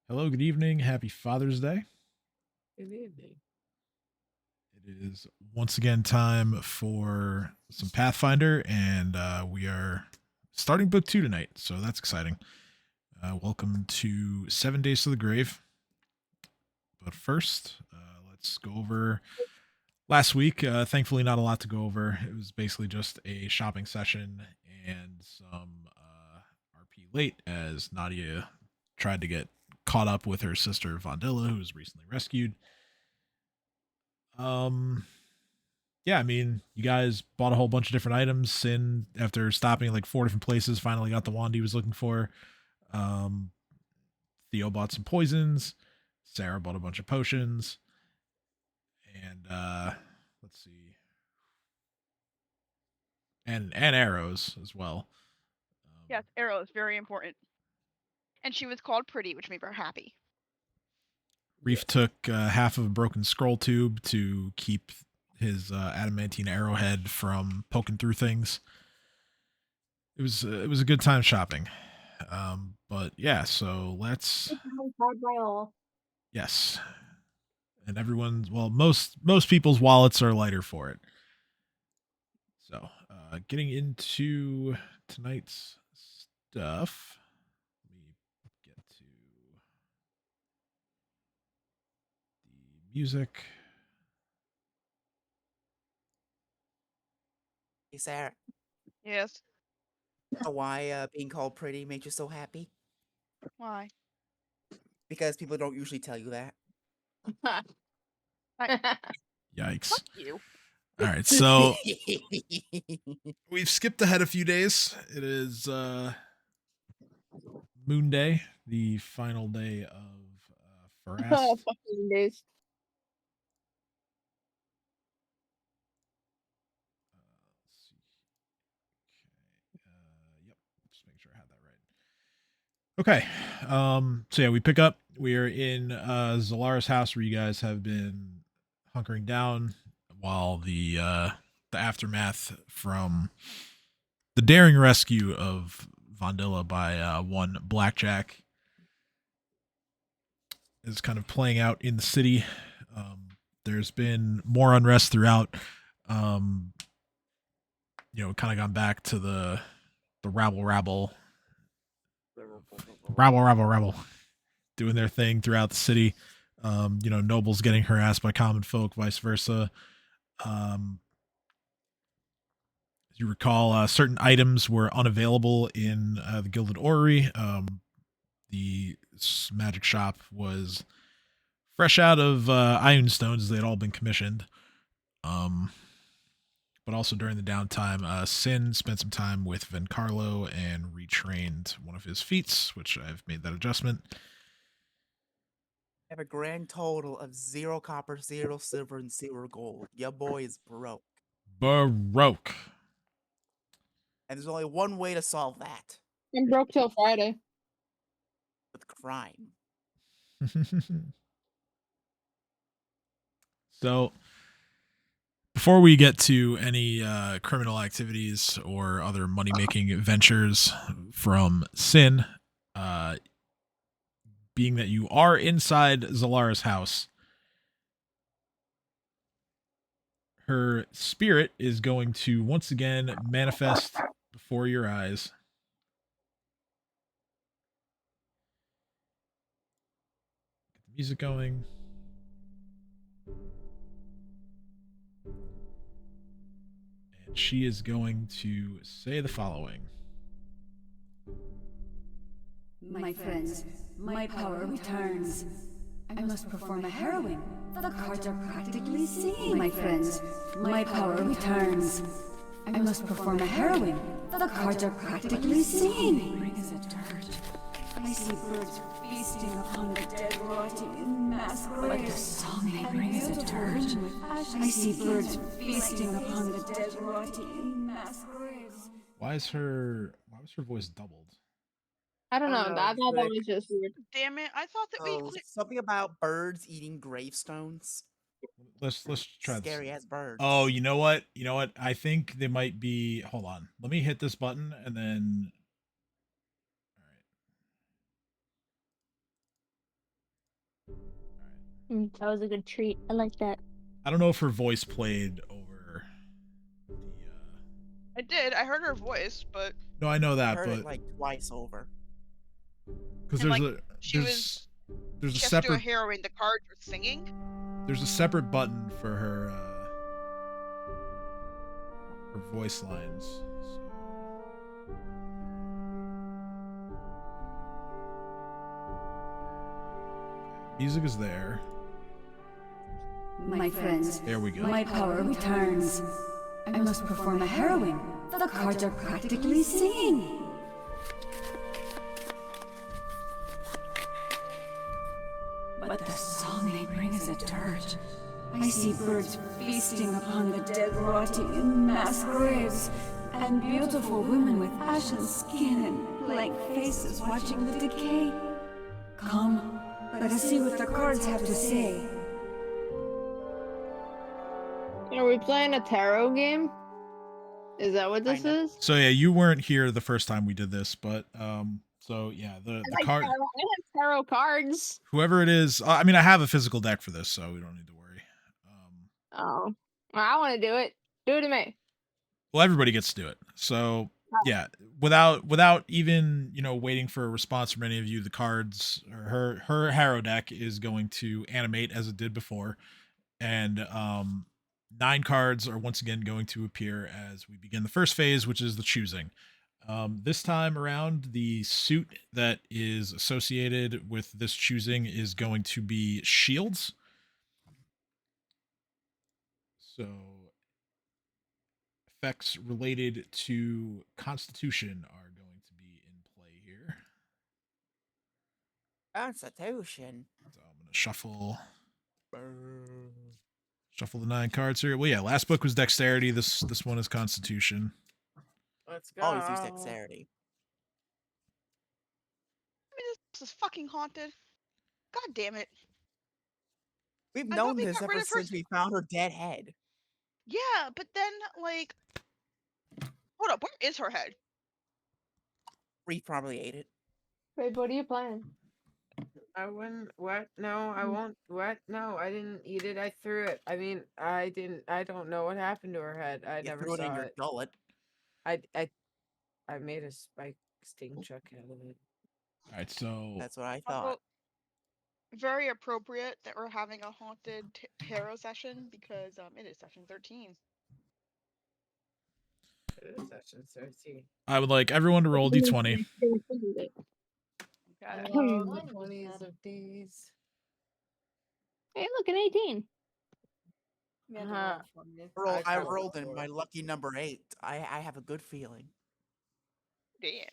Hello, good evening. Happy Father's Day. Good evening. It is once again time for some Pathfinder, and we are starting book two tonight, so that's exciting. Welcome to 7 Days to the Grave. But first, let's go over last week. Thankfully, not a lot to go over. It was basically just a shopping session and some RP late as Nadia tried to get caught up with her sister Vondilla, who was recently rescued. Um, yeah, I mean, you guys bought a whole bunch of different items. Sin, after stopping at like four different places, finally got the wand he was looking for. Um, Theo bought some poisons. Sarah bought a bunch of potions, and let's see, and arrows as well. Yes, arrows, very important. And she was called pretty, which made her happy. Reef took half of a broken scroll tube to keep his adamantine arrowhead from poking through things. It was a good time shopping. But yeah, so let's yes, and everyone's well, most people's wallets are lighter for it. So, getting into tonight's stuff. Let me get to the music. Hey, Sarah, Yes. why being called pretty made you so happy? Why? Because people don't usually tell you that. Yikes! Fuck you. All right, so we've skipped ahead a few days. It is Moon Day, the final day of Farast. Fucking days. Let's see. Okay. Yep. Just make sure I had that right. Okay. So yeah, we pick up. We are in Zellara's house where you guys have been hunkering down while the aftermath from the daring rescue of Vondilla by one Blackjack is kind of playing out in the city. There's been more unrest throughout. Um, kind of gone back to the rabble, doing their thing throughout the city. Nobles getting harassed by common folk, vice versa. As you recall, certain items were unavailable in the Gilded Orrery. The magic shop was fresh out of iron stones; they had all been commissioned. Um, but also during the downtime, Sin spent some time with Vencarlo and retrained one of his feats, which I've made that adjustment. Have a grand total of 0 copper, 0 silver, and 0 gold. Your boy is broke. Baroque. And there's only one way to solve that. I'm broke till Friday. With crime. So, before we get to any criminal activities or other money making ventures from Sin, being that you are inside Zellara's house, her spirit is going to once again manifest before your eyes. Get the music going. And she is going to say the following. My friends, my power returns. I must perform a harrowing. The cards are practically singing, my friends. My power returns. I must perform a harrowing. The cards are practically singing. Rings a dirge. I see birds feasting upon the dead, rotting in mass graves. But the song they bring is a dirge. I see birds feasting upon the dead, rotting in mass graves. Why was her voice doubled? I don't know. That Rick. was just weird. Damn it! I thought that we. Something about birds eating gravestones. Let's try this. Scary as birds. Oh, you know what? I think they might be. Hold on. Let me hit this button and then. All right. That was a good treat. I like that. I don't know if her voice played over the. I did. I heard her voice, but No, I know I that, heard but it like twice over. because and, there's like, a she was. there's a She has to do a separate harrowing. The cards are singing. there's a separate button for her voice lines. So. Music is there. My friends, There we go. my power returns. I must perform a harrowing. The cards are practically singing. But the song they bring is a dirge. I see birds feasting upon the dead rotting in mass graves, and beautiful women with ashen skin and blank faces watching the decay. Come, let us see what the cards have to say. Are we playing a tarot game? Is that what this Kinda. is? So yeah, you weren't here the first time we did this, but so yeah, the I like card, tarot. I have tarot cards. whoever it is, I mean, I have a physical deck for this, so we don't need to worry. Oh, well, I want to do it. Do it to me. Well, everybody gets to do it. So yeah, without even waiting for a response from any of you, the cards or her harrow deck is going to animate as it did before, and 9 cards are once again going to appear as we begin the first phase, which is the choosing. This time around, the suit that is associated with this choosing is going to be shields. So effects related to Constitution are going to be in play here. Constitution. So I'm going to shuffle the 9 cards here. Well, yeah, last book was Dexterity. This one is Constitution. Let's go. Always use dexterity. I mean, this is fucking haunted. God damn it. We've I thought known we this got rid ever of her- since we found her dead head. Yeah, but then like, hold up. Where is her head? We probably ate it. Wait, what are you playing? I wouldn't. What? No, I won't. What? No, I didn't eat it. I threw it. I mean, I didn't. I don't know what happened to her head. I You never threw it in saw your it. gullet. I made a spike sting chuck out of it. All right, so That's what I Well, thought. very appropriate that we're having a haunted tarot session because it is session 13. It is session 13. I would like everyone to roll d20. Got Hmm. all the 20s of these. Hey, look, an 18. Uh-huh. I got rolled in four. my lucky number 8. I have a good feeling. Damn.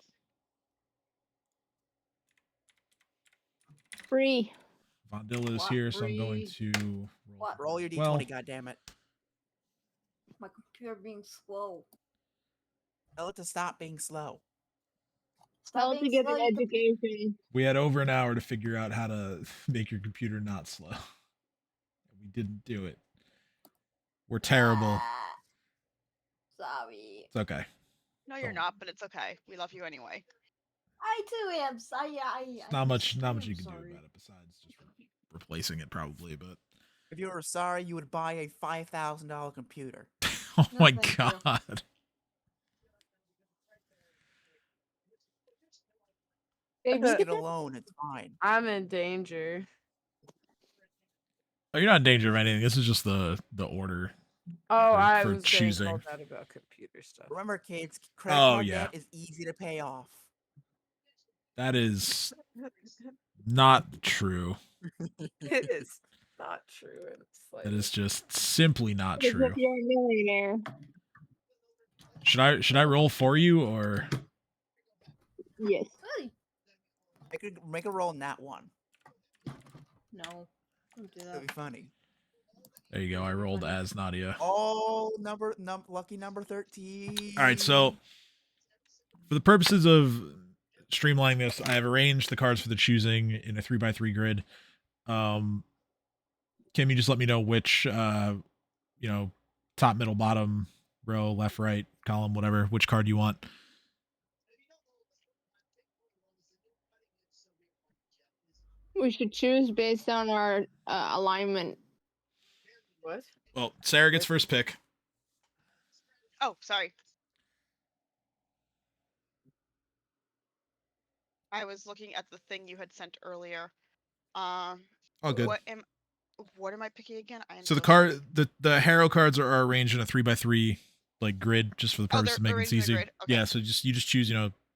Free. Vondilla is What here, so I'm going breed? to roll. What? for Roll her your as d20, well. goddammit. My computer being slow. Tell it to stop being slow. Tell it to get an education. We had over an hour to figure out how to make your computer not slow. We didn't do it. We're terrible. Sorry. It's okay. No, you're Oh. not, but it's okay. We love you anyway. I too am. There's not much you can do about it besides just replacing it, probably. But If you were sorry, you would buy a $5,000 computer. oh No, my thank you. god. Babe, Just you get get a loan, it's fine. I'm in danger. Oh, you're not in danger of anything. This is just the order. Oh, For- I for was getting choosing. called out about computer stuff. Remember, kids, credit Oh, card yeah. debt is easy to pay off. That is not true. It is not true. It's like That is just simply not as if true. you're a millionaire. Should I roll for you or Yes. I could make a roll in that one. No. Don't do It'd that. be funny. there you go? I rolled as Nadia. Oh, lucky number 13. All right, so for the purposes of streamlining this, I have arranged the cards for the choosing in a 3x3 grid. Kim, you just let me know which top, middle, bottom, row, left, right, column, whatever, which card you want. We should choose based on our alignment. What? Well, Sarah gets first pick. Oh, sorry. I was looking at the thing you had sent earlier. Oh, good. What am I picking again? I am So the sorry. card, the harrow cards are arranged in a 3x3 like grid, just for the Oh, purpose they're of making it arranged in a easy. grid? Okay. Yeah, so you just choose,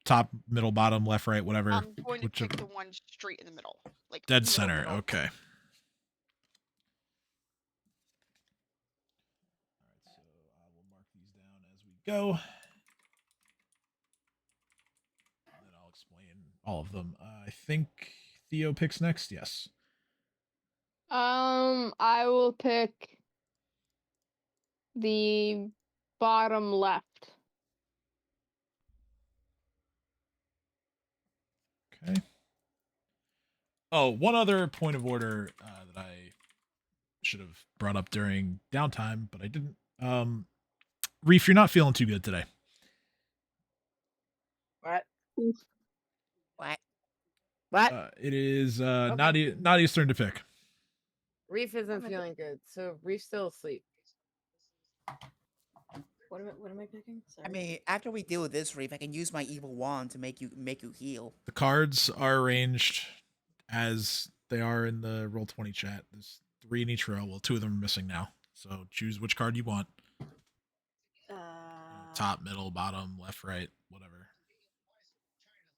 top, middle, bottom, left, right, whatever. I'm going to whichever. pick the one straight in the middle, like Dead middle, center. middle. Okay. All right, so I will mark these down as we go. And then I'll explain all of them. I think Theo picks next. Yes. I will pick the bottom left. Okay. Oh, one other point of order that I should have brought up during downtime, but I didn't. Reef, you're not feeling too good today. What? What? What? It is Okay. Nadia's turn to pick. Reef isn't feeling good, so Reef's still asleep. What am I picking? Sorry. I mean, after we deal with this, Reef, I can use my evil wand to make you heal. The cards are arranged as they are in the Roll20 chat. There's 3 in each row. Well, 2 of them are missing now. So choose which card you want. Top, middle, bottom, left, right, whatever.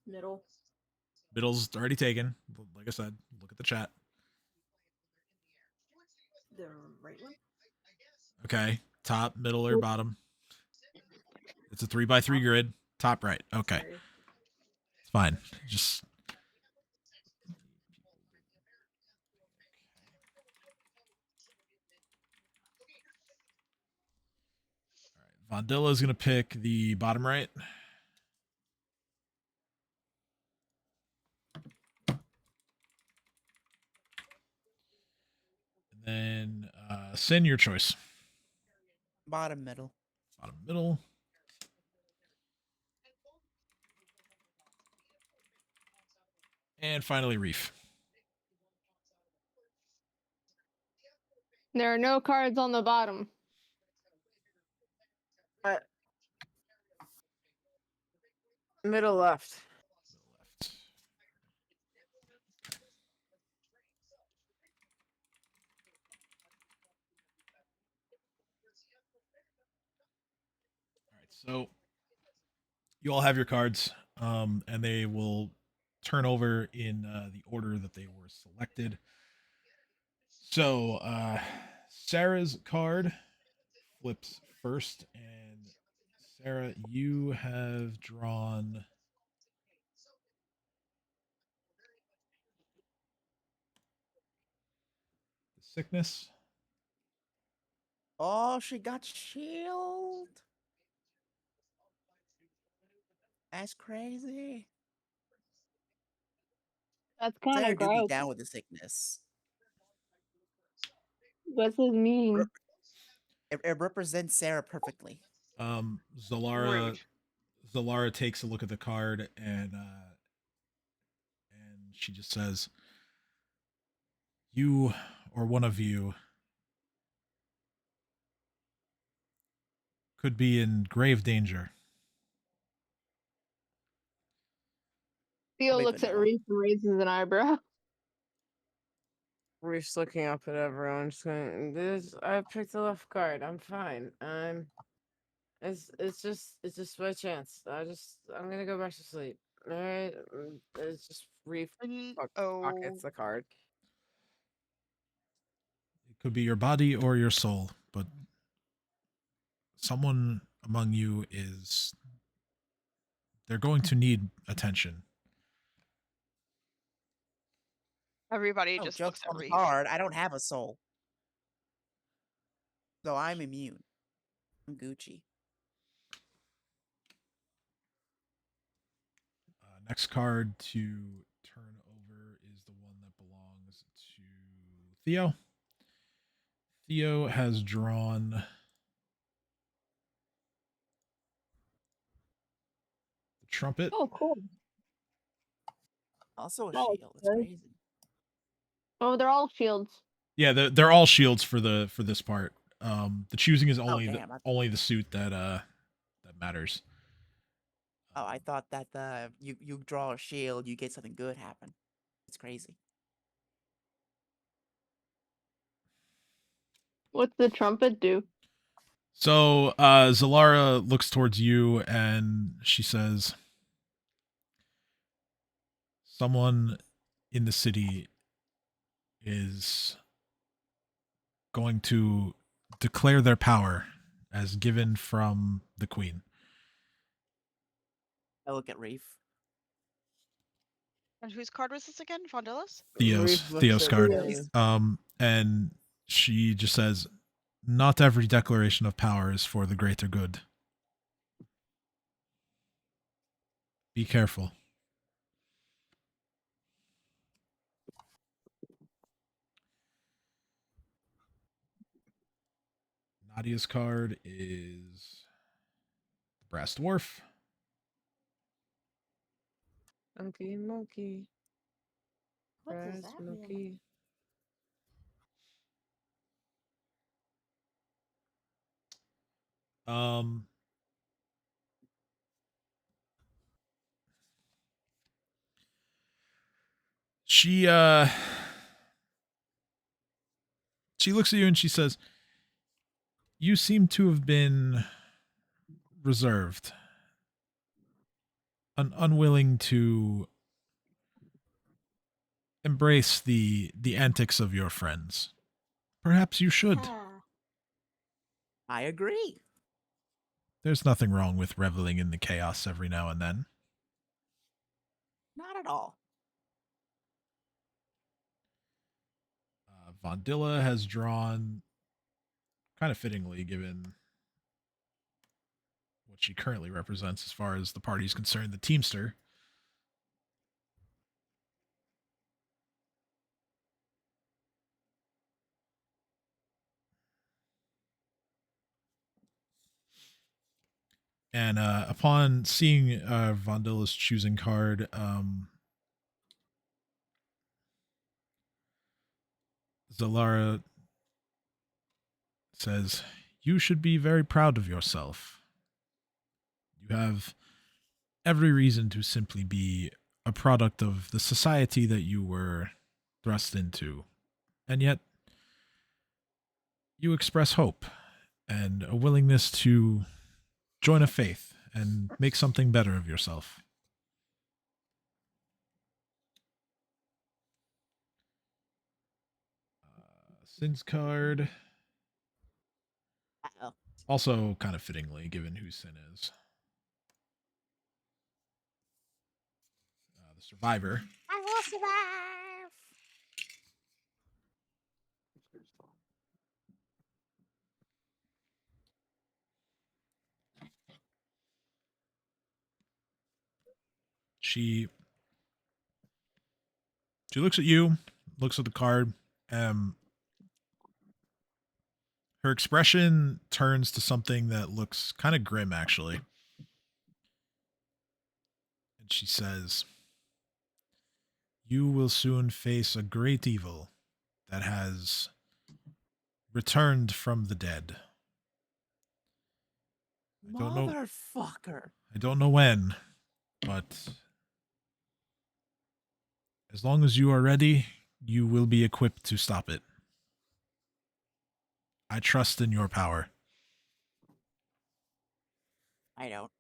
Middle. Middle's already taken. Like I said, look at the chat. The right one. Okay. Top, middle, or bottom. It's a 3x3 grid. Top right. Okay. Sorry. It's fine. Just all right. Vondilla's gonna pick the bottom right. And then Sin, your choice. Bottom middle. Bottom middle. And finally, Reef. There are no cards on the bottom. Middle left. Left. All right, so you all have your cards, and they will turn over in the order that they were selected. So Sarah's card flips first, and Sarah, you have drawn the sickness. Oh, she got shield. That's crazy. That's kind Sarah of do be gross. down with the sickness. What's this mean? It represents Sarah perfectly. Zellara takes a look at the card and she just says, "You or one of you could be in grave danger." Theo Wait, looks at vanilla. Reese and raises an eyebrow. Reef's looking up at everyone. Just going. I picked the left card. I'm fine. It's just by chance. I'm gonna go back to sleep. All right. It's just Reef pockets the card. It could be your body or your soul, but someone among you is. They're going to need attention. Everybody Oh, just jokes looks at on the Reef. card. I don't have a soul. So I'm immune. I'm Gucci. Next card to turn over is the one that belongs to Theo. Theo has drawn the trumpet. Oh, cool. Also a Oh, shield. That's okay. crazy. Oh, they're all shields. Yeah, they're all shields for this part. The choosing is only damn, only the suit that matters. Oh, I thought that you draw a shield, you get something good happen. It's crazy. What's the trumpet do? So Zellara looks towards you and she says, "Someone in the city is going to declare their power as given from the queen." I look at Reef. And whose card was this again? Vondilla's? Theo's card. Theo's. And she just says, "Not every declaration of power is for the greater good. Be careful." Nadia's card is the Brass Dwarf. Monkey, monkey. What does Brass that mean? monkey. She looks at you and she says, "You seem to have been reserved, unwilling to embrace the antics of your friends. Perhaps you should. I agree. There's nothing wrong with reveling in the chaos every now and then." Not at all. Vondilla has drawn, kind of fittingly given what she currently represents as far as the party is concerned, the Teamster. And upon seeing Vondilla's choosing card, Zellara says, "You should be very proud of yourself. You have every reason to simply be a product of the society that you were thrust into. And yet, you express hope and a willingness to join a faith and make something better of yourself." Sin's card, Uh-oh. also kind of fittingly given who Sin is. The Survivor. I will survive. She looks at you, looks at the card. Her expression turns to something that looks kind of grim, actually. And she says, "You will soon face a great evil that has returned from the dead. I don't know. Motherfucker. I don't know when, but as long as you are ready, you will be equipped to stop it. I trust in your power." I don't.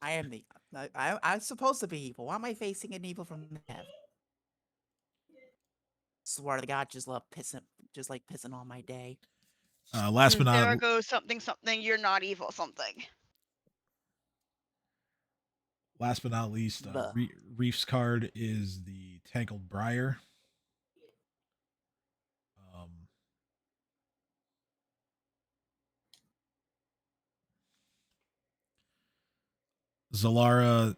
I am the. I'm supposed to be evil. Why am I facing an evil from heaven? Swear to God, just pissing on my day. Last but There not goes something, something. You're not evil, something. least, The- Reef's card is the Tangled Briar. Zellara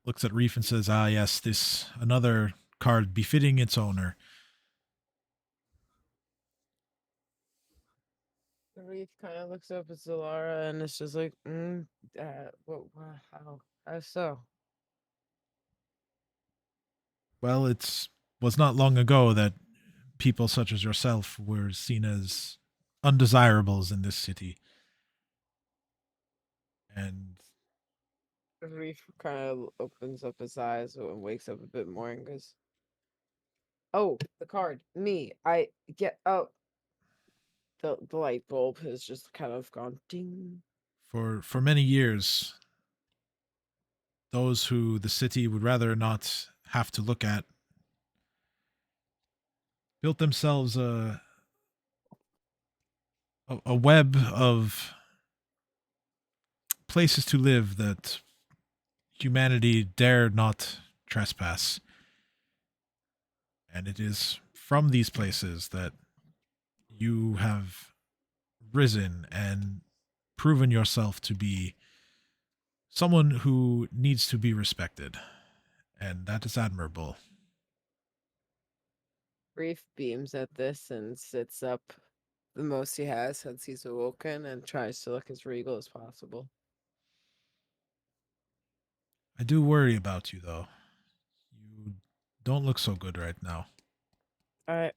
looks at Reef and says, "Ah, yes, this another card befitting its owner." Reef kind of looks up at Zellara and it's just like, how so? Well, it's was not long ago that people such as yourself were seen as undesirables in this city. And Reef kind of opens up his eyes and wakes up a bit more and goes, "Oh, the card. Me. I get. Oh." The light bulb has just kind of gone ding. for many years, those who the city would rather not have to look at built themselves a web of places to live that humanity dare not trespass. And it is from these places that you have risen and proven yourself to be someone who needs to be respected. And that is admirable. Reef beams at this and sits up the most he has since he's awoken and tries to look as regal as possible. I do worry about you, though. You don't look so good right now. I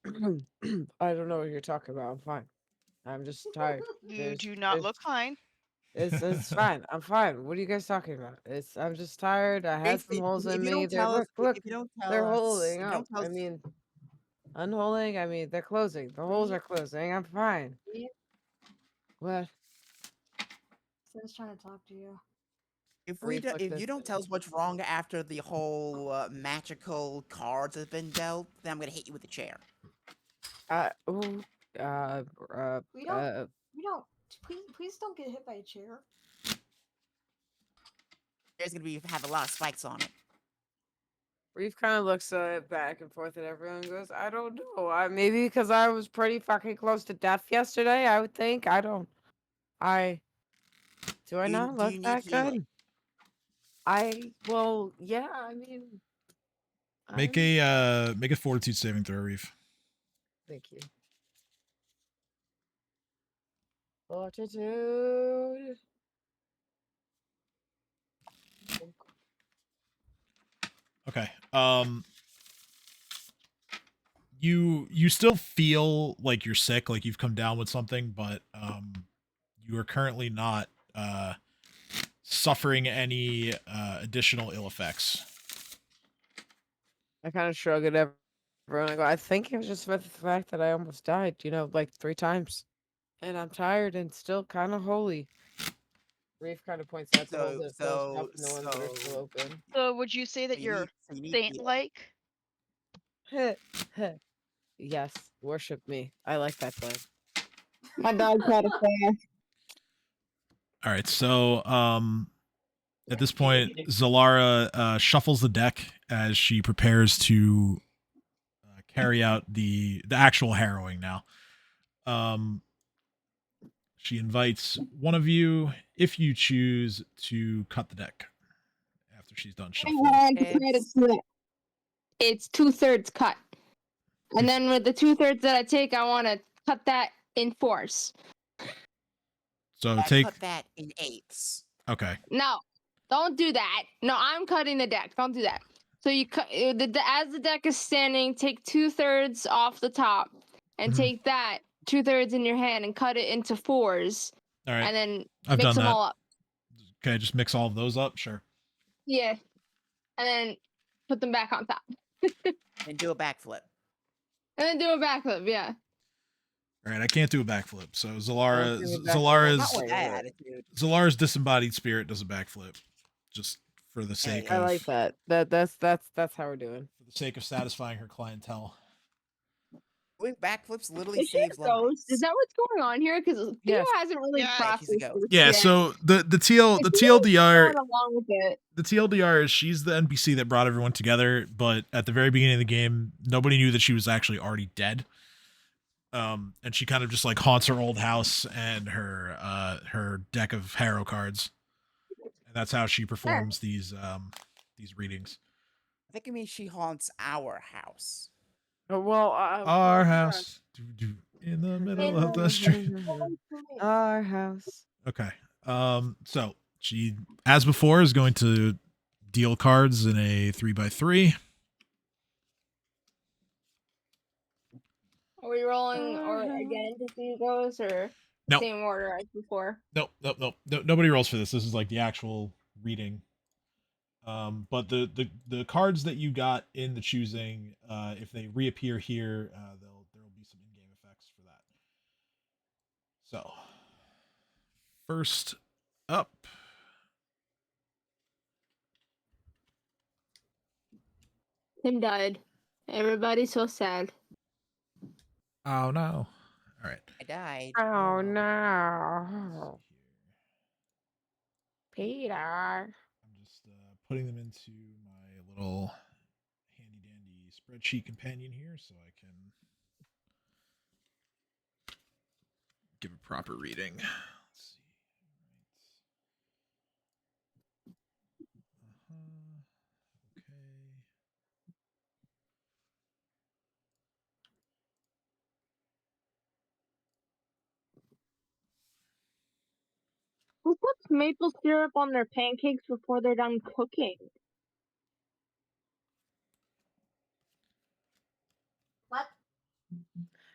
I don't know what you're talking about. I'm fine. I'm just tired. You do not look fine. It's fine. I'm fine. What are you guys talking about? I'm just tired. I had some holes in me. They're look, If you don't they're tell us, holding if you up. don't tell I us, mean, unholding. I mean, they're closing. The holes are closing. I'm fine. What? Sin's trying to talk to you. if you don't tell us what's wrong after the whole magical cards have been dealt, then I'm gonna hit you with a chair. Ooh, We don't. Please don't get hit by a chair. There's gonna have a lot of spikes on it. Reef kind of looks back and forth at everyone and goes, I don't know. Maybe because I was pretty fucking close to death yesterday, I would think. Do I not Do look you need that healing? good? Well, yeah, I mean. Make a fortitude saving throw, Reef. Thank you. Fortitude. Okay. You still feel like you're sick, like you've come down with something, but you are currently not suffering any additional ill effects. I kind of shrug at everyone. I go, I think it was just about the fact that I almost died, like 3 times. And I'm tired and still kind of holy. Reef kind of points out the holes that are closed up and the ones that are still open. So would you say that you're saint-like? Yes, worship me. I like that play. My dog's had a fair. All right, so at this point, Zellara shuffles the deck as she prepares to carry out the actual harrowing now. She invites one of you, if you choose, to cut the deck after she's done shuffling. It's 2/3 cut. And then with the 2/3 that I take, I want to cut that in 4s. So Cut that in 8s. Okay. No, don't do that. No, I'm cutting the deck. Don't do that. So you cut as the deck is standing, take 2/3 off the top, and take that 2/3 in your hand and cut it into 4s. All right. And then I've mix done them that. all up. Okay, just mix all of those up. Sure. Yeah, and then put them back on top. And do a backflip. And then do a backflip. Yeah. All right, I can't do a backflip. So Zellara's disembodied spirit does a backflip, just for the sake I of like that. That's how we're doing. for the sake of satisfying her clientele. Doing backflips literally saves lives. Is that what's going on here? Because Theo hasn't really processed this Yeah, yet. so the Theo's TLDR going along with it. the TLDR is she's the NPC that brought everyone together, but at the very beginning of the game, nobody knew that she was actually already dead. And she kind of just like haunts her old house and her deck of harrow cards, and that's how she performs these readings. I think it means she haunts our house. Well, our house in the middle of the street. Our house. Okay. So she, as before, is going to deal cards in a 3x3. Are we rolling or again to see those or No. same order as before? Nope. Nobody rolls for this. This is like the actual reading. But the cards that you got in the choosing, if they reappear here, there will be some in-game effects for that. So, first up, Tim died. Everybody's so sad. oh no! All right. I died. Oh Let's no. see here. Peter. I'm just putting them into my little handy dandy spreadsheet companion here so I can give a proper reading. Let's see. Okay. Who puts maple syrup on their pancakes before they're done cooking? What?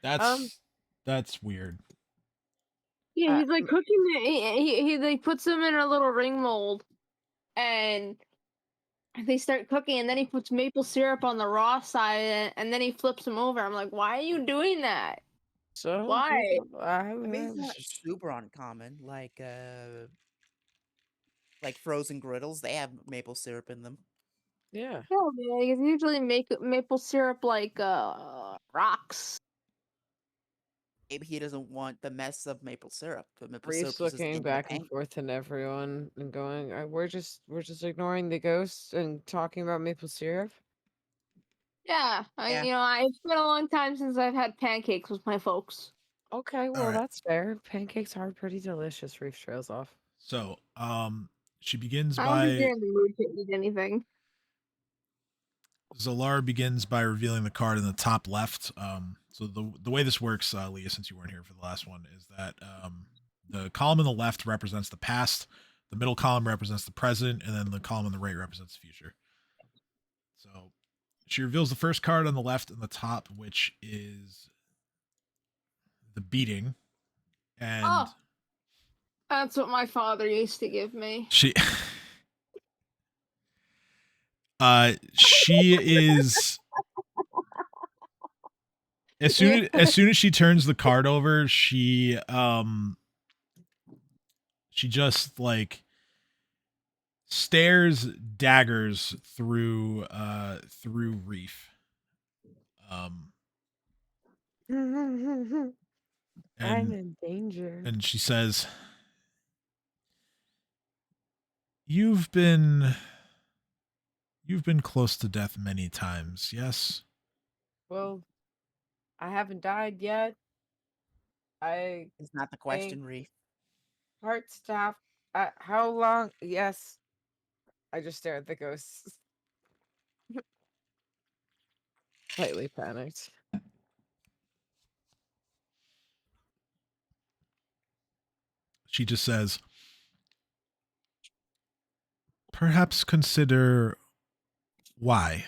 That's weird. Yeah, Uh, he's like cooking the he like puts them in a little ring mold and they start cooking and then he puts maple syrup on the raw side and then he flips them over. I'm like, why are you doing that? So Why? I mean, it's not super uncommon. Like frozen griddles, they have maple syrup in them. yeah. No, man, it's usually maple syrup like rocks. Maybe he doesn't want the mess of maple syrup. The maple syrup Reese is just looking in the back and tank. forth and everyone and going, we're just ignoring the ghosts and talking about maple syrup. Yeah, Yeah. it's been a long time since I've had pancakes with my folks. Okay, well right. that's fair. Pancakes are pretty delicious. Reese trails off. So, she begins I don't think by you're in the mood to eat anything. Zellara begins by revealing the card in the top left. So the way this works, Leah, since you weren't here for the last one, is that the column on the left represents the past, the middle column represents the present, and then the column on the right represents the future. So she reveals the first card on the left and the top, which is the beating, and Oh, that's what my father used to give me. She is as soon as she turns the card over, she just like stares daggers through Reef. I'm And in danger. and she says, You've been close to death many times, yes? Well, I haven't died yet. It's not the question, Reef. Heart stop. How long? Yes. I just stare at the ghosts. Slightly panicked. She just says, Perhaps consider why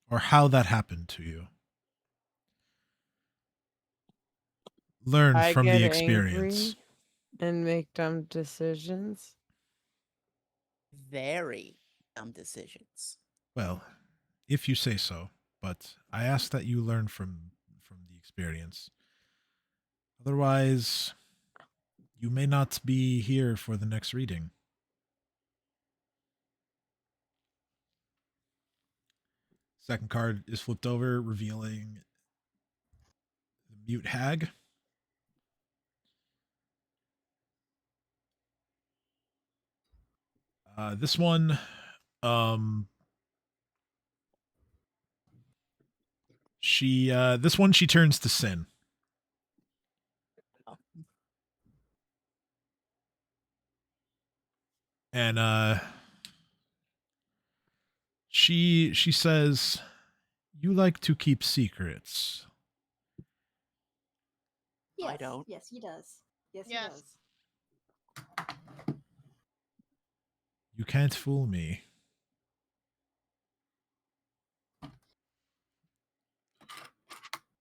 or how that happened to you. Learn I from get the experience. angry and make dumb decisions. Very dumb decisions. Well, if you say so, but I ask that you learn from the experience. Otherwise, you may not be here for the next reading. Second card is flipped over, revealing the mute hag. This one, she turns to sin. And she says, "You like to keep secrets." Yes, I don't. Yes, he does. Yes, Yes. he does. You can't fool me.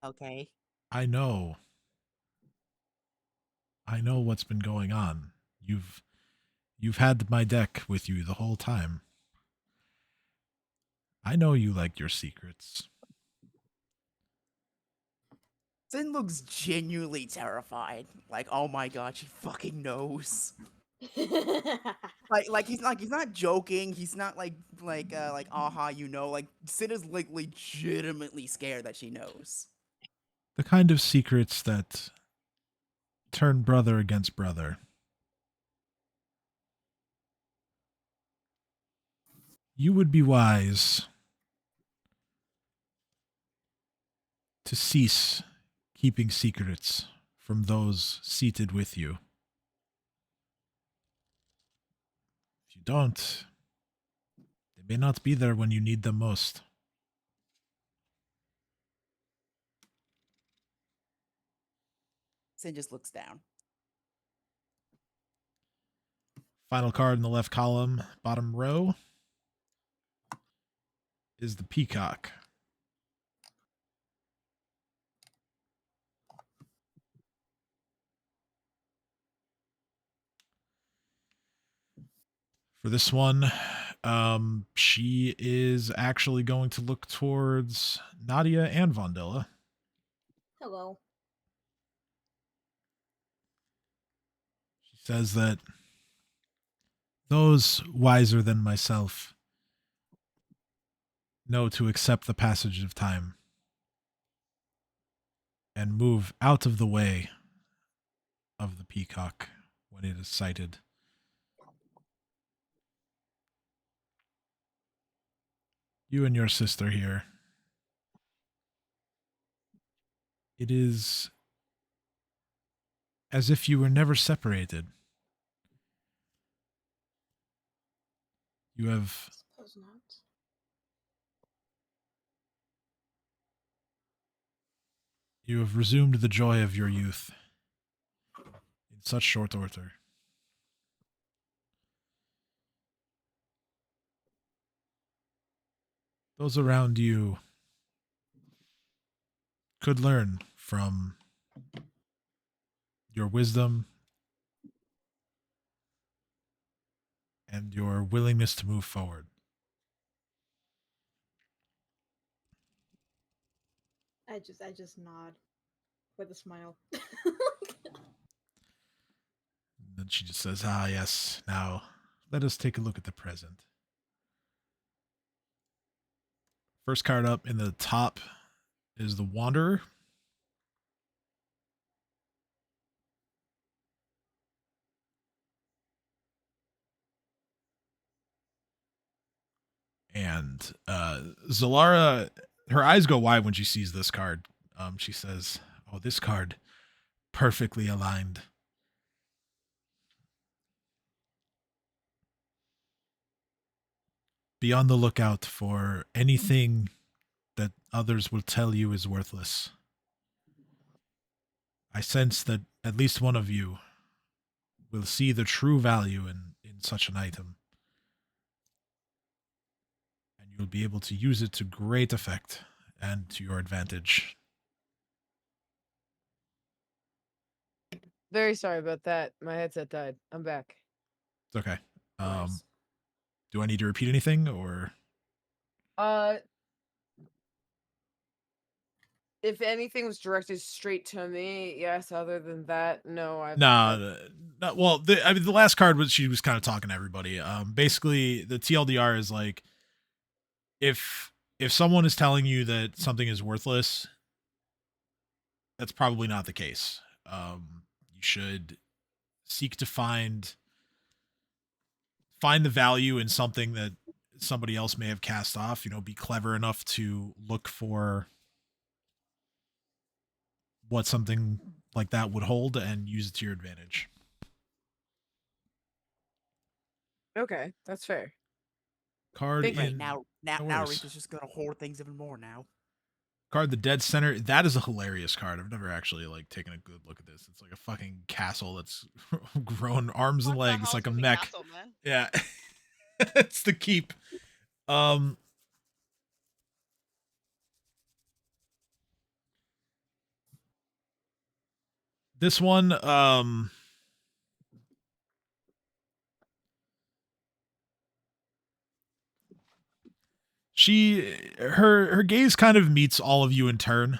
Okay. I know. I know what's been going on. You've had my deck with you the whole time. I know you like your secrets. Sin looks genuinely terrified. Like, oh my god, she fucking knows. Like he's not joking. He's not like aha, you know. Like Sid is like legitimately scared that she knows. The kind of secrets that turn brother against brother. You would be wise to cease keeping secrets from those seated with you. If you don't, they may not be there when you need them most. Sin just looks down. Final card in the left column, bottom row, is the peacock. For this one, she is actually going to look towards Nadia and Vondella. Hello. She says that those wiser than myself know to accept the passage of time and move out of the way of the peacock when it is sighted. You and your sister here. It is as if you were never separated. You have Suppose not. resumed the joy of your youth in such short order. Those around you could learn from your wisdom and your willingness to move forward. I just nod with a smile. And then she just says, "Ah, yes, now let us take a look at the present." First card up in the top is the Wanderer. And Zellara, her eyes go wide when she sees this card. She says, "Oh, this card, perfectly aligned." Be on the lookout for anything that others will tell you is worthless. I sense that at least one of you will see the true value in such an item. And you'll be able to use it to great effect and to your advantage. Very sorry about that. My headset died. I'm back. It's okay. Nice. Do I need to repeat anything or? If anything was directed straight to me, yes. Other than that, no. No. Well, the last card was she was kind of talking to everybody. Basically, the TLDR is like, if someone is telling you that something is worthless, that's probably not the case. You should seek to find the value in something that somebody else may have cast off. You know, be clever enough to look for what something like that would hold and use it to your advantage. Okay, that's fair. Card Think Right in now no worries. Rita's just gonna hoard things even more now. Card the Dead Center. That is a hilarious card. I've never actually like taken a good look at this. It's like a fucking castle that's grown arms and What the legs hell's like a with the mech. castle, man? Yeah. It's the keep. This one, her gaze kind of meets all of you in turn,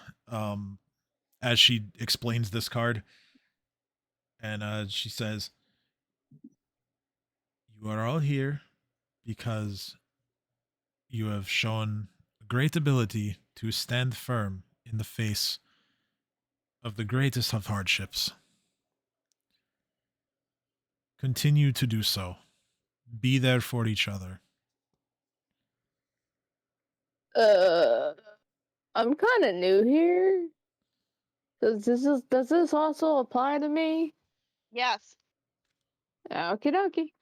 as she explains this card, and she says, "You are all here because you have shown great ability to stand firm in the face of the greatest of hardships. Continue to do so. Be there for each other." I'm kind of new here. Does this also apply to me? Yes. Okie dokie.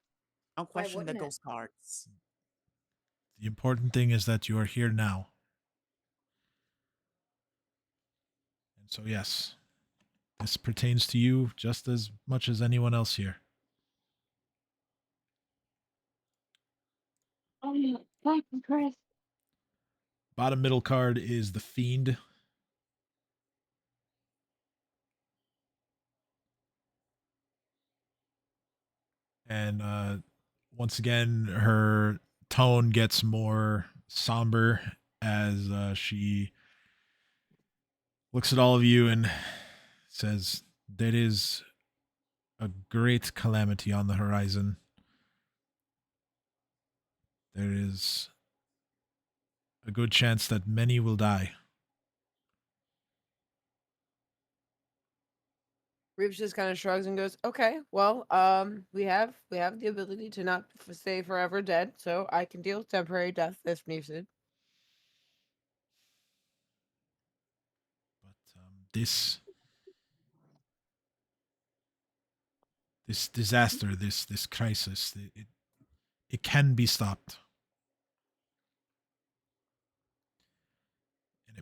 Don't Why question the wouldn't it? ghost cards. The important thing is that you are here now. And so, yes, this pertains to you just as much as anyone else here. Thank you, Chris. Bottom middle card is the Fiend. And once again, her tone gets more somber as she looks at all of you and says, "There is a great calamity on the horizon. There is a good chance that many will die." Reeves just kind of shrugs and goes, "Okay, well, we have the ability to not stay forever dead, so I can deal with temporary death if needed." But this disaster, this crisis, it can be stopped. And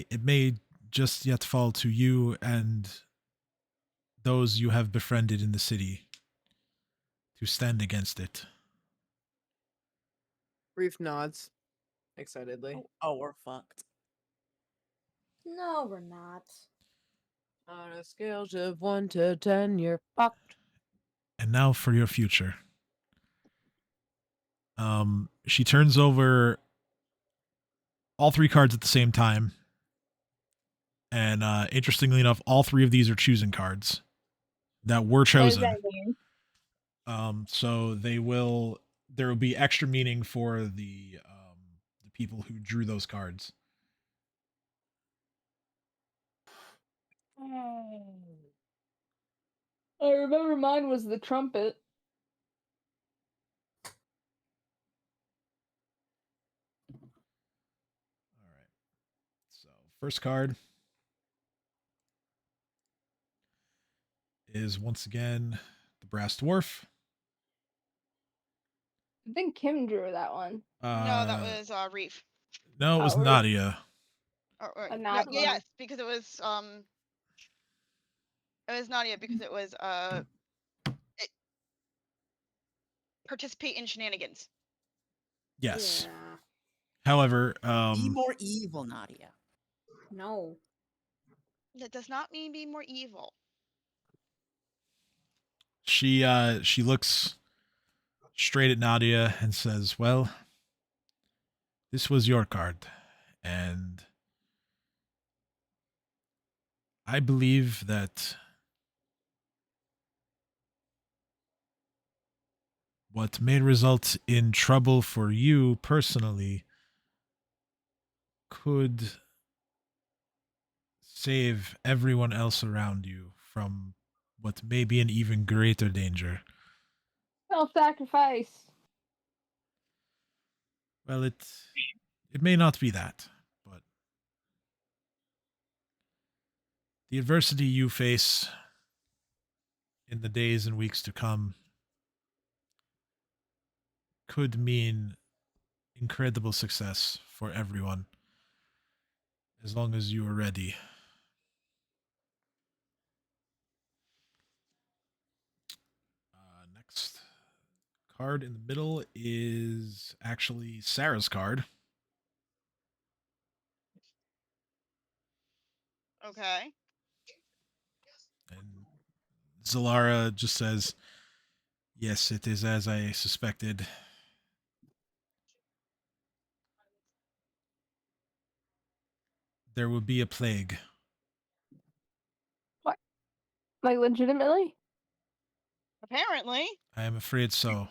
it may just yet fall to you and those you have befriended in the city to stand against it. Reef nods excitedly. Oh, we're fucked. No, we're not. On a scale of 1 to 10, you're fucked. And now for your future. She turns over all three cards at the same time. And interestingly enough, all three of these are choosing cards that were What does chosen. that mean? So there will be extra meaning for the people who drew those cards. I remember mine was the trumpet. All right. So first card is once again the Brass Dwarf. I think Kim drew that one. No, that was Reef. No, it was Reef. Nadia. Yes, because it was Nadia because it was participate in shenanigans. Yes. Yeah. However, Be more evil, Nadia. No. That does not mean be more evil. she looks straight at Nadia and says, "Well, this was your card, and I believe that what may result in trouble for you personally could save everyone else around you from what may be an even greater danger." Self-sacrifice. Well, it may not be that, but the adversity you face in the days and weeks to come could mean incredible success for everyone as long as you are ready. Next card in the middle is actually Sarah's card. Okay. And Zellara just says, "Yes, it is as I suspected." There will be a plague. What? Like legitimately? Apparently. I am afraid so.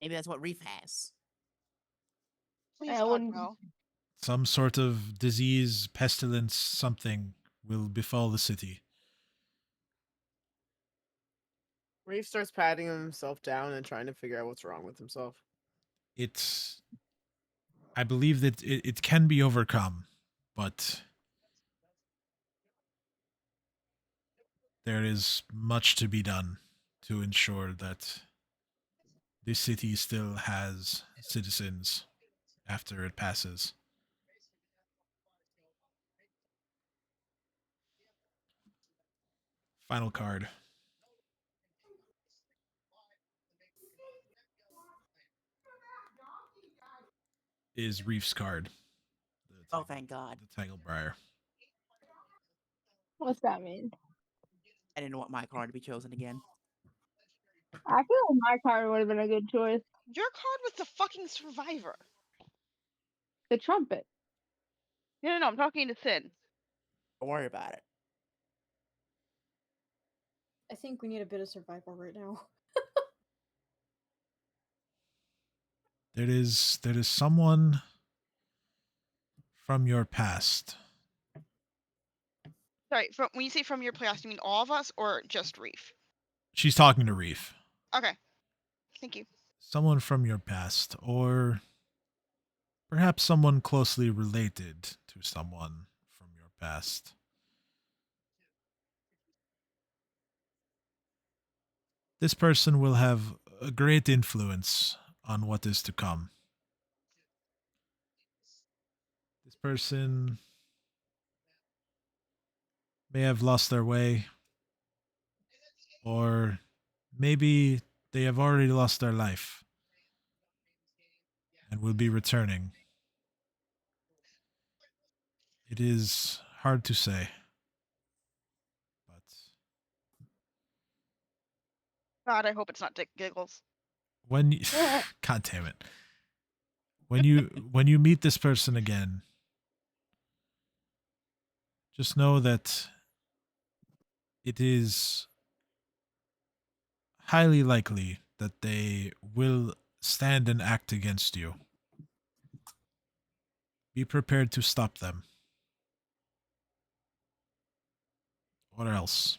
Maybe that's what Reef has. Please I God wouldn't. no. Some sort of disease, pestilence, something will befall the city. Reef starts patting himself down and trying to figure out what's wrong with himself. I believe that it can be overcome, but there is much to be done to ensure that this city still has citizens after it passes. Final card is Reef's card. Oh, thank God. The Tanglebriar. What's that mean? I didn't want my card to be chosen again. I feel like my card would have been a good choice. Your card was the fucking survivor. The trumpet. No, I'm talking to Sin. Don't worry about it. I think we need a bit of survival right now. There is someone from your past. Sorry, when you say from your past, you mean all of us or just Reef? She's talking to Reef. Okay. Thank you. Someone from your past, or perhaps someone closely related to someone from your past. This person will have a great influence on what is to come. This person may have lost their way, or maybe they have already lost their life and will be returning. It is hard to say, but God, I hope it's not Dick Giggles. when you, God damn it, when you meet this person again, just know that it is highly likely that they will stand and act against you. Be prepared to stop them. Or else.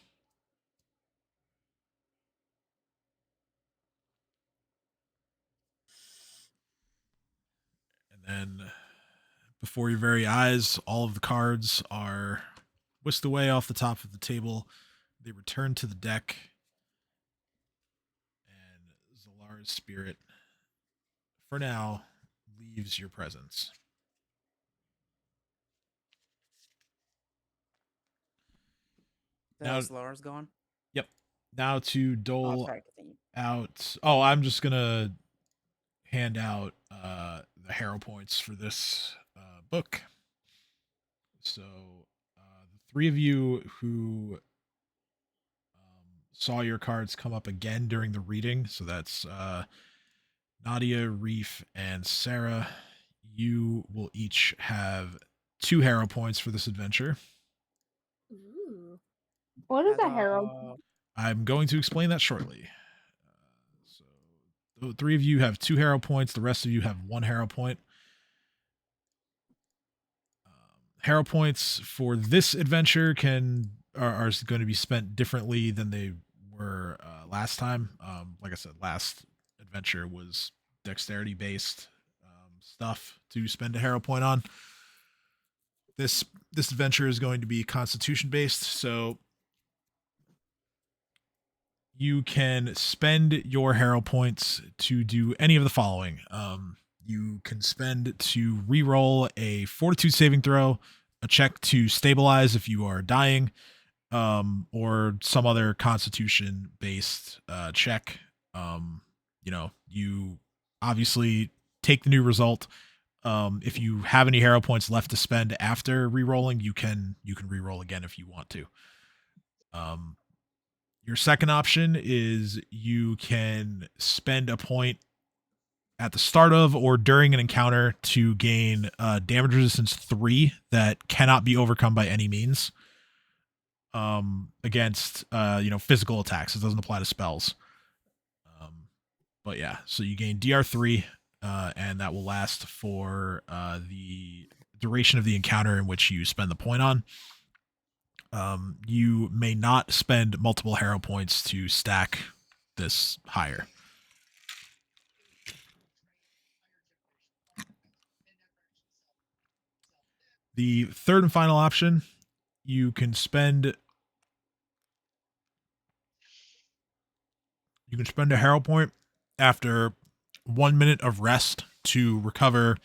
And then, before your very eyes, all of the cards are whisked away off the top of the table. They return to the deck. And Zellara's spirit, for now, leaves your presence. Now Zellara's gone? Yep. Now to dole sorry, out. Oh, I'm just going to hand out the harrow points for this book. So the three of you who saw your cards come up again during the reading, so that's Nadia, Reef, and Sarah, you will each have 2 harrow points for this adventure. Ooh. What is a harrow? I'm going to explain that shortly. So the 3 of you have 2 harrow points. The rest of you have 1 harrow point. Harrow points for this adventure are going to be spent differently than they were last time. Like I said, last adventure was dexterity based stuff to spend a harrow point on. This adventure is going to be constitution based, so you can spend your harrow points to do any of the following. You can spend to reroll a fortitude saving throw, a check to stabilize if you are dying, or some other constitution based check. You obviously take the new result. If you have any harrow points left to spend after rerolling, you can reroll again if you want to. Your second option is you can spend a point at the start of or during an encounter to gain damage resistance 3 that cannot be overcome by any means against physical attacks. It doesn't apply to spells. But yeah, so you gain DR3 and that will last for the duration of the encounter in which you spend the point on. You may not spend multiple harrow points to stack this higher. The third and final option, you can spend a harrow point after 1 minute of rest to recover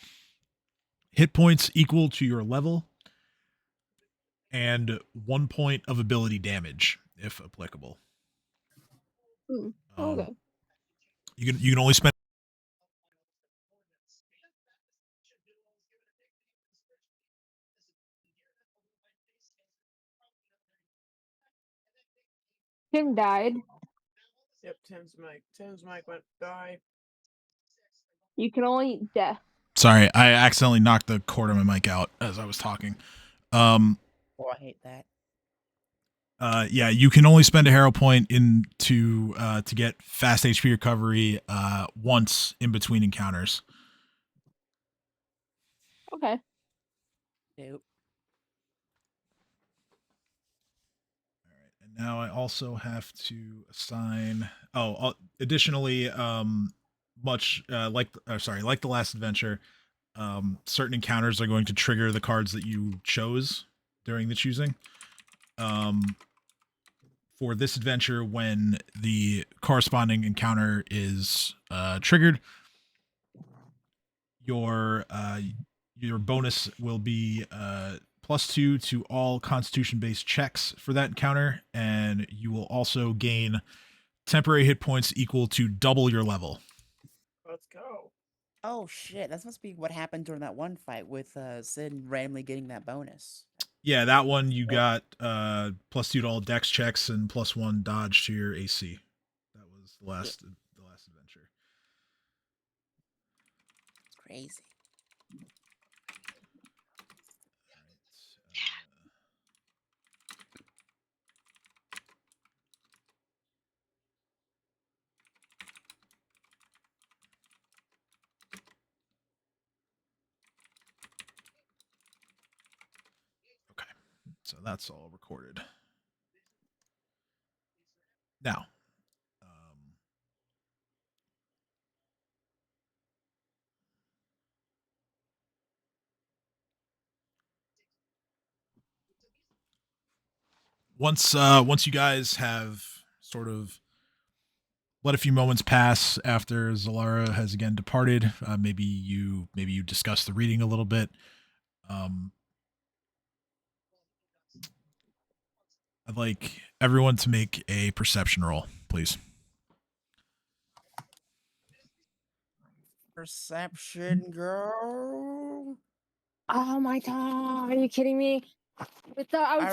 hit points equal to your level and 1 point of ability damage if applicable. Okay. You can only spend Tim died. Yep, Tim's mic went die. You can only death. Sorry, I accidentally knocked the cord on my mic out as I was talking. Oh, I hate that. Yeah, you can only spend a harrow point to get fast HP recovery once in between encounters. Okay. Nope. All right, and now I also have to assign. Additionally, like the last adventure, certain encounters are going to trigger the cards that you chose during the choosing. For this adventure, when the corresponding encounter is triggered, your bonus will be +2 to all Constitution-based checks for that encounter, and you will also gain temporary hit points equal to double your level. Let's go. Oh shit, that must be what happened during that one fight with Sid randomly getting that bonus. Yeah, that one you got +2 to all dex checks and +1 dodge to your AC. That was the last adventure. It's crazy. So that's all recorded. Now, once you guys have sort of let a few moments pass after Zellara has again departed, maybe you discuss the reading a little bit. I'd like everyone to make a perception roll, please. Perception, girl. Oh my god, are you kidding me? I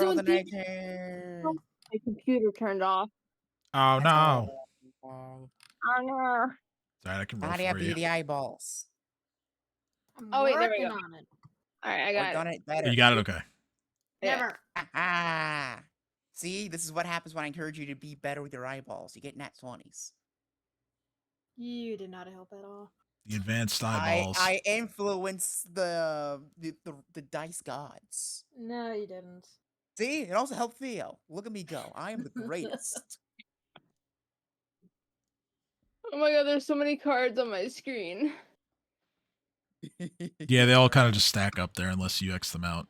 rolled was an doing 18. my computer turned off. Oh no! Oh no. Sorry, I can roll How do you for you. the eyeballs? I'm Oh, wait, there we working go. on it. Alright, I got Work it. on it better. You got it, okay. Yeah. Never. Ah. See, this is what happens when I encourage you to be better with your eyeballs. You get nat 20s. You did not help at all. The advanced eyeballs. I influence the dice gods. No, you didn't. See, it also helped Theo. Look at me go. I am the greatest. Oh my god, there's so many cards on my screen. Yeah, they all kind of just stack up there unless you X them out.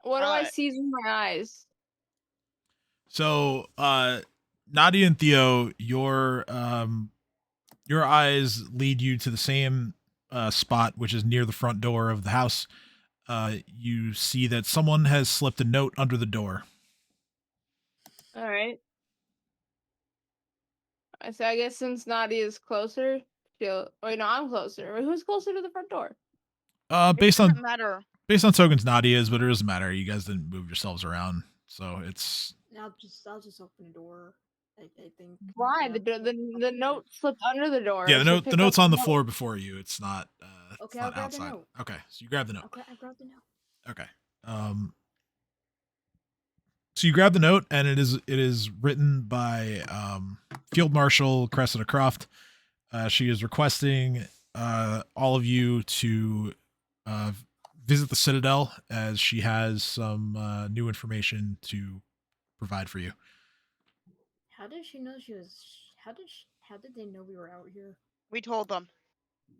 What do I Alright. see with my eyes? So, Nadia and Theo, your eyes lead you to the same spot, which is near the front door of the house. You see that someone has slipped a note under the door. Alright. I guess since Nadia's closer, she'll. Wait, no, I'm closer. Wait, who's closer to the front door? Based It on doesn't matter. tokens, Nadia's, but it doesn't matter. You guys didn't move yourselves around, so it's I'll just open the door. I think. Why? yeah, The note slipped under the door. Yeah, I the should note pick the up note's on the note. floor before you. It's not it's Okay, I'll not grab the outside. note. Okay, so you grab the note. Okay, I grabbed the note. Okay. So you grab the note, and it is written by Field Marshal Cressida Croft. She is requesting all of you to visit the Citadel, as she has some new information to provide for you. How did she know she was? How did they know we were out here? We told them.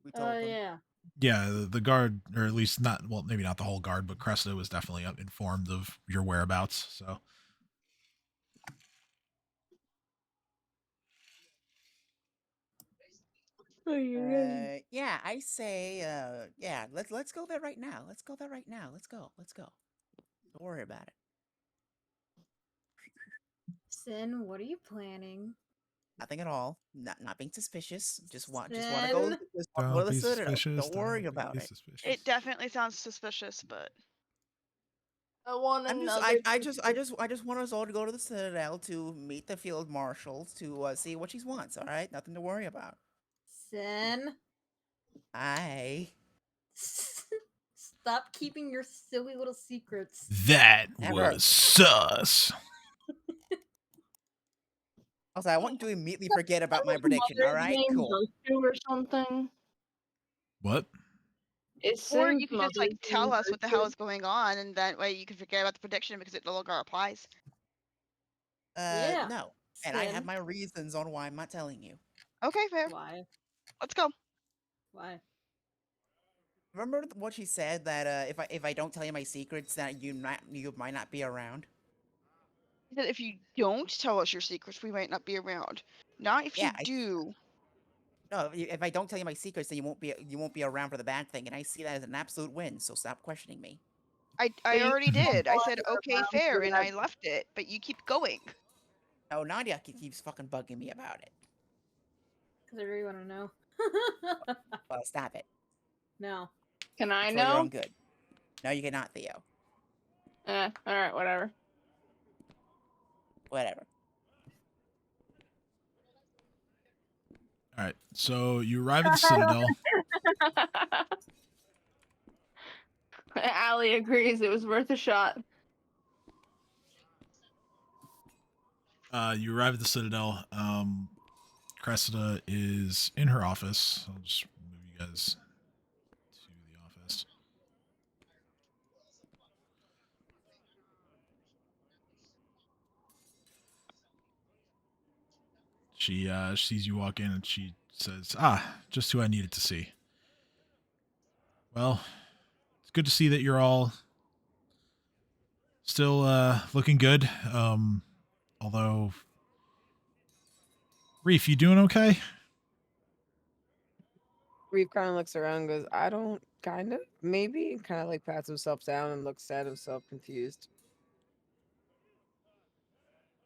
We told them. Yeah. Yeah, the guard, or at least not, well, maybe not the whole guard, but Cressida was definitely informed of your whereabouts. So Yeah, I say, yeah, let's go there right now. Let's go there right now. Let's go. Don't worry about it. Sin, what are you planning? Nothing at all. Not being suspicious. Just want to go. Sin? Just want to go don't to the be Citadel. suspicious. Don't worry don't about be it. suspicious. It definitely sounds suspicious, but I want I'm just, another. I just want us all to go to the Citadel to meet the field marshals to see what she wants. All right, nothing to worry about. Sin? Stop keeping your silly little secrets. That Never. was sus. Also, I want to immediately forget about my His prediction. All mother's right, name cool. Virtue or something. What? It's or Sin's you could just mother's like tell name us what the hell Virtue. is going on, and that way you can forget about the prediction because it no longer applies. Yeah. No, and I have Sin? my reasons on why I'm not telling you. Okay, fair. Why? Let's go. Why? Remember what she said that if I don't tell you my secrets, that you might not be around. He said if you don't tell us your secrets, we might not be around. Not if Yeah, you do. No, if I don't tell you my secrets, then you won't be around for the bad thing, and I see that as an absolute win. So stop questioning me. I you already did. I said are okay, around fair, for and that. I left it, but you keep going. Oh, Nadia keeps fucking bugging me about it. Because I really want to know. Well, stop it. No. Can I It's for your own know? good. No, you cannot, Theo. All right, whatever. Whatever. All right, so you arrive at the Citadel. Allie agrees. It was worth a shot. You arrive at the Citadel. Cressida is in her office. I'll just move you guys to the office. She sees you walk in and she says, just who I needed to see. Well, it's good to see that you're all still looking good. Although, Reef, you doing okay? Reef kind of looks around and goes, I don't, kind of, maybe, kind of like pats himself down and looks at himself confused.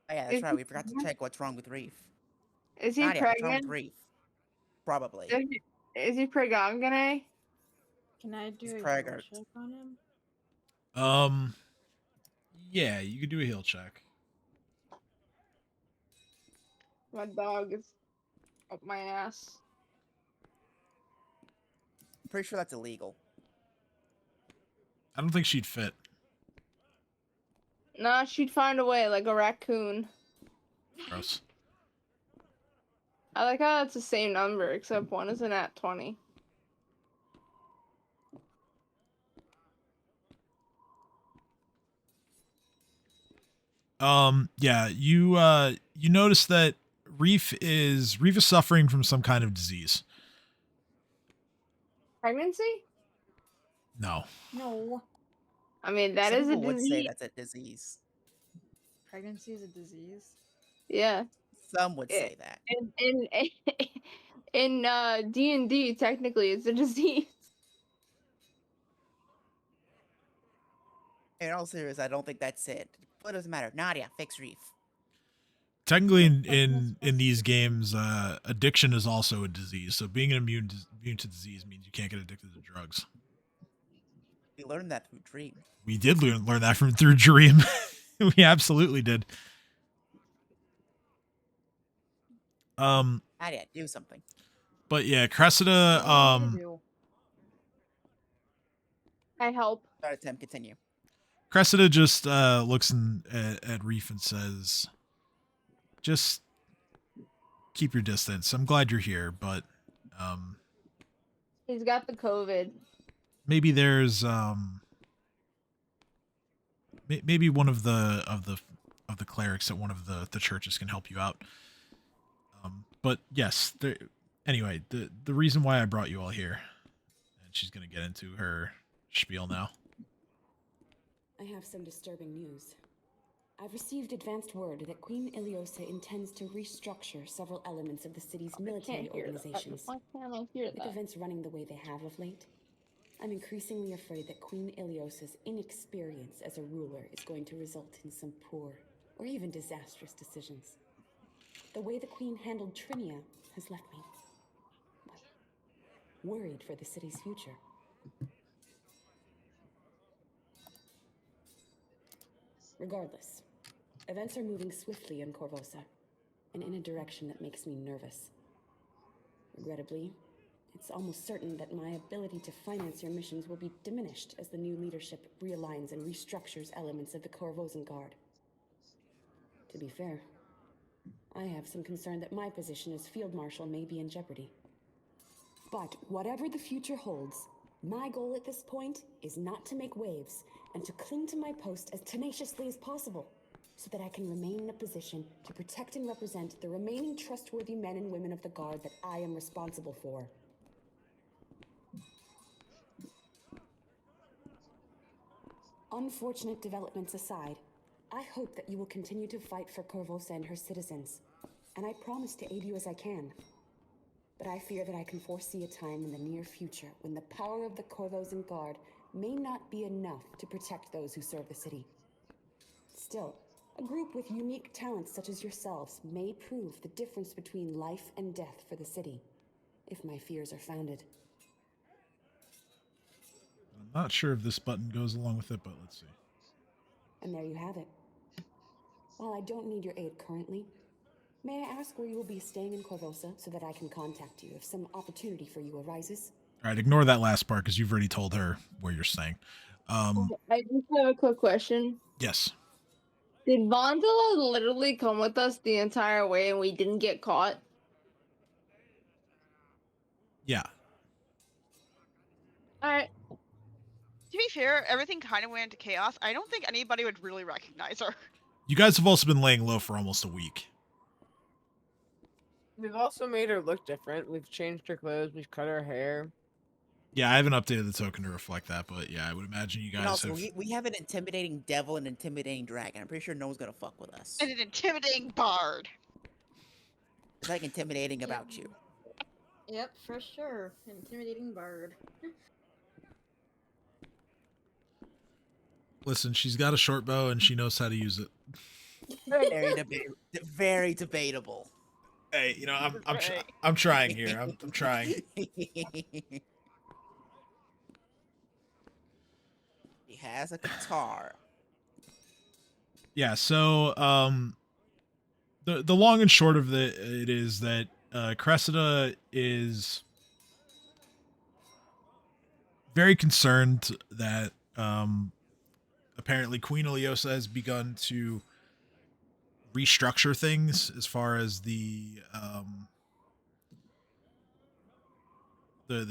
Oh, yeah, that's right. We forgot to check what's wrong with Reef. Is he Nadia, what's wrong with pregnant? Reef? Probably. Is he pregnant? Can I do He's a heal preggers. check on him? Yeah, you could do a heal check. My dog is up my ass. I'm pretty sure that's illegal. I don't think she'd fit. Nah, she'd find a way, like a raccoon. Gross. I like how it's the same number, except one is an at 20. Yeah, you notice that Reef is suffering from some kind of disease. Pregnancy? No. No. I mean, that Some is a people would say disease. that's a disease. Pregnancy is a disease. Yeah. Some would say that. In D&D, technically, it's a disease. In all seriousness, I don't think that's it. But it doesn't matter. Nadia, fix Reef. Technically, in these games, addiction is also a disease. So being immune to disease means you can't get addicted to drugs. We learned that through Dream. We did learn that through Dream. We absolutely did. Yeah, do something. But yeah, Cressida, What are you gonna do? I help. Start attempt, continue. Cressida just looks at Reef and says, "Just keep your distance. I'm glad you're here, but um, He's got the COVID. maybe there's maybe one of the clerics at one of the churches can help you out. But yes, anyway, the reason why I brought you all here, and she's gonna get into her spiel now. I have some disturbing news. I've received advanced word that Queen Iliosa intends to restructure several elements of the city's military organizations. Why can't I hear With that? events running the way they have of late, I'm increasingly afraid that Queen Iliosa's inexperience as a ruler is going to result in some poor or even disastrous decisions. The way the Queen handled Trinia has left me, well, worried for the city's future. Regardless, events are moving swiftly in Corvosa, and in a direction that makes me nervous. Regrettably, it's almost certain that my ability to finance your missions will be diminished as the new leadership realigns and restructures elements of the Corvosan Guard. To be fair, I have some concern that my position as Field Marshal may be in jeopardy. But whatever the future holds, my goal at this point is not to make waves and to cling to my post as tenaciously as possible, so that I can remain in a position to protect and represent the remaining trustworthy men and women of the Guard that I am responsible for. Unfortunate developments aside, I hope that you will continue to fight for Corvosa and her citizens, and I promise to aid you as I can. But I fear that I can foresee a time in the near future when the power of the Corvosan Guard may not be enough to protect those who serve the city. Still, a group with unique talents such as yourselves may prove the difference between life and death for the city, if my fears are founded. I'm not sure if this button goes along with it, but let's see. And there you have it. While I don't need your aid currently, may I ask where you will be staying in Corvosa so that I can contact you if some opportunity for you arises? All right, ignore that last part because you've already told her where you're staying. I just have a quick question. Yes. Did Vonzilla literally come with us the entire way and we didn't get caught? Yeah. Alright. To be fair, everything kind of went into chaos. I don't think anybody would really recognize her. You guys have also been laying low for almost a week. We've also made her look different. We've changed her clothes. We've cut her hair. Yeah, I haven't updated the token to reflect that, but yeah, I would imagine you And guys also, have. we have an intimidating devil and intimidating dragon. I'm pretty sure no one's gonna fuck with us. And an intimidating bard. It's like intimidating about you. Yep, for sure. Intimidating bard. Listen, she's got a short bow and she knows how to use it. Very debatable. Hey, you know, I'm Right. trying here. I'm trying. He has a guitar. Yeah, so the long and short of it is that Cressida is very concerned that apparently Queen Iliosa has begun to restructure things as far as the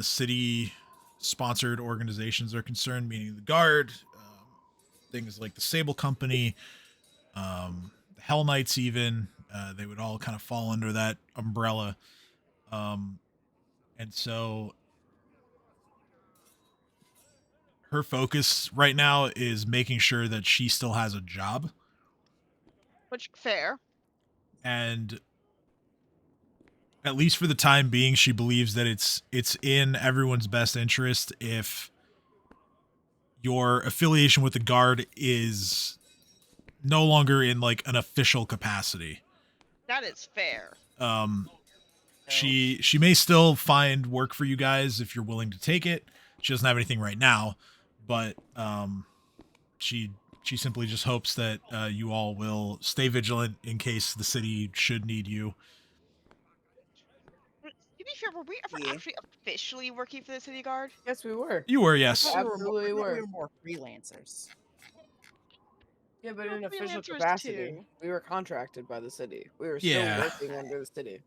city sponsored organizations are concerned, meaning the Guard, things like the Sable Company, the Hell Knights, even they would all kind of fall under that umbrella, and so her focus right now is making sure that she still has a job. Which, fair. And at least for the time being, she believes that it's in everyone's best interest if your affiliation with the Guard is no longer in like an official capacity. That is fair. She may still find work for you guys if you're willing to take it. She doesn't have anything right now, but she simply just hopes that you all will stay vigilant in case the city should need you. were we ever Yeah. actually officially working for the city guard? Yes, we were. You were, I yes. thought Absolutely we were. were more freelancers. Yeah, but We're in official freelancers capacity, too. we were contracted by the city. We were still Yeah. working under the city.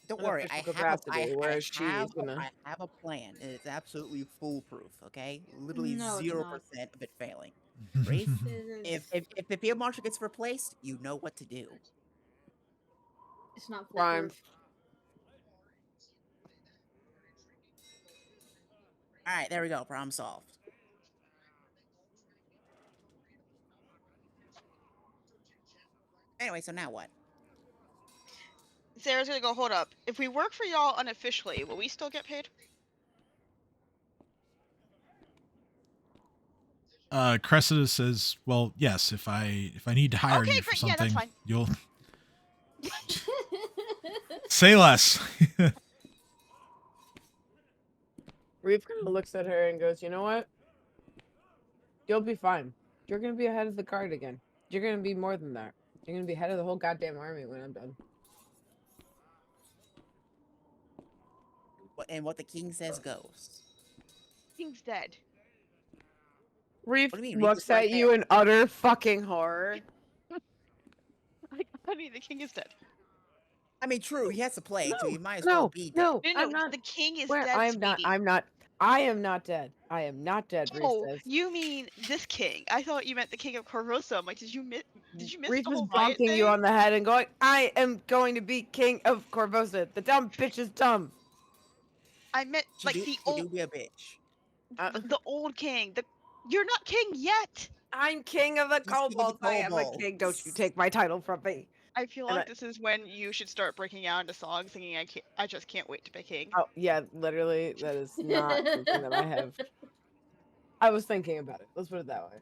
Don't In worry, official I have capacity, whereas she's gonna. I have a plan, and it's absolutely foolproof. Okay, literally No, it's 0% not. of it failing. Rafe, It is. if the field marshal gets replaced, you know what to do. It's not Prime. foolproof. All right, there we go. Problem solved. Anyway, so now what? Sarah's gonna go, hold up. If we work for y'all unofficially, will we still get paid? Cressida says, "Well, yes. If I need to hire Okay, you for great. Yeah, that's something, fine. you'll say less." Reeve kind of looks at her and goes, "You know what? You'll be fine. You're gonna be ahead of the guard again. You're gonna be more than that. You're gonna be ahead of the whole goddamn army when I'm done." And what the king says goes. King's dead. Reeve What do you mean? Reeve looks was right at you there. in utter fucking horror. Honey, the king is dead. I mean, true. He has to play, so you might as No, well be dead. no, No, I'm not. the king is Where dead, I am not. sweetie. I'm not. I am not dead. I am not dead. Reeve Oh, says. you mean this king? I thought you meant the king of Corvosa. I'm like, did you miss Reeve the is whole riot bonking you thing? on the head and going, "I am going to be king of Corvosa. The dumb bitch is dumb." I meant like She the do old, be a bitch. the old king. You're not king yet. I'm king of the He's king of the kobolds. I am a kobolds. king. Don't you take my title from me. I feel And like this is when you should start breaking out into songs singing I just can't wait to be king. Oh, yeah, literally, that is not something that I have. I was thinking about it. Let's put it that way.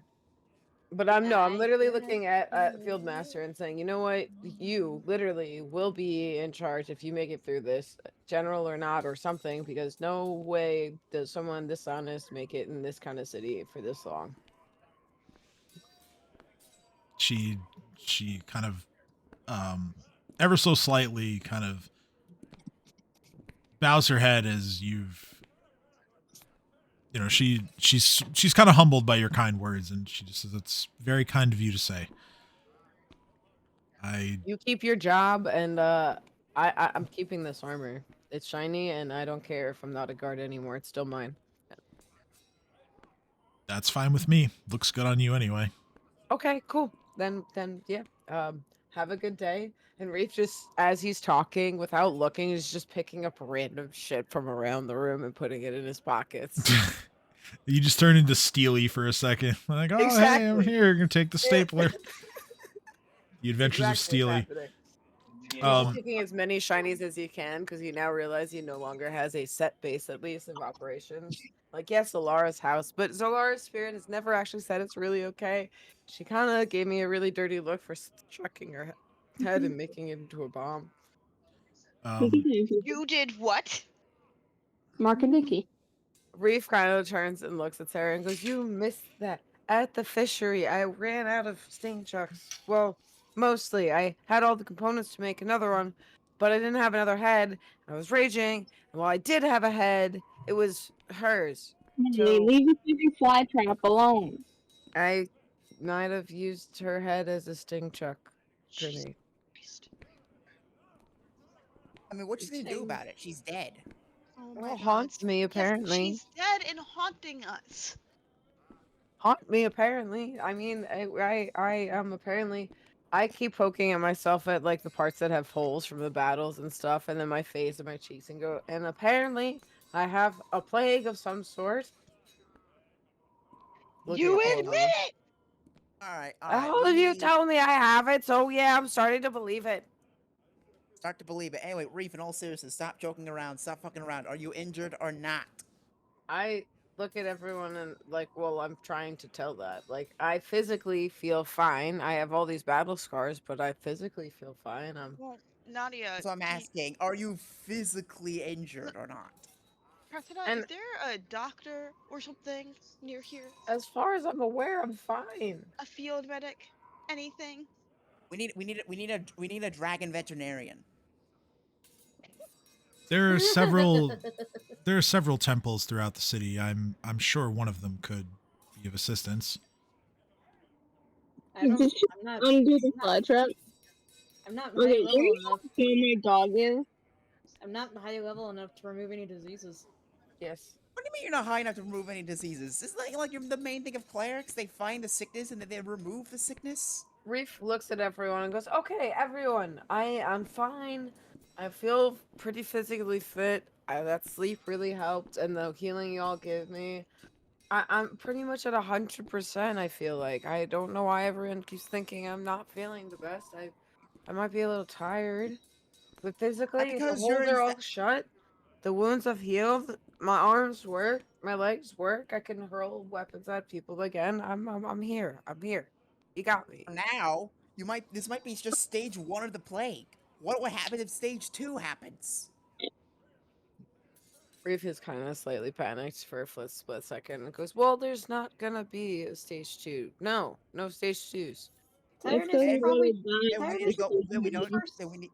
But I'm literally looking at Fieldmaster and saying, you know what? You literally will be in charge if you make it through this, general or not, or something, because no way does someone this honest make it in this kind of city for this long. She kind of ever so slightly kind of bows her head as she's kind of humbled by your kind words, and she just says, "It's very kind of you to say." You keep your job, and I'm keeping this armor. It's shiny, and I don't care if I'm not a guard anymore. It's still mine. That's fine with me. Looks good on you anyway. Okay, cool. Then yeah. Have a good day. And Reef just, as he's talking, without looking, is just picking up random shit from around the room and putting it in his pockets. You just turn into Steely for a second. Like, oh, hey, I'm Exactly. here. Gonna take the stapler. The Adventures of Steely. He's just picking as many shinies as he can because he now realizes he no longer has a set base, at least, of operations. Like, yes, Zellara's house, but Zellara's spirit has never actually said it's really okay. She kind of gave me a really dirty look for chucking her head and making it into a bomb. You did what? Mark and Nikki. Reef kind of turns and looks at Sarah and goes, "You missed that. At the fishery, I ran out of sting chucks. Well, mostly. I had all the components to make another one, but I didn't have another head. I was raging, and while I did have a head, it was hers. Hey, leave the fucking fly trap alone." I might have used her head as a sting chuck grenade. I mean, what you gonna do about it? She's dead. Oh Well, my God. haunts me, Yes, apparently. she's dead and haunting us. Haunt me, apparently. I mean, I apparently, I keep poking at myself at like the parts that have holes from the battles and stuff, and then my face and my cheeks, and go. And apparently, I have a plague of some sort. You admit it. All right. All of you tell me I have it, so yeah, I'm starting to believe it. Start to believe it. Anyway, Reef, in all seriousness, stop joking around. Stop fucking around. Are you injured or not? I look at everyone and like, well, I'm trying to tell that. Like, I physically feel fine. I have all these battle scars, but I physically feel fine. Well, Nadia. That's what I'm asking. Are you physically injured or not? Cressida, And- is there a doctor or something near here? As far as I'm aware, I'm fine. A field medic? Anything? We need a dragon veterinarian. There are several. There are several temples throughout the city. I'm sure one of them could be of assistance. I don't. Did you I'm not. undo the I'm not, fly trap? I'm not Okay, high you level know enough. how my dog is? I'm not high level enough to remove any diseases. Yes. What do you mean you're not high enough to remove any diseases? Isn't that like you're the main thing of clerics? They find the sickness and then they remove the sickness? Reef looks at everyone and goes, "Okay, everyone, I'm fine. I feel pretty physically fit. That sleep really helped, and the healing y'all give me. I'm pretty much at 100%. I feel like I don't know why everyone keeps thinking I'm not feeling the best. I might be a little tired, but physically, the Because holes are all shut. The wounds have healed. My arms work. My legs work. I can hurl weapons at people again. I'm here. I'm here. You got me." now, this might be just stage 1 of the plague. What would happen if stage 2 happens? Reef is kind of slightly panicked for a split second and goes, "Well, there's not gonna be a stage 2. No stage 2s. Tiredness is And- probably. Then we need to Tiredness go. is Then we the don't. first. Then we need.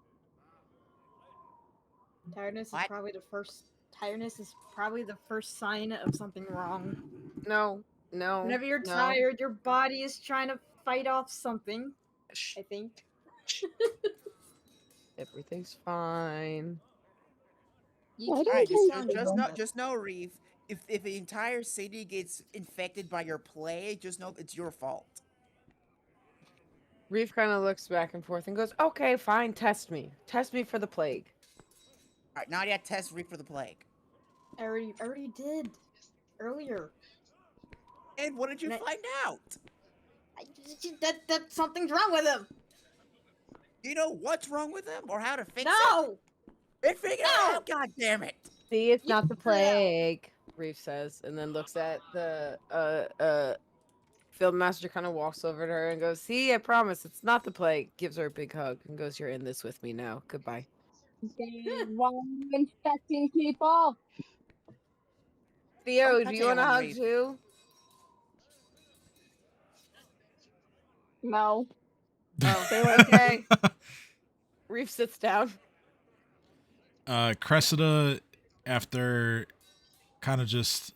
Tiredness is What? probably the first. Tiredness is probably the first sign of something wrong. No. Whenever you're no. tired, your body is trying to fight off something. Shh, I think. everything's fine." You Why keep do All right, you keep think sounding so? dumb. just know, Reeve. If the entire city gets infected by your plague, just know it's your fault. Reef kind of looks back and forth and goes, "Okay, fine, test me. Test me for the plague." All right, Nadia, test Reeve for the plague. I already did earlier. And what did you And find out? That something's wrong with him. Do you know what's wrong with him or how to fix it? No. Then figure it No! out. God damn it! "See, it's You not the figured it out. plague," Reef says, and then looks at the Field Master kind of walks over to her and goes, "See, I promise, it's not the plague." Gives her a big hug and goes, "You're in this with me now. Goodbye." Why are you infecting people? Theo, Don't do touch you want a anyone, hug Reeve. too? No. Oh, Stay away from okay. Reef sits down. Cressida, after kind of just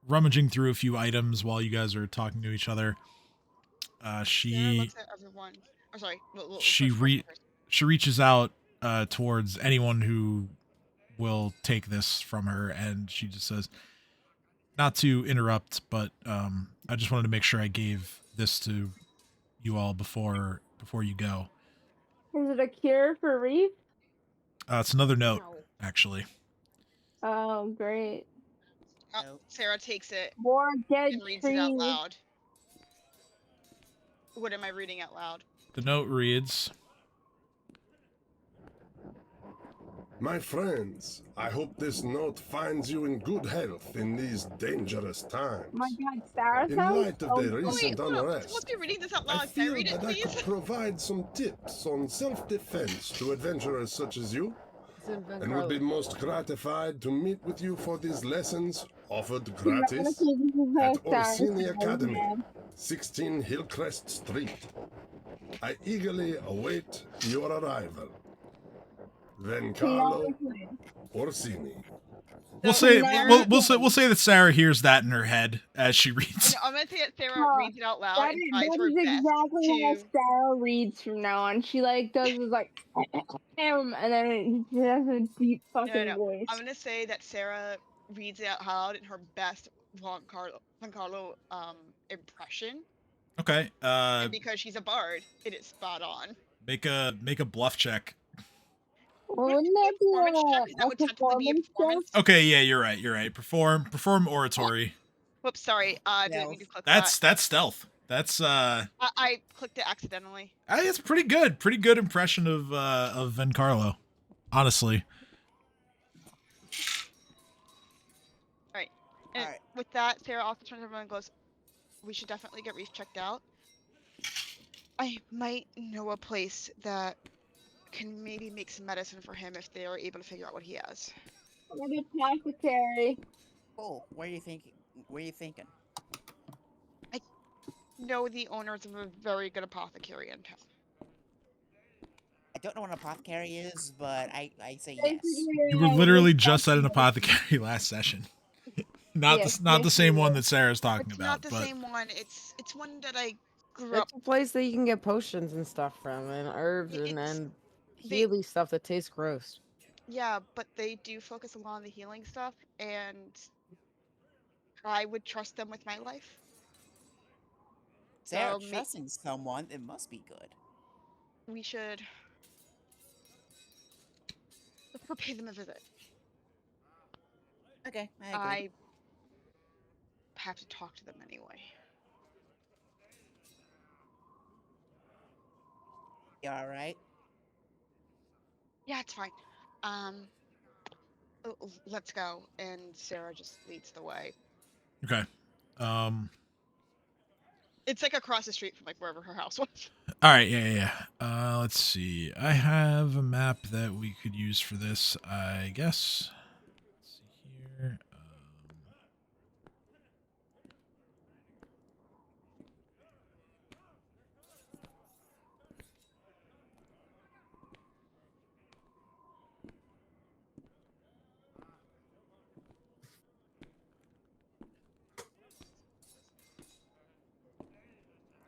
rummaging through a few items while you guys are talking to each other, Sarah she looks at everyone. Oh, sorry. she she reaches out towards anyone who will take this from her, and she just says, not to interrupt, but I just wanted to make sure I gave this to you all before you go. Is it a cure for Reef? It's another note, No. actually. Oh, great. Nope. Sarah takes it More dead and reads trees. it out loud. What am I reading out loud? The note reads, My friends, I hope this note finds you in good health in these dangerous times. Oh my god, Sarah In sounds light of so the good. recent hold on. unrest, Supposed to be reading this out I loud. Can I feel read it, that I please? could provide some tips on self-defense to adventurers such as you, It's in Van and would be Carlo. most gratified to meet with you for these lessons offered You're not gonna gratis say this is her, at Sarah, Orsini so, Academy, man. 16 Hillcrest Street. I eagerly await your arrival. Van Carlo Orsini. we'll So say Sarah- we'll say that Sarah hears that in her head as she reads. No, I'm gonna say that Sarah Oh, reads it out loud That and is, tries that her is best exactly how to. Sarah reads from now on. She like does this like and then she has a deep fucking No. voice. I'm gonna say that Sarah reads it out loud in her best Juan Carlo impression, Okay. and because she's a bard, it is spot on. Make a bluff check. Well, Would it wouldn't that be a performance check? 'Cause be that would technically be a performance. Okay, yeah, you're right. Perform oratory. Whoops, sorry. I didn't mean to click That's that. stealth. That's I clicked it accidentally. it's pretty good. Pretty good impression of Van Carlo. Honestly. And Alright. with that, Sarah also turns over and goes, "We should definitely get Reese checked out. I might know a place that can maybe make some medicine for him if they are able to figure out what he has." Maybe apothecary. Oh, what are you thinking? What are you thinking? Know the owners of a very good apothecary in town. I don't know what an apothecary is, but I say yes. Basically, You were literally just at an apothecary last session. Not Yes, not the yes, same you one were. that Sarah's talking It's about, not the but same one. It's one that I grew up. It's a place that you can get potions and stuff from, and herbs It's and they healy stuff that tastes gross. yeah, but they do focus a lot on the healing stuff, and I would trust them with my life. Sarah, So trusting someone, it must be good. we should let's go pay them a visit. Okay, I agree. I have to talk to them anyway. You all right? Yeah, it's fine. Let's go. And Sarah just leads the way. okay. It's like across the street from like wherever her house was. All right, yeah. Let's see. I have a map that we could use for this, I guess. Let's see here.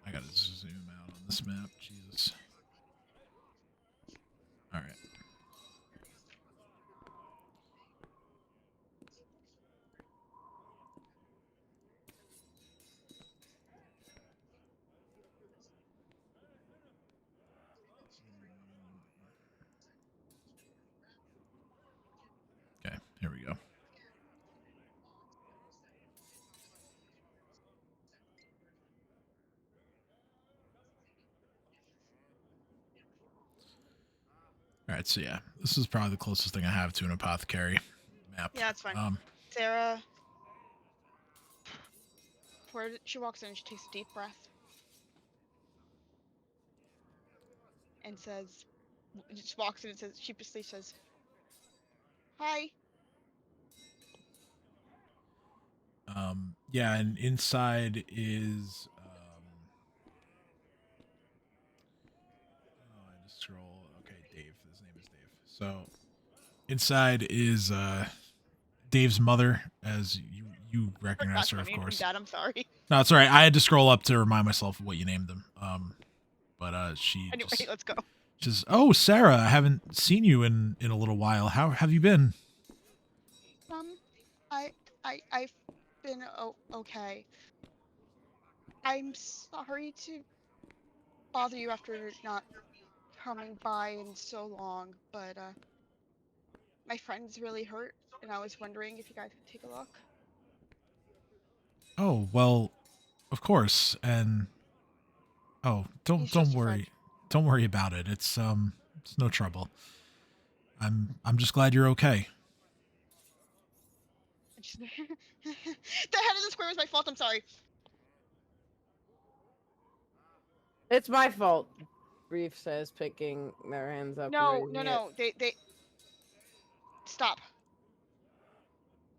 I gotta zoom out on this map. Jesus. All right. Okay, here we go. All right, so yeah, this is probably the closest thing I have to an apothecary map. Yeah, it's fine. Sarah, before she walks in, she takes a deep breath and says, just walks in and says, sheepishly says, "Hi." Yeah, and inside is oh, I just scroll. Okay, Dave. His name is Dave. So inside is Dave's mother, as you recognize Forgot her, my of name from course. Dad. I'm sorry. No, it's all right. I had to scroll up to remind myself of what you named them. But she Anyway, just let's go. says, "Oh, Sarah, I haven't seen you in a little while. How have you been?" I've been okay. I'm sorry to bother you after not coming by in so long, but my friend's really hurt, and I was wondering if you guys could take a look. Oh, well, of course. And oh, He's don't just a friend. worry. Don't worry about it. It's no trouble. I'm just glad you're okay. The head of the square was my fault. I'm sorry. It's my fault, Reef says, picking their hands up. No, and no, raising it. no. They stop.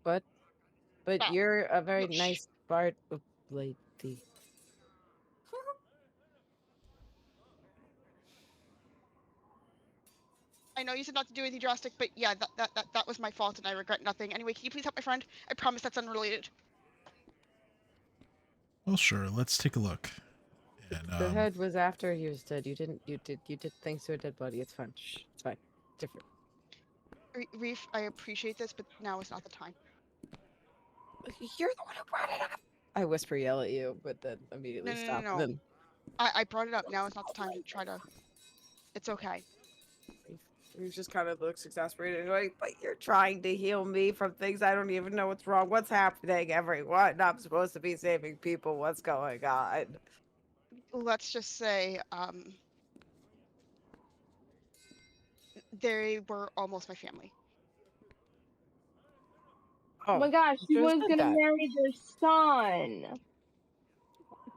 But Stop. you're a very No, shh. nice bard lady. I know you said not to do anything drastic, but yeah, that was my fault, and I regret nothing. Anyway, can you please help my friend? I promise that's unrelated. Well, sure. Let's take a look. And The head was after he was dead. You did things to a dead body. It's fine. Shh, it's fine. Different. Reef, I appreciate this, but now is not the time. You're the one who brought it up. I whisper, yell at you, but then immediately stop. No. Then I brought it up. Now is not the time to try to. It's okay. he just kind of looks exasperated, going, "But you're trying to heal me from things I don't even know what's wrong. What's happening, everyone? I'm supposed to be saving people. What's going on?" Let's just say, they were almost my family. Oh my gosh, she should've was said gonna that. marry their son.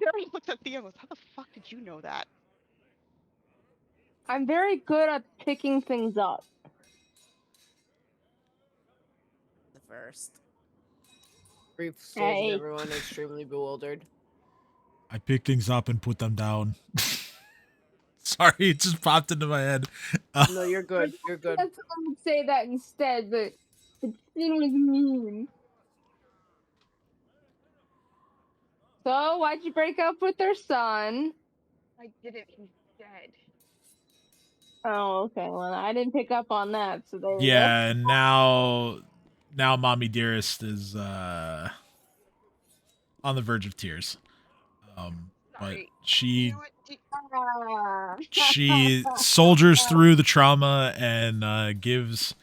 Sarah looked at Theo and goes, "How the fuck did you know that?" I'm very good at picking things up. The first. Reef stares at Hey. everyone extremely bewildered. I pick things up and put them down. Sorry, it just popped into my head. No, you're good. You're good. That's I would say that instead, but the scene was mean. So why'd you break up with their son? I didn't. He's dead. Oh, okay. Well, I didn't pick up on that, so there you go. Yeah, and now Mommy Dearest is on the verge of tears. But Sorry. You she know what? she soldiers through the trauma and gives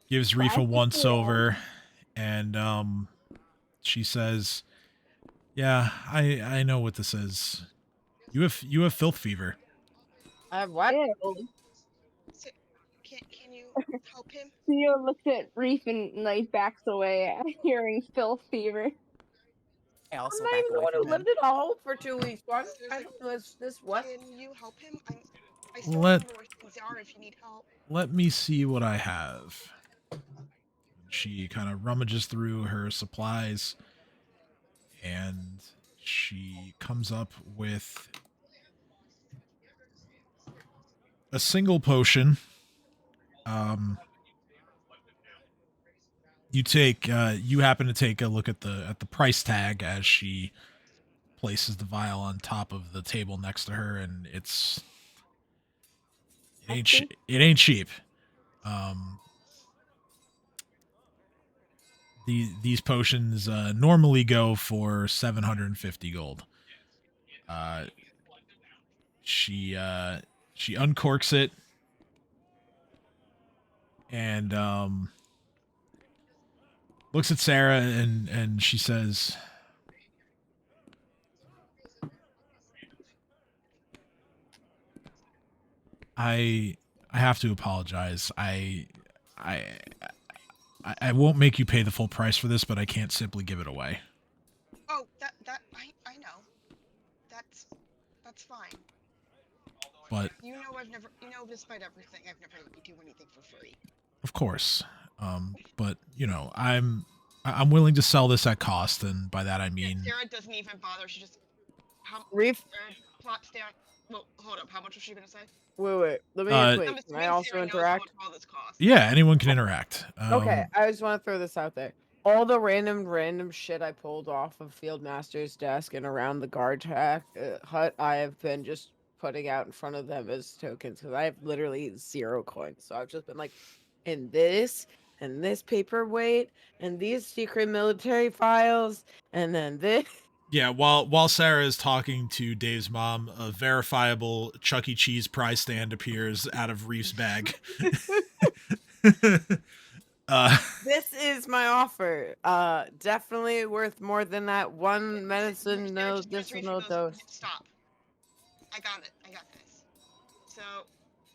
Reef a once over, and she says, "Yeah, I know what this is. You have filth fever." I have what? Ew. Can you help him? Theo looks at Reef and like backs away at hearing filth fever. I I'm also not back even the away one who from him. lived at all for 2 weeks. Why? I don't know this what? Can you help him? I still Let- remember where things are if you need help. Let me see what I have. She kind of rummages through her supplies, and she comes up with a single potion. You happen to take a look at the price tag as she places the vial on top of the table next to her, and it ain't cheap. These potions normally go for 750 gold. She uncorks it and looks at Sarah and she says, I have to apologize. I won't make you pay the full price for this, but I can't simply give it away. Oh, I know. That's fine. But Despite everything, I've never let you do anything for free. of course, but I'm willing to sell this at cost, and by that I mean Sarah doesn't even bother. She just Reef. plops down. Well, hold up. How much was she gonna say? Wait. Let me wait. Can I also interact? Yeah, anyone can interact. Okay, I just want to throw this out there. All the random shit I pulled off of Fieldmaster's desk and around the guard hut, I have been just putting out in front of them as tokens because I have literally 0 coins. So I've just been like, and this paperweight and these secret military files and then this. Yeah, while Sarah is talking to Dave's mom, a verifiable Chuck E. Cheese prize stand appears out of Reef's bag. This is my offer. Definitely worth more than that one medicine, no additional dose. Stop. I got it. I got this. So.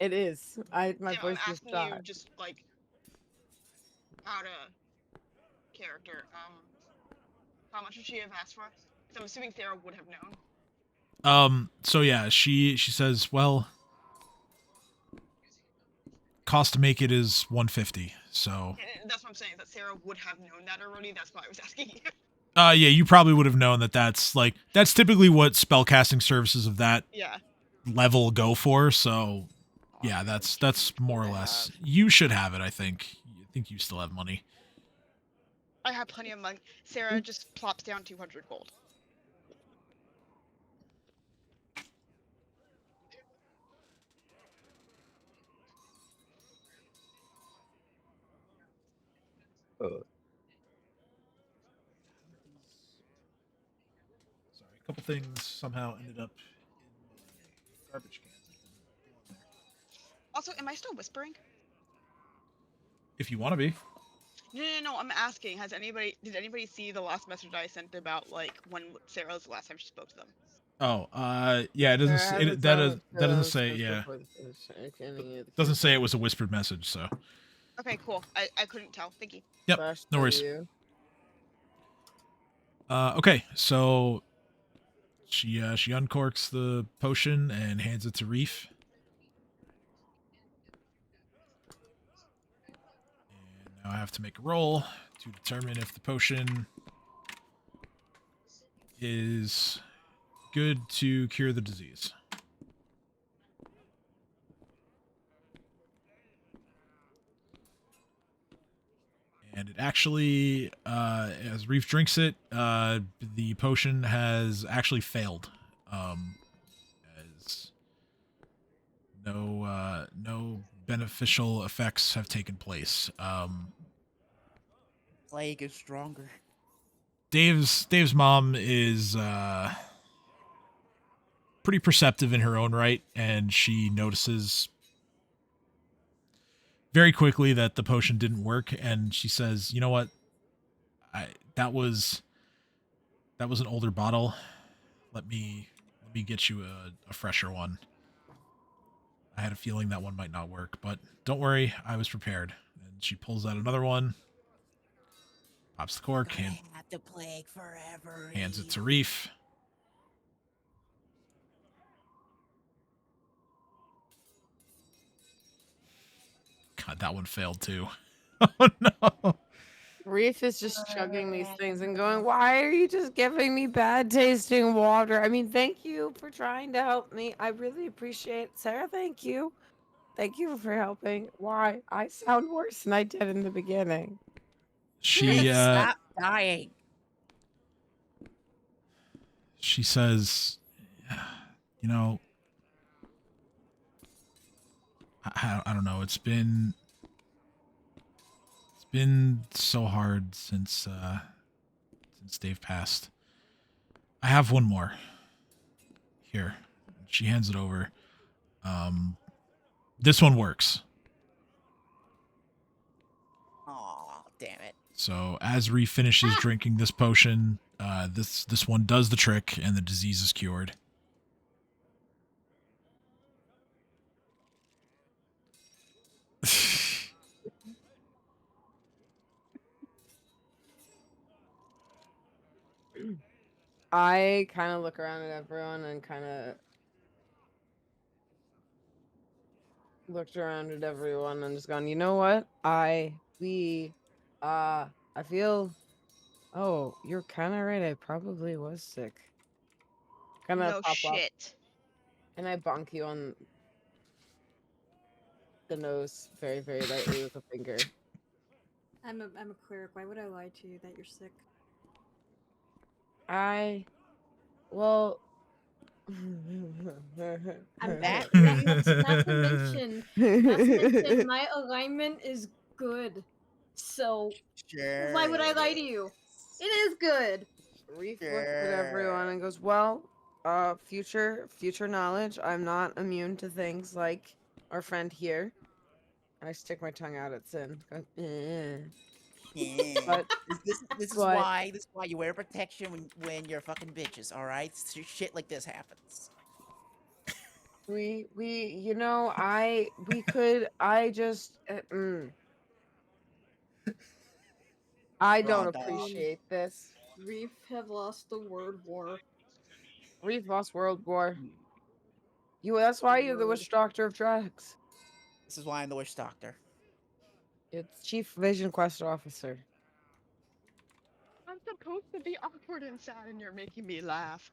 It is. My voice I'm just asking died. you just like out of character. How much would she have asked for? 'Cause I'm assuming Sarah would have known. So yeah, she says, well, cost to make it is 150. So And that's what I'm saying. That Sarah would have known that already. That's why I was asking you. yeah, you probably would have known that's typically what spellcasting services of that level go for. So yeah, that's more or less. You should have it. I think you still have money. I have plenty of money. Sarah just plops down 200 gold. Sorry, a couple things somehow ended up in my garbage can. Also, am I still whispering? If you want to be. No. I'm asking. Did anybody see the last message I sent about like when Sarah was the last time she spoke to them? Oh, yeah. It doesn't. That doesn't say. Yeah. It doesn't say it was a whispered message. So. Okay, cool. I couldn't tell. Thank you. Yep. No worries. Okay, so she uncorks the potion and hands it to Reef. And now I have to make a roll to determine if the potion is good to cure the disease. and it actually, as Reef drinks it, the potion has actually failed. As no beneficial effects have taken place. Plague is stronger. Dave's mom is pretty perceptive in her own right, and she notices very quickly that the potion didn't work, and she says, "You know what? That was an older bottle. Let me get you a fresher one. I had a feeling that one might not work, but don't worry, I was prepared." And she pulls out another one, pops the cork, Have the plague forever. hands it to Reef. God, that one failed too. Oh no. Reef is just chugging these things and going, "Why are you just giving me bad tasting water? I mean, thank you for trying to help me. I really appreciate it. Sarah, thank you. Thank you for helping. Why? I sound worse than I did in the beginning." She Stop dying. she says, "You know, I don't know. It's been so hard since Dave passed. I have one more. Here." She hands it over. This one works. Aw, damn it. So as Reef finishes drinking this potion, this one does the trick, and the disease is cured. I kind of look around at everyone and kind of looked around at everyone and just gone, "You know what? I feel, oh, you're kind of right. I probably was sick." Kind of No pop up shit. and I bonk you on the nose very, very lightly with a finger. I'm a cleric. Why would I lie to you that you're sick? Well, I'm That not to mention, my alignment is good. So Sure. why would I lie to you? It is good. Reef looks at everyone and goes, "Well, future knowledge. I'm not immune to things like our friend here." I stick my tongue out at Sin. Go, "Eh." Yeah. But This is but- why you wear protection when you're fucking bitches, all right? Shit like this happens. we you know, I just I don't Wrong dog. appreciate this. Reef have lost the word war. Reef lost World War. That's why you're the Word. witch doctor of drugs. This is why I'm the witch doctor. It's Chief Vision Quest Officer. I'm supposed to be awkward and sad, and you're making me laugh.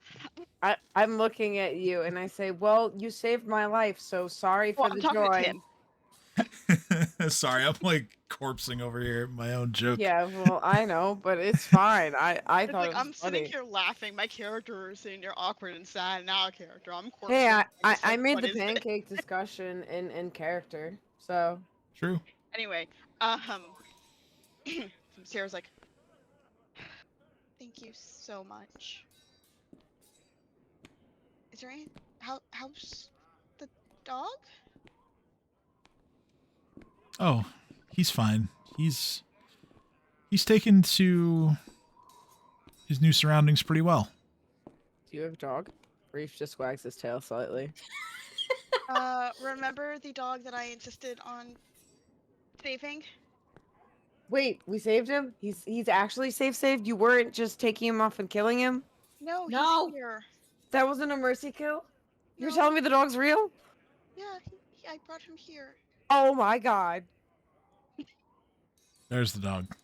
I'm looking at you and I say, "Well, you saved my life, so sorry for Well, the I'm talking joy." to Tim. Sorry, I'm like corpsing over here at my own joke. Yeah, well, I know, but it's fine. I It's thought like it was I'm funny. sitting here laughing. My character is sitting there awkward and sad. Now a character. I'm corpsing. Hey, I'm just I like, made what the is this? pancake discussion in character, so True. Anyway, Sarah's like, "Thank you so much. Is there any how's the dog?" Oh, he's fine. He's taken to his new surroundings pretty well. do you have a dog? Reef just wags his tail slightly. Remember the dog that I insisted on saving? Wait, we saved him? He's actually saved? You weren't just taking him off and killing him? No, No. he's here. That wasn't a mercy kill? You're No. telling me the dog's real? Yeah, I brought him here. Oh my god. There's the dog.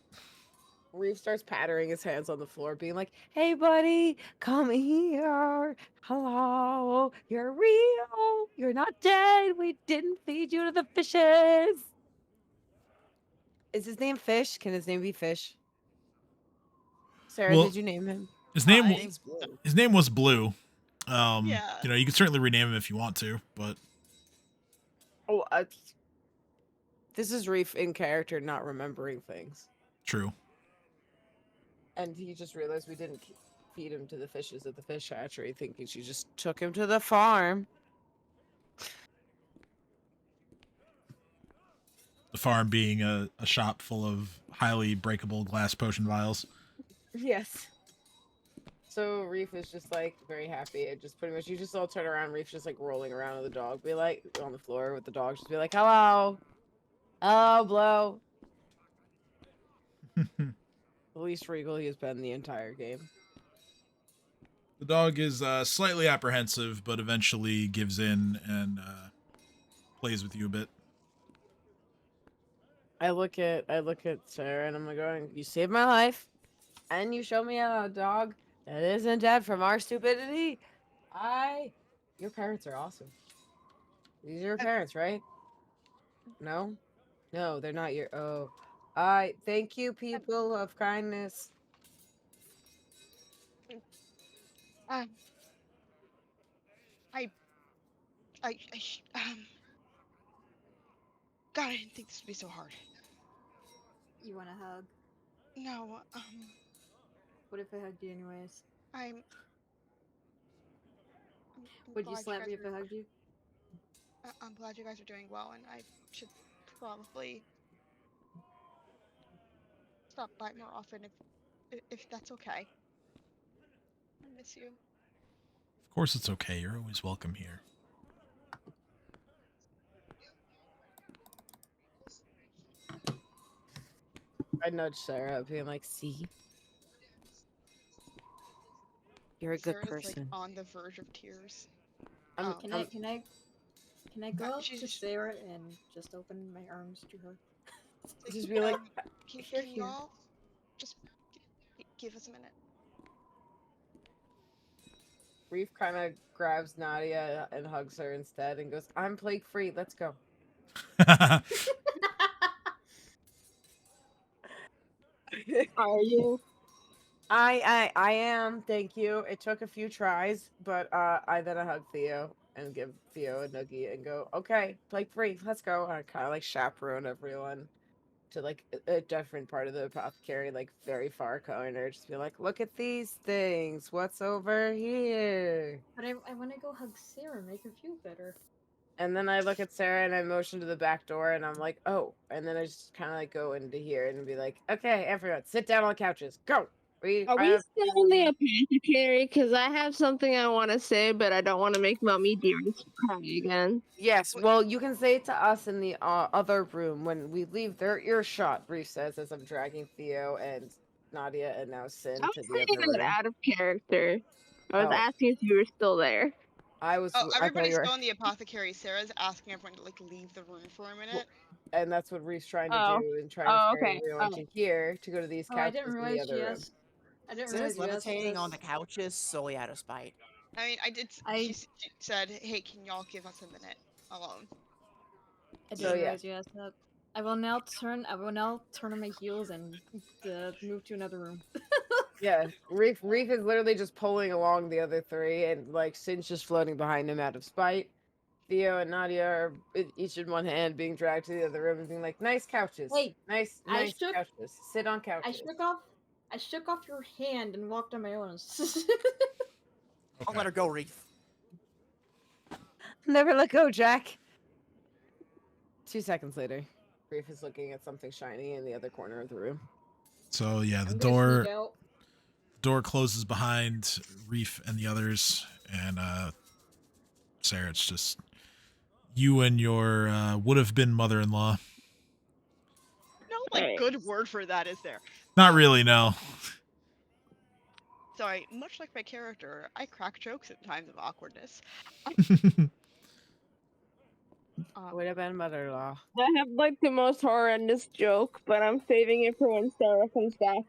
Reef starts pattering his hands on the floor, being like, "Hey, buddy, come here. Hello, you're real. You're not dead. We didn't feed you to the fishes." Is his name Fish? Can his name be Fish? Sarah, Well, did you name him? his His name name's Blue. his name was Blue. Yeah. You know, you can certainly rename him if you want to, but Oh, this is Reef in character, not remembering things. true. And he just realized we didn't feed him to the fishes at the fish hatchery, thinking she just took him to the farm. The farm being a shop full of highly breakable glass potion vials. Yes. So Reef is just like very happy. It just pretty much you just all turn around. Reef's just like rolling around with the dog, be like on the floor with the dog, just be like, "Hello, hello, Blow." The least regal he has been the entire game. The dog is slightly apprehensive, but eventually gives in and plays with you a bit. I look at Sarah and I'm like going, "You saved my life, and you showed me a dog that isn't dead from our stupidity. Your parents are awesome. These are your parents, right? No, no, they're not your. Oh, thank you, people of kindness. Um, I God, I didn't think this would be so hard. You want a hug? No, What if I hugged you anyways? I'm Would you glad slap guys me if I are- hugged you? I'm glad you guys are doing well, and I should probably stop by more often if that's okay. I miss you. Of course, it's okay. You're always welcome here. I nudge Sarah, being like, "See, you're a good Sarah's person." like on the verge of tears. I'm, Can I'm- I go up to she's- Sarah and just open my arms to her? just be like, Can "Here, here." y'all just give us a minute? Reef kind of grabs Nadia and hugs her instead and goes, "I'm plague free. Let's go." Are you? I am. Thank you. It took a few tries, but I hug Theo and give Theo a noogie and go, "Okay, plague free. Let's go." And I kind of like chaperone everyone to like a different part of the apothecary, like very far corner. Just be like, "Look at these things. What's over here?" But I want to go hug Sarah, make her feel better. And then I look at Sarah and I motion to the back door and I'm like, "Oh." And then I just kind of like go into here and be like, "Okay, everyone, sit down on the couches. Go." Are we still in the apothecary? Because I have something I want to say, but I don't want to make Mummy Dearest cry again. Yes, well, you can say it to us in the other room when we leave their earshot, Reef says as I'm dragging Theo and Nadia and now Sin I was to the other saying that room. out of character. I was Oh. asking if you were still there. Oh, I thought everybody's you were, still in the apothecary. Sarah's asking everyone to like leave the room for a minute. and that's what Reef's trying to Oh. do and trying Oh, to ferry okay. everyone Oh. to here to go to these Oh, I couches didn't in the realize other she room. asked. I didn't Sin realize is you asked levitating on us. the couches solely out of spite. I mean, I- she said, "Hey, can y'all give us a minute alone?" I So, didn't yeah. realize you asked that. I will now turn on my heels and move to another room. Yeah, Reef is literally just pulling along the other three, and like Sin's just floating behind him out of spite. Theo and Nadia are each in one hand being dragged to the other room and being like, "Nice couches. Hey, nice I shook- couches. Sit on I couches." shook off your hand and walked on my own. I'll let her go, Reef. Never let go, Jack. 2 seconds later, Reef is looking at something shiny in the other corner of the room. So yeah, the I'm gonna sneak door out. closes behind Reef and the others, and Sarah, it's just you and your would have been mother-in-law. No, Right. good word for that, is there? Not really, no. Sorry, much like my character, I crack jokes at times of awkwardness. Would have been mother-in-law. I have like the most horrendous joke, but I'm saving it for when Sarah comes back.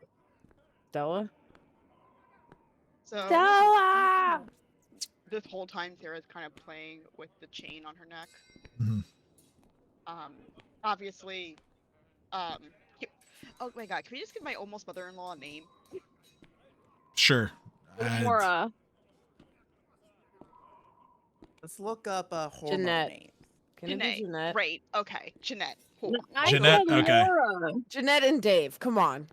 Stella? So Stella! this whole time, Sarah's kind of playing with the chain on her neck. Mhm. Obviously, Oh my god, can we just give my almost mother-in-law a name? Sure. Mora. Let's look up hormone Jeanette. names. Can it be Jeanette? Right, okay, Jeanette. Cool. I Jeanette, said okay. Mora. Jeanette and Dave. Come on.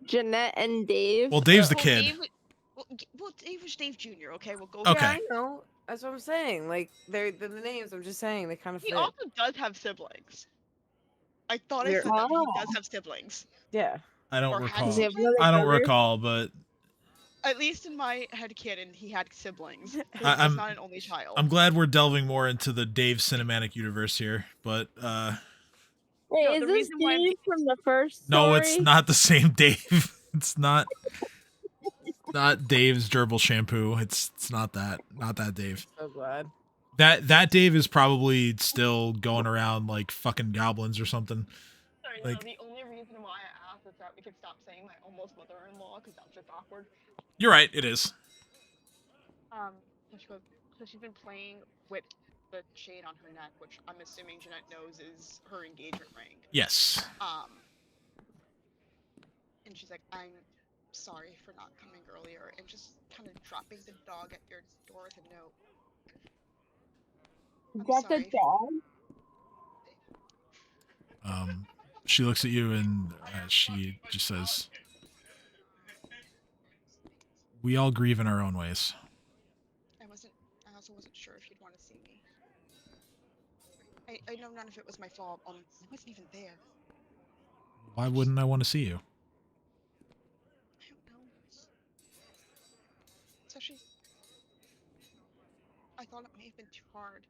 Jeanette and Dave. Well, Dave's the Well, kid. Well, Dave was Dave Jr., okay? We'll go Okay. with Yeah, that. I know. That's what I'm saying. Like, they're the names. I'm just saying they kind of He fit. also does have siblings. I thought I We're- said that, but he Oh. does have siblings. Yeah. I don't Or had recall. Does he have siblings? another I don't brother? recall, but At least in my headcanon, he had siblings. He I'm- was not an only child. I'm glad we're delving more into the Dave cinematic universe here. But Wait, No, is the this reason why I'm- Dave from the first story? no, it's not the same Dave. It's not Dave's gerbil shampoo. It's not that. Not that Dave. So glad. That Dave is probably still going around like fucking goblins or something. Sorry, Like- no, the only reason why I asked is that we could stop saying my almost mother-in-law, because that's just awkward. You're right. It is. So she's been playing with the chain on her neck, which I'm assuming Jeanette knows is her engagement ring. Yes. And she's like, I'm sorry for not coming earlier, and just kind of dropping the dog at your door with a note. I'm That's a sorry. dog. She looks at you and she just says, "We all grieve in our own ways." I also wasn't sure if you'd want to see me. I know none of it was my fault. I wasn't even there. Why wouldn't I want to see you? I don't know. Especially, I thought it may have been too hard.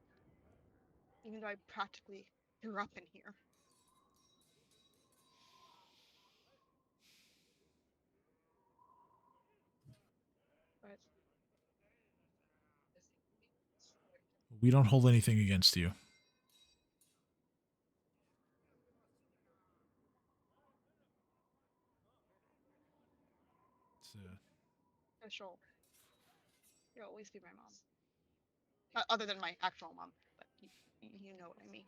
Even though I practically grew up in here. But We don't hold anything against you. you'll always be my mom. Other than my actual mom, but you know what I mean.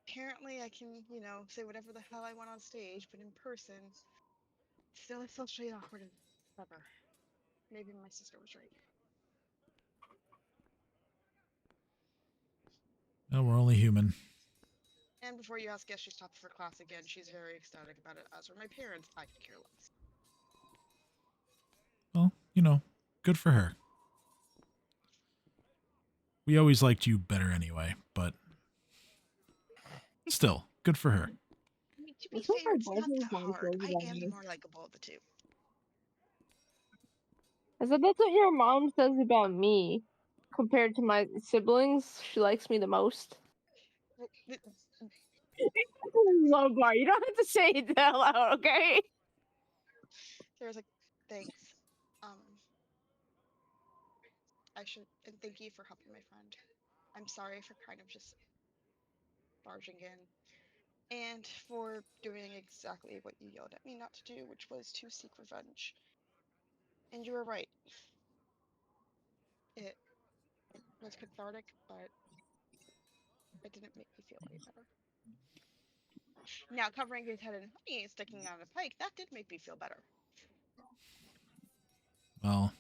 Apparently, I can, say whatever the hell I want on stage, but in person, it's still straight awkward and clever. Maybe my sister was right. No, we're only human. And before you ask, yes, she stopped for class again. She's very ecstatic about it, as were my parents. I could care less. Well, good for her. We always liked you better anyway, but still, good for her. I mean, to be It's not fair, like it's not both of that them hard. says I about am the me. more likable of the two. I said that's what your mom says about me. Compared to my siblings, she likes me the most. Well, Low bar. You don't have to say it out loud, okay? Sarah's like, thanks. And thank you for helping my friend. I'm sorry for kind of just barging in. And for doing exactly what you yelled at me not to do, which was to seek revenge. And you were right. It was cathartic, but it didn't make me feel any better. Now, covering his head in honey and sticking out a pike, that did make me feel better. Well,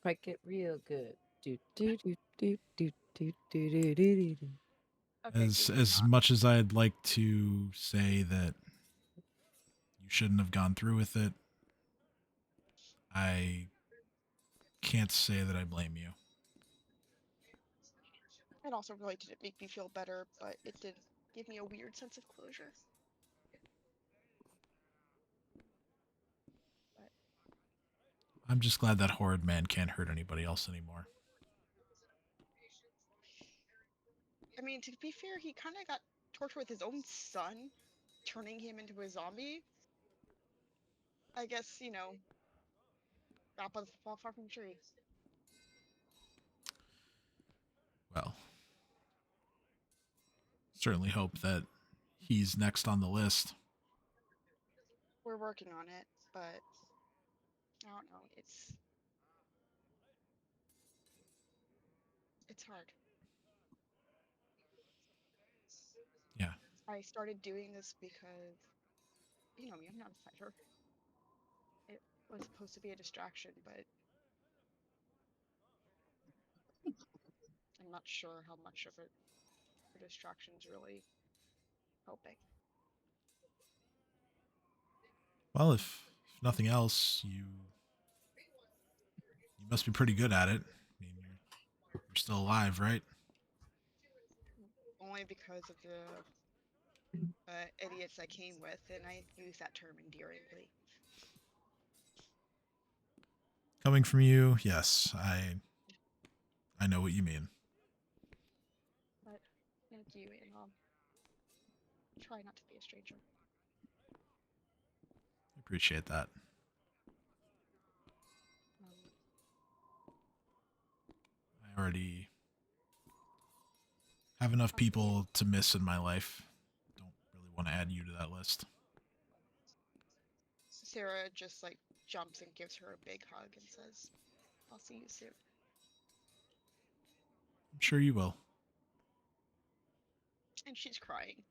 Pike it real good. Do do do do do do do do do do. Okay, as much as I'd like to say that you shouldn't have gone through with it, I can't say that I blame you. it also really didn't make me feel better, but it did give me a weird sense of closure. I'm just glad that horrid man can't hurt anybody else anymore. I mean, to be fair, he kind of got tortured with his own son, turning him into a zombie. I guess, apples fall far from the tree. Well, certainly hope that he's next on the list. We're working on it, but I don't know. It's hard. Yeah, I started doing this because, you know me, I'm not a fighter. It was supposed to be a distraction, but I'm not sure how much of it the distraction's really helping. Well, if nothing else, you must be pretty good at it. I mean, you're still alive, right? Only because of the idiots I came with, and I use that term endearingly. Coming from you, yes, I know what you mean. But thank you, and I'll try not to be a stranger. I appreciate that. I already have enough people to miss in my life. Don't really want to add you to that list. Sarah just like jumps and gives her a big hug and says, "I'll see you soon." I'm sure you will. And she's crying,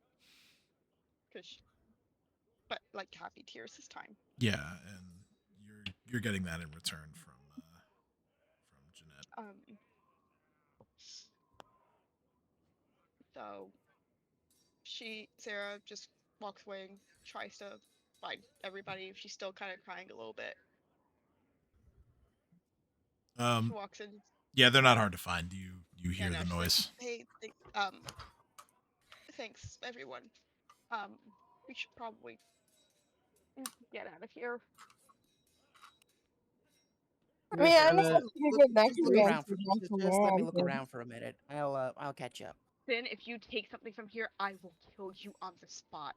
but like happy tears this time. Yeah, and you're getting that in return from Jeanette. So Sarah just walks away and tries to find everybody. She's still kind of crying a little bit. She walks in. Yeah, they're not hard to find. You hear the noise. Like, hey, thanks everyone. We should probably get out of here. I mean, I know Just you get back Just to look the around. Just let me look around for a minute. I'll catch up. Then, if you take something from here, I will kill you on the spot.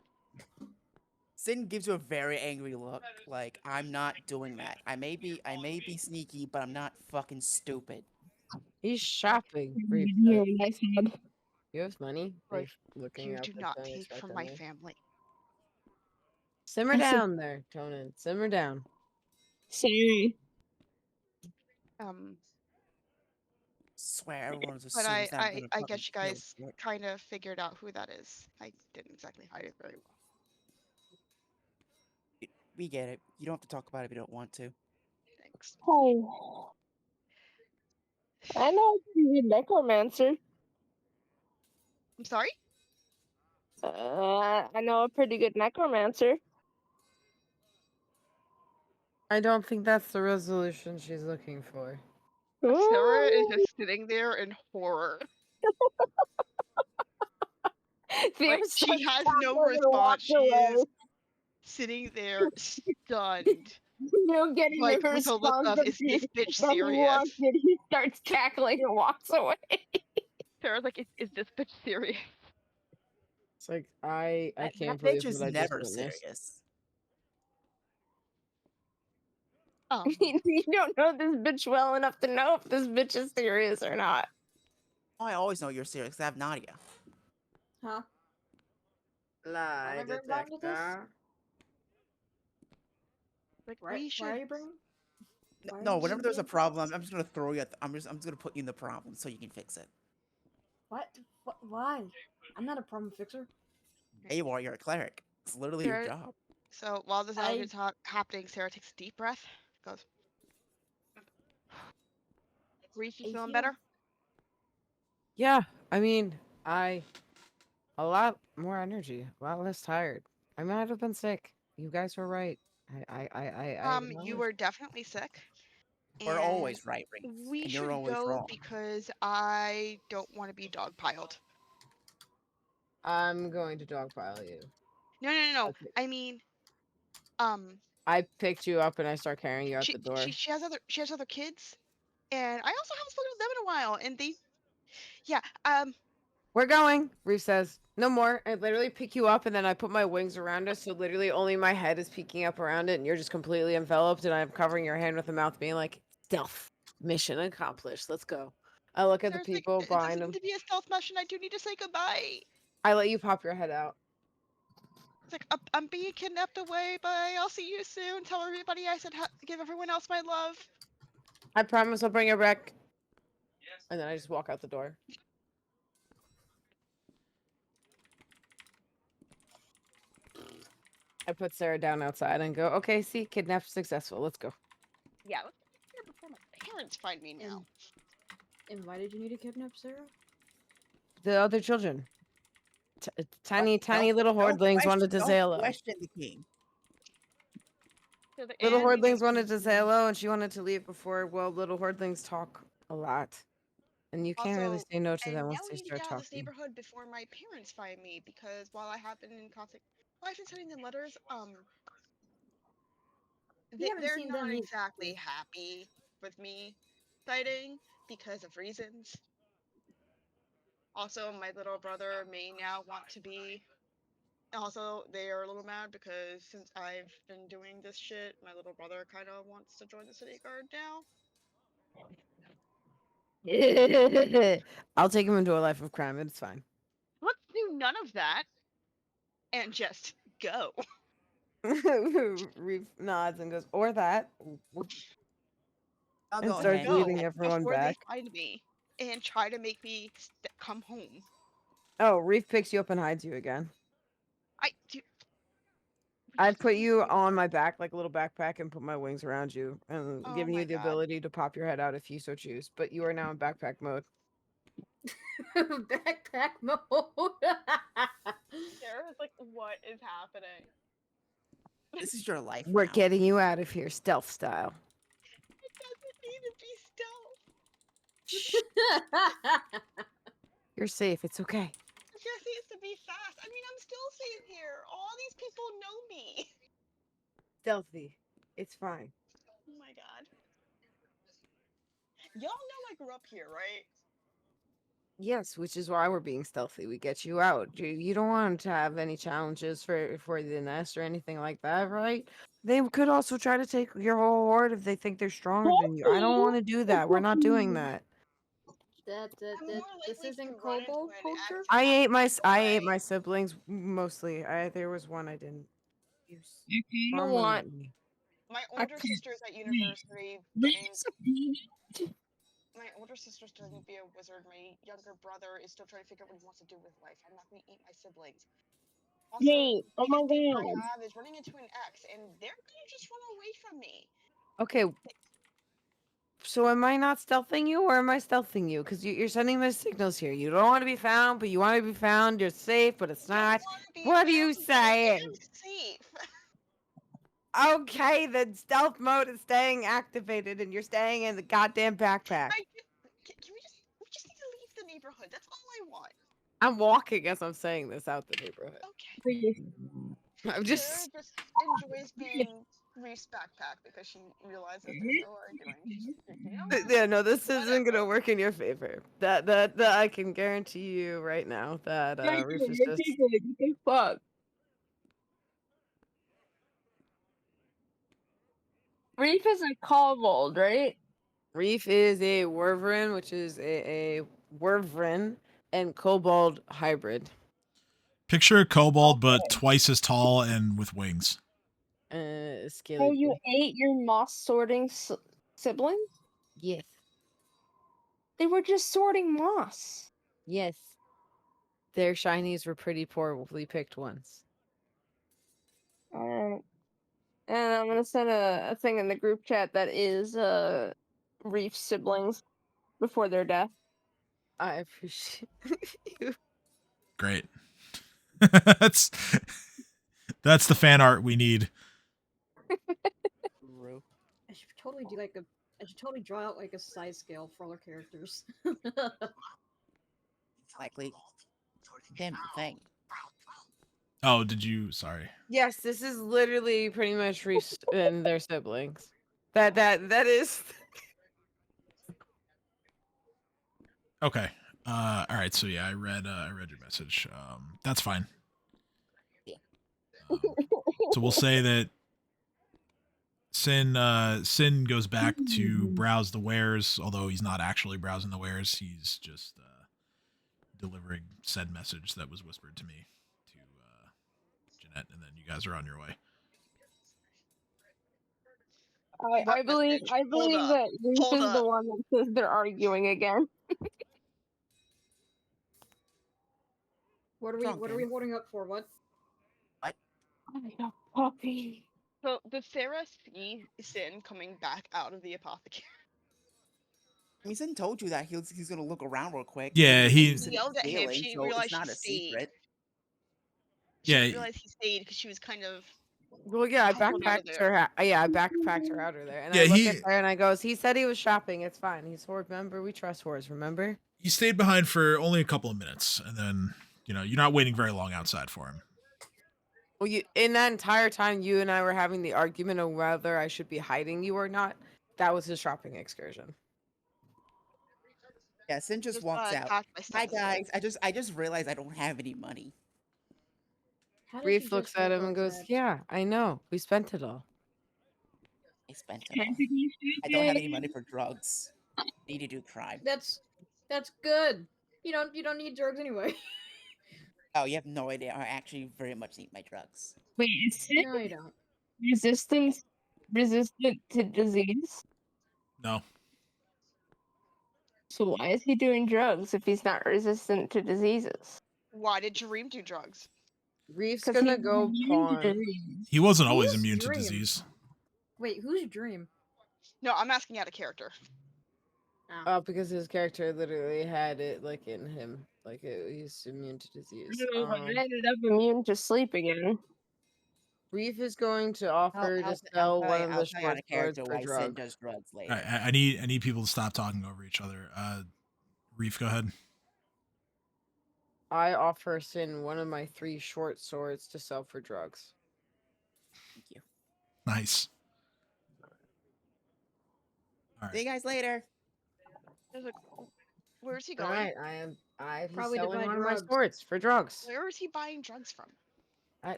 Sin gives you a very angry look, like I'm not doing that. I may be sneaky, but I'm not fucking stupid. He's shopping. Yeah, nice head. You have money? Like, Looking you up do at not Tony take Stark from on my there. family. Simmer down there, Tonin. Simmer down. Sorry. Swear everyone's But assumes that I'm gonna I fucking guess you kill guys you. kind of figured out who that is. I didn't exactly hide it very well. We get it. You don't have to talk about it if you don't want to. Thanks. Hey. I know a pretty good necromancer. I'm sorry? I know a pretty good necromancer. I don't think that's the resolution she's looking for. Sarah is just sitting there in horror. Like, she has no response. She is sitting there stunned. You get Like, a with a look response of, is this bitch serious? He starts cackling and walks away. Sarah's like, is this bitch serious? It's like, I can't that believe bitch is what I just never witnessed. serious. You don't know this bitch well enough to know if this bitch is serious or not. Oh, I always know you're serious 'cause I have Nadia. Huh? Lie Why bring this? detector. Like, Why are you bringing? Why are No, you whenever there's a bringing problem, I'm just gonna throw you. I'm just gonna put you in the problem so you can fix it. What? Why? I'm not a problem fixer. Yeah, you are. You're a cleric. It's literally your job. So while this is happening, Sarah takes a deep breath, goes, Reese, you feeling better? Yeah, I mean, a lot more energy, a lot less tired. I might have been sick. You guys were right. You were definitely sick. We're always right, Reese. We and should you're always go wrong. because I don't want to be dogpiled. I'm going to dogpile you. No. Okay. I mean, I picked you up and I start carrying you out the door. She has other kids, and I also haven't spoken to them in a while, and they, We're going, Reese says. No more. I literally pick you up and then I put my wings around us, so literally only my head is peeking up around it and you're just completely enveloped and I'm covering your hand with the mouth being like, stealth. Mission accomplished. Let's go. I look at the people behind them. It doesn't need to be a stealth mission. I do need to say goodbye. I let you pop your head out. It's like, I'm being kidnapped away, but I'll see you soon. Tell everybody I said give everyone else my love. I promise I'll bring her back. And then I just walk out the door. I put Sarah down outside and go, okay, see, kidnap successful. Let's go. Yeah, let's get here before my parents find me now. And why did you need to kidnap Sarah? The other children. Tiny Don't- little don't hoardlings wanted to don't say hello. question the king. Little And hoardlings wanted to say hello, and she wanted to leave before. Well, little hoardlings talk a lot, and you can't really also, say no to and them now once we they need to start get out of this talking. neighborhood before my parents find me, because while I have been in contact, while I've been sending them letters, haven't they're seen not them either. exactly happy with me fighting because of reasons. Also, my little brother may now want to be. Also, they are a little mad because since I've been doing this shit, my little brother kind of wants to join the city guard now. I'll take him into a life of crime. It's fine. Let's do none of that and just go. Reef nods and goes, or that. I'll And go starts ahead. leading Go everyone before back. they find me and try to make me come home. Oh, Reef picks you up and hides you again. I do. I'd put you on my back like a little backpack and put my wings around you and Oh giving my you the God. ability to pop your head out if you so choose. But you are now in backpack mode. Backpack mode. Sarah's like, what is happening? This is your life We're now. getting you out of here, stealth style. It doesn't need to be stealth. You're safe. It's okay. It just needs to be fast. I mean, I'm still safe here. All these people know me. Stealthy. It's fine. Oh my God. Y'all know I grew up here, right? Yes, which is why we're being stealthy. We get you out. You don't want to have any challenges for the nest or anything like that, right? They could also try to take your whole horde if they think they're stronger than you. I don't want to do that. We're not doing that. I'm more This likely isn't to run into kobold an culture? X I and ate my have to run away. siblings mostly. There was one I didn't use. You know Mom wouldn't what? let me. My I older can't sister's at university my older sister's studying to be a wizard. My younger brother is still trying to figure out what he wants to do with life. I'm not going to eat my siblings. Also, Hey, the oh my biggest thing I god. have is running into an X, and they're going to just run away from me. Okay. So am I not stealthing you, or am I stealthing you? Because you're sending those signals here. You don't want to be found, but you want to be found. You're safe, but it's not. What are you saying? I'm safe. Okay, then stealth mode is staying activated, and you're staying in the goddamn backpack. We just need to leave the neighborhood. That's all I want. I'm walking as I'm saying this out the neighborhood. Okay. I'm Sarah just. just enjoys being Reef's backpack because she realizes there's no arguing. She's like, you know what? Yeah, no, this isn't Whatever. gonna work in your favor. That I can guarantee you right now that Reef is just. Fuck. Reef is a kobold, right? Reef is a Wyvern, which is a Wyvern and Kobold hybrid. Picture a kobold, but twice as tall and with wings. Scaly. Oh, you ate your moss sorting siblings? Yes. They were just sorting moss. Yes. Their shinies were pretty poorly picked ones. Alright. And I'm gonna send a thing in the group chat that is Reef siblings before their death. I appreciate you. Great. that's the fan art we need. I should totally do I should totally draw out like a size scale for all our characters. Likely. Damn thing. Oh, did you? Sorry. Yes, this is literally pretty much Reef and their siblings. That is. Okay. All right. So yeah, I read your message. That's fine. So we'll say that Sin goes back to browse the wares, although he's not actually browsing the wares. He's just delivering said message that was whispered to me to Jeanette, and then you guys are on your way. I believe that Reef Hold is the up. one that says they're arguing again. What are we holding up for? What? a puppy. So did Sarah see Sin coming back out of the apothecary? I mean, Sin told you that he's gonna look around real quick. Yeah, She he. yelled at him. She didn't so it's realize not he a stayed. secret. She Yeah, didn't realize he stayed because she was kind of. Well, yeah, I hustled out of backpacked there. her. Yeah, I backpacked her out of there, and Yeah, I look he- at her and I goes, "He said he was shopping. It's fine. He's Hoard member. We trust Hordes. Remember?" he stayed behind for only a couple of minutes, and then you're not waiting very long outside for him. Well, in that entire time, you and I were having the argument of whether I should be hiding you or not. That was his shopping excursion. Yeah, Sin just Just, walks out. packed my stuff Hi aside. guys, I just realized I don't have any money. How did Reef you looks just at walk him and goes, outside? "Yeah, I know. We spent it all." I spent it all. I don't have any money for drugs. Need to do crime. That's good. You don't need drugs anyway. Oh, you have no idea. I actually very much need my drugs. Wait, is Sin No, you don't. resistant to disease? No. So why is he doing drugs if he's not resistant to diseases? Why did Jareem do drugs? Reef's 'Cause gonna he's go immune to pawn. disease. He wasn't always Who's immune to Dream? disease. Wait, who's Dream? No, I'm asking out of character. Oh. Because his character literally had it like in him, like he's immune to disease. I ended up immune to sleep again. Reef is going to offer to sell one of the I'll tell you out short of character swords for why Sin drugs. does drugs later. All right, I need people to stop talking over each other. Reef, go ahead. I offer Sin one of my 3 short swords to sell for drugs. Thank you. Nice. All See you right. guys later. Where's he going? Alright, he's Probably to selling buy one of my drugs. swords for drugs. Where is he buying drugs from?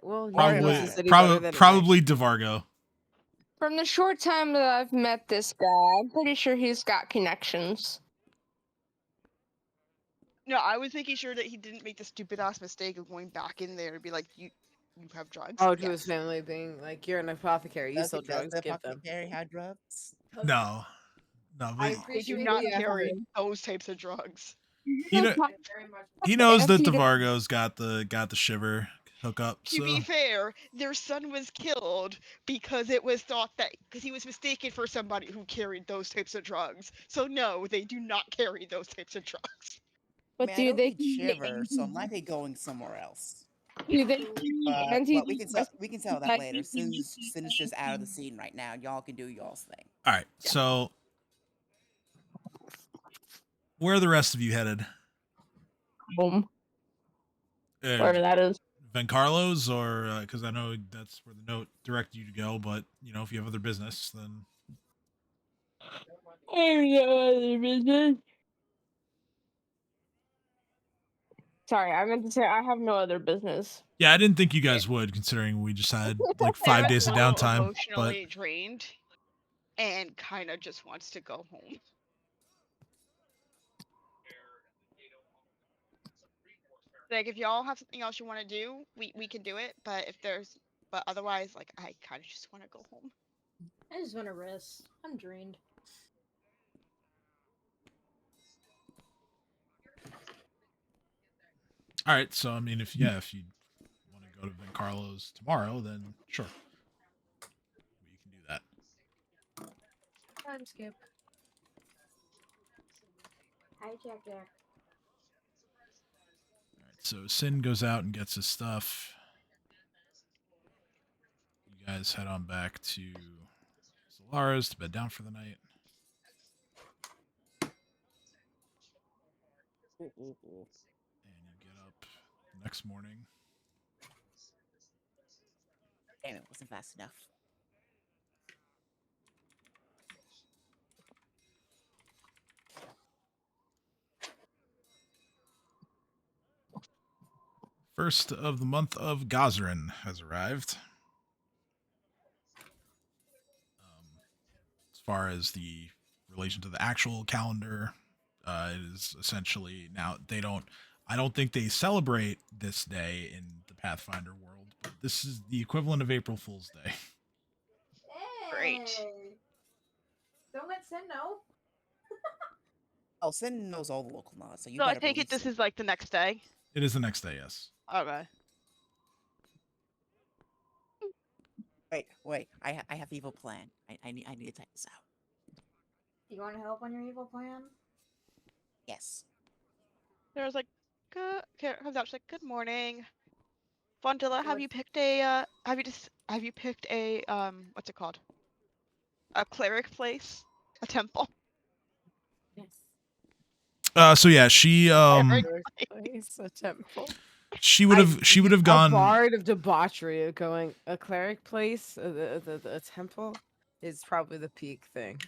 Well, Probably, he said he better than I. probably DeVargo. From the short time that I've met this guy, I'm pretty sure he's got connections. No, I was making sure that he didn't make the stupid ass mistake of going back in there and be like, you have drugs. Oh, to his family being like, "You're an apothecary. You Does sell drugs. the Give them." apothecary have drugs? No, I but They do appreciate not the carry effort. those types of drugs. he know, Very much. he knows that He- DeVargo's got the shiver hookup. To be fair, their son was killed because it was thought that because he was mistaken for somebody who carried those types of drugs. So no, they do not carry those types of drugs. But Man, do I don't they need shiver, so I might be going somewhere else. do they But we can tell that later. Sin is just out of the scene right now. Y'all can do y'all's thing. All right, so where are the rest of you headed? home? Wherever that is. Van Carlos, or because I know that's where the note directed you to go, but if you have other business, then Sorry, I meant to say I have no other business. yeah, I didn't think you guys would, considering we just had like 5 Sarah's days of a little downtime. But emotionally drained, and kind of just wants to go home. Like, if y'all have something else you want to do, we can do it. But otherwise, like, I kind of just want to go home. I just want to rest. I'm drained. all right, so I mean, if you want to go to Van Carlos tomorrow, then sure, we can do that. Time skip. Hi, Jack. All right, so Sin goes out and gets his stuff. You guys head on back to Zelara's to bed down for the night. And you get up the next morning. Damn, it wasn't fast enough. First of the month of Gazrin has arrived. As far as the relation to the actual calendar, it is essentially now I don't think they celebrate this day in the Pathfinder world, but this is the equivalent of April Fool's Day. Great. Don't let Sin know. Oh, Sin knows all the local laws, so you So I better take it believe this Sin. is like the next day. It is the next day, yes. Okay. Wait. I have evil plan. I need to type this out. You want to help on your evil plan? Yes. There's like, comes out. She's like, "Good morning, Vondilla. Have What- you picked a? Have you picked a what's it called? A cleric place, a temple." Yes. So yeah, she Place, a temple. she would have A gone. bard of debauchery going a cleric place, a temple is probably the peak thing.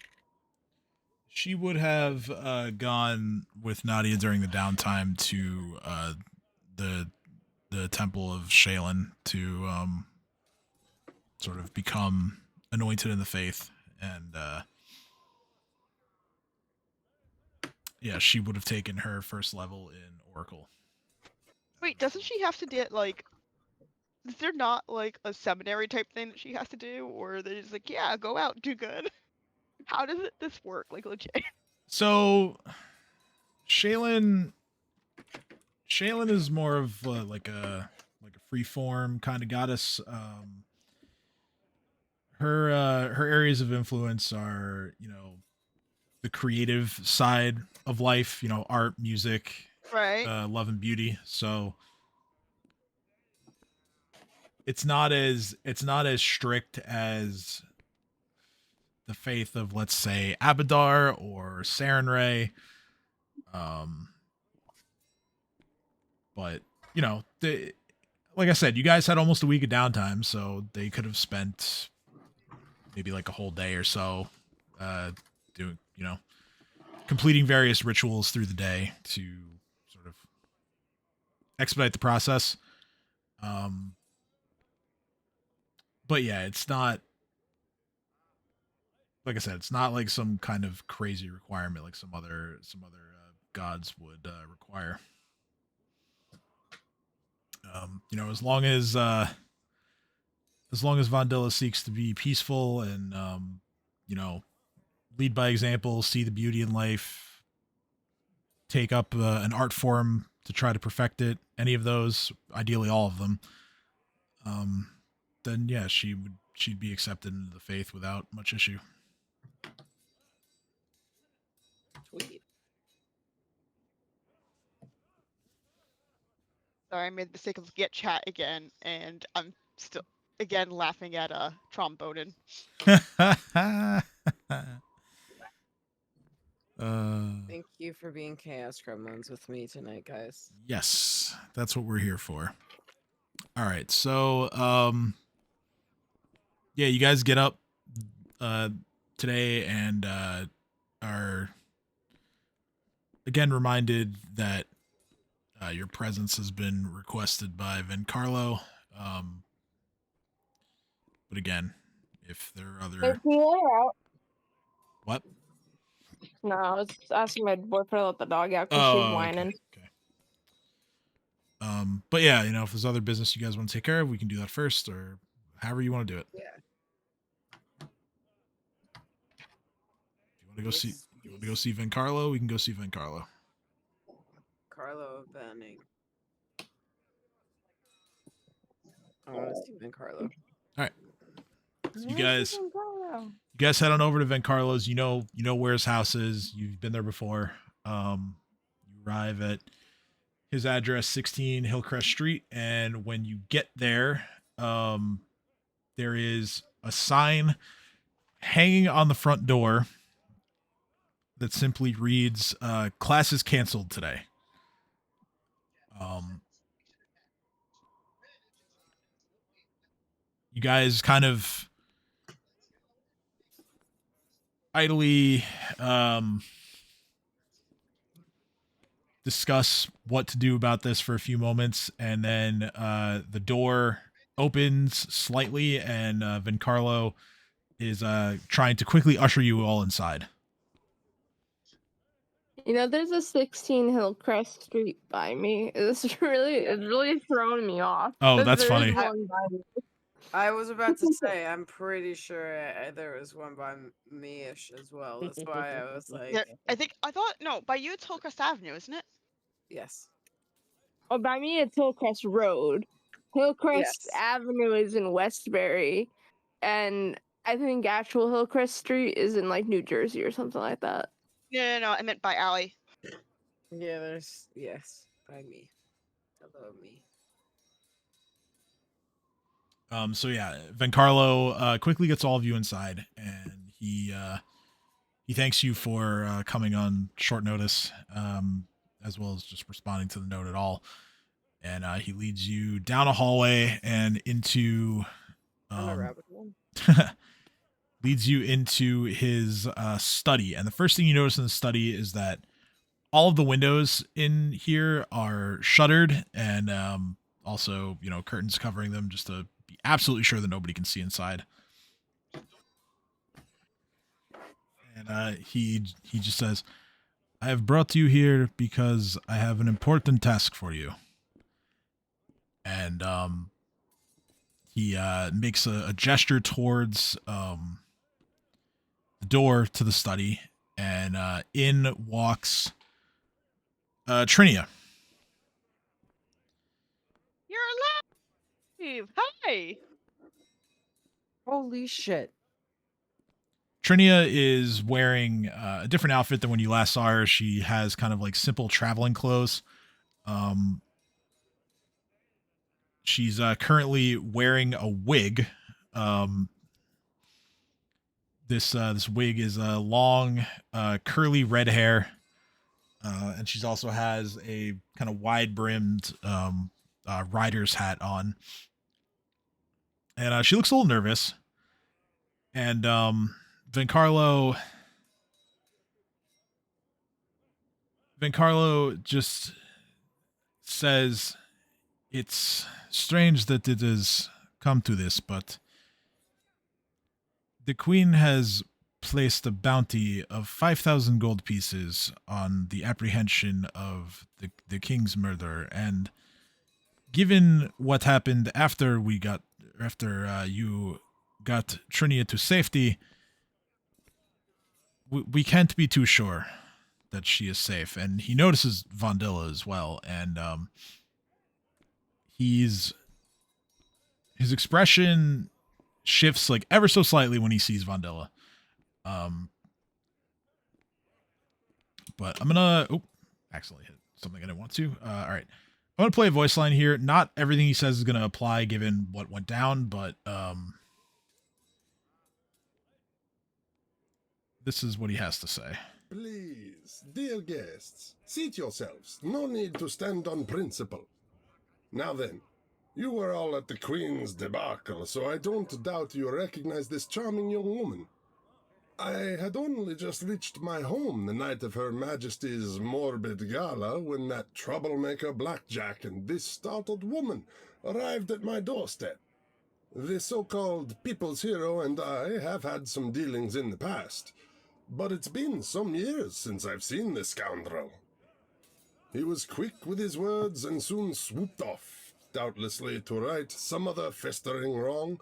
She would have gone with Nadia during the downtime to the temple of Shaylin to sort of become anointed in the faith, and yeah, she would have taken her first level in Oracle. Wait, doesn't she have to get like? Is there not like a seminary type thing that she has to do, or they're just like, yeah, go out, do good? How does this work? Like legit? So Shaylin is more of like a free form kind of goddess. Her areas of influence are, the creative side of life, art, music, Right. love and beauty. So it's not as strict as the faith of, let's say, Abadar or Sarenrae. But like I said, you guys had almost a week of downtime, so they could have spent maybe like a whole day or so doing, completing various rituals through the day to sort of expedite the process. But yeah, it's not, like I said, it's not like some kind of crazy requirement like some other gods would require. As long as Vondilla seeks to be peaceful and lead by example, see the beauty in life, take up an art form to try to perfect it, any of those, ideally all of them, then yeah, she'd be accepted into the faith without much issue. Sweet. Sorry, I made the mistake of looking at chat again, and I'm still again laughing at trombonin. Thank you for being Chaos Gremlins with me tonight, guys. Yes, that's what we're here for. All right, so yeah, you guys get up today and are again reminded that your presence has been requested by Vencarlo. But again, if there are other Can you let her out? what? No, I was asking my boyfriend to let the dog out because she's whining. Okay. But yeah, if there's other business you guys want to take care of, we can do that first, or however you want to do it. Yeah. You want to go see Vencarlo? We can go see Vencarlo. Carlo Banning. I want to see Vencarlo. All right. So you guys head on over to Vencarlo's. You know where his house is. You've been there before. You arrive at his address, 16 Hillcrest Street, and when you get there, there is a sign hanging on the front door that simply reads, "Class is canceled today." You guys kind of idly discuss what to do about this for a few moments, and then the door opens slightly, and Vencarlo is trying to quickly usher you all inside. There's a 16 Hillcrest Street by me. It's really throwing me off. Oh, that's There's funny. one by me. I was about to say, I'm pretty sure there was one by me-ish as well. That's why I was like, Yeah, I thought no, by you it's Hillcrest Avenue, isn't it? yes. Oh, by me it's Hillcrest Road. Hillcrest Yes. Avenue is in Westbury. and I think actual Hillcrest Street is in like New Jersey or something like that. No, I meant by alley. Yeah, yes, by me. Hello, me. So yeah, Vencarlo quickly gets all of you inside, and he thanks you for coming on short notice, as well as just responding to the note at all. And he leads you down a hallway and into On a rabbit hole. leads you into his study. And the first thing you notice in the study is that all of the windows in here are shuttered, and also, you know, curtains covering them just to be absolutely sure that nobody can see inside. And he just says, "I have brought you here because I have an important task for you." And he makes a gesture towards the door to the study, and in walks Trinia. You're alive! Hi! Holy shit. Trinia is wearing a different outfit than when you last saw her. She has kind of like simple traveling clothes. She's currently wearing a wig. This wig is long, curly red hair, and she's also has a kind of wide brimmed rider's hat on. And she looks a little nervous. And Vencarlo just says, "It's strange that it has come to this, but the Queen has placed a bounty of 5,000 gold pieces on the apprehension of the king's murderer, and given what happened after you got Trinia to safety, we can't be too sure that she is safe." And he notices Vondilla as well, and his expression shifts like ever so slightly when he sees Vondilla. But I'm gonna accidentally hit something I didn't want to. All right, I'm gonna play a voice line here. Not everything he says is gonna apply given what went down, but this is what he has to say. Please, dear guests, seat yourselves. No need to stand on principle. Now then, you were all at the Queen's debacle, so I don't doubt you recognize this charming young woman. I had only just reached my home the night of Her Majesty's morbid gala when that troublemaker Blackjack and this startled woman arrived at my doorstep. The so-called people's hero and I have had some dealings in the past, but it's been some years since I've seen this scoundrel. He was quick with his words and soon swooped off, doubtlessly to right some other festering wrong,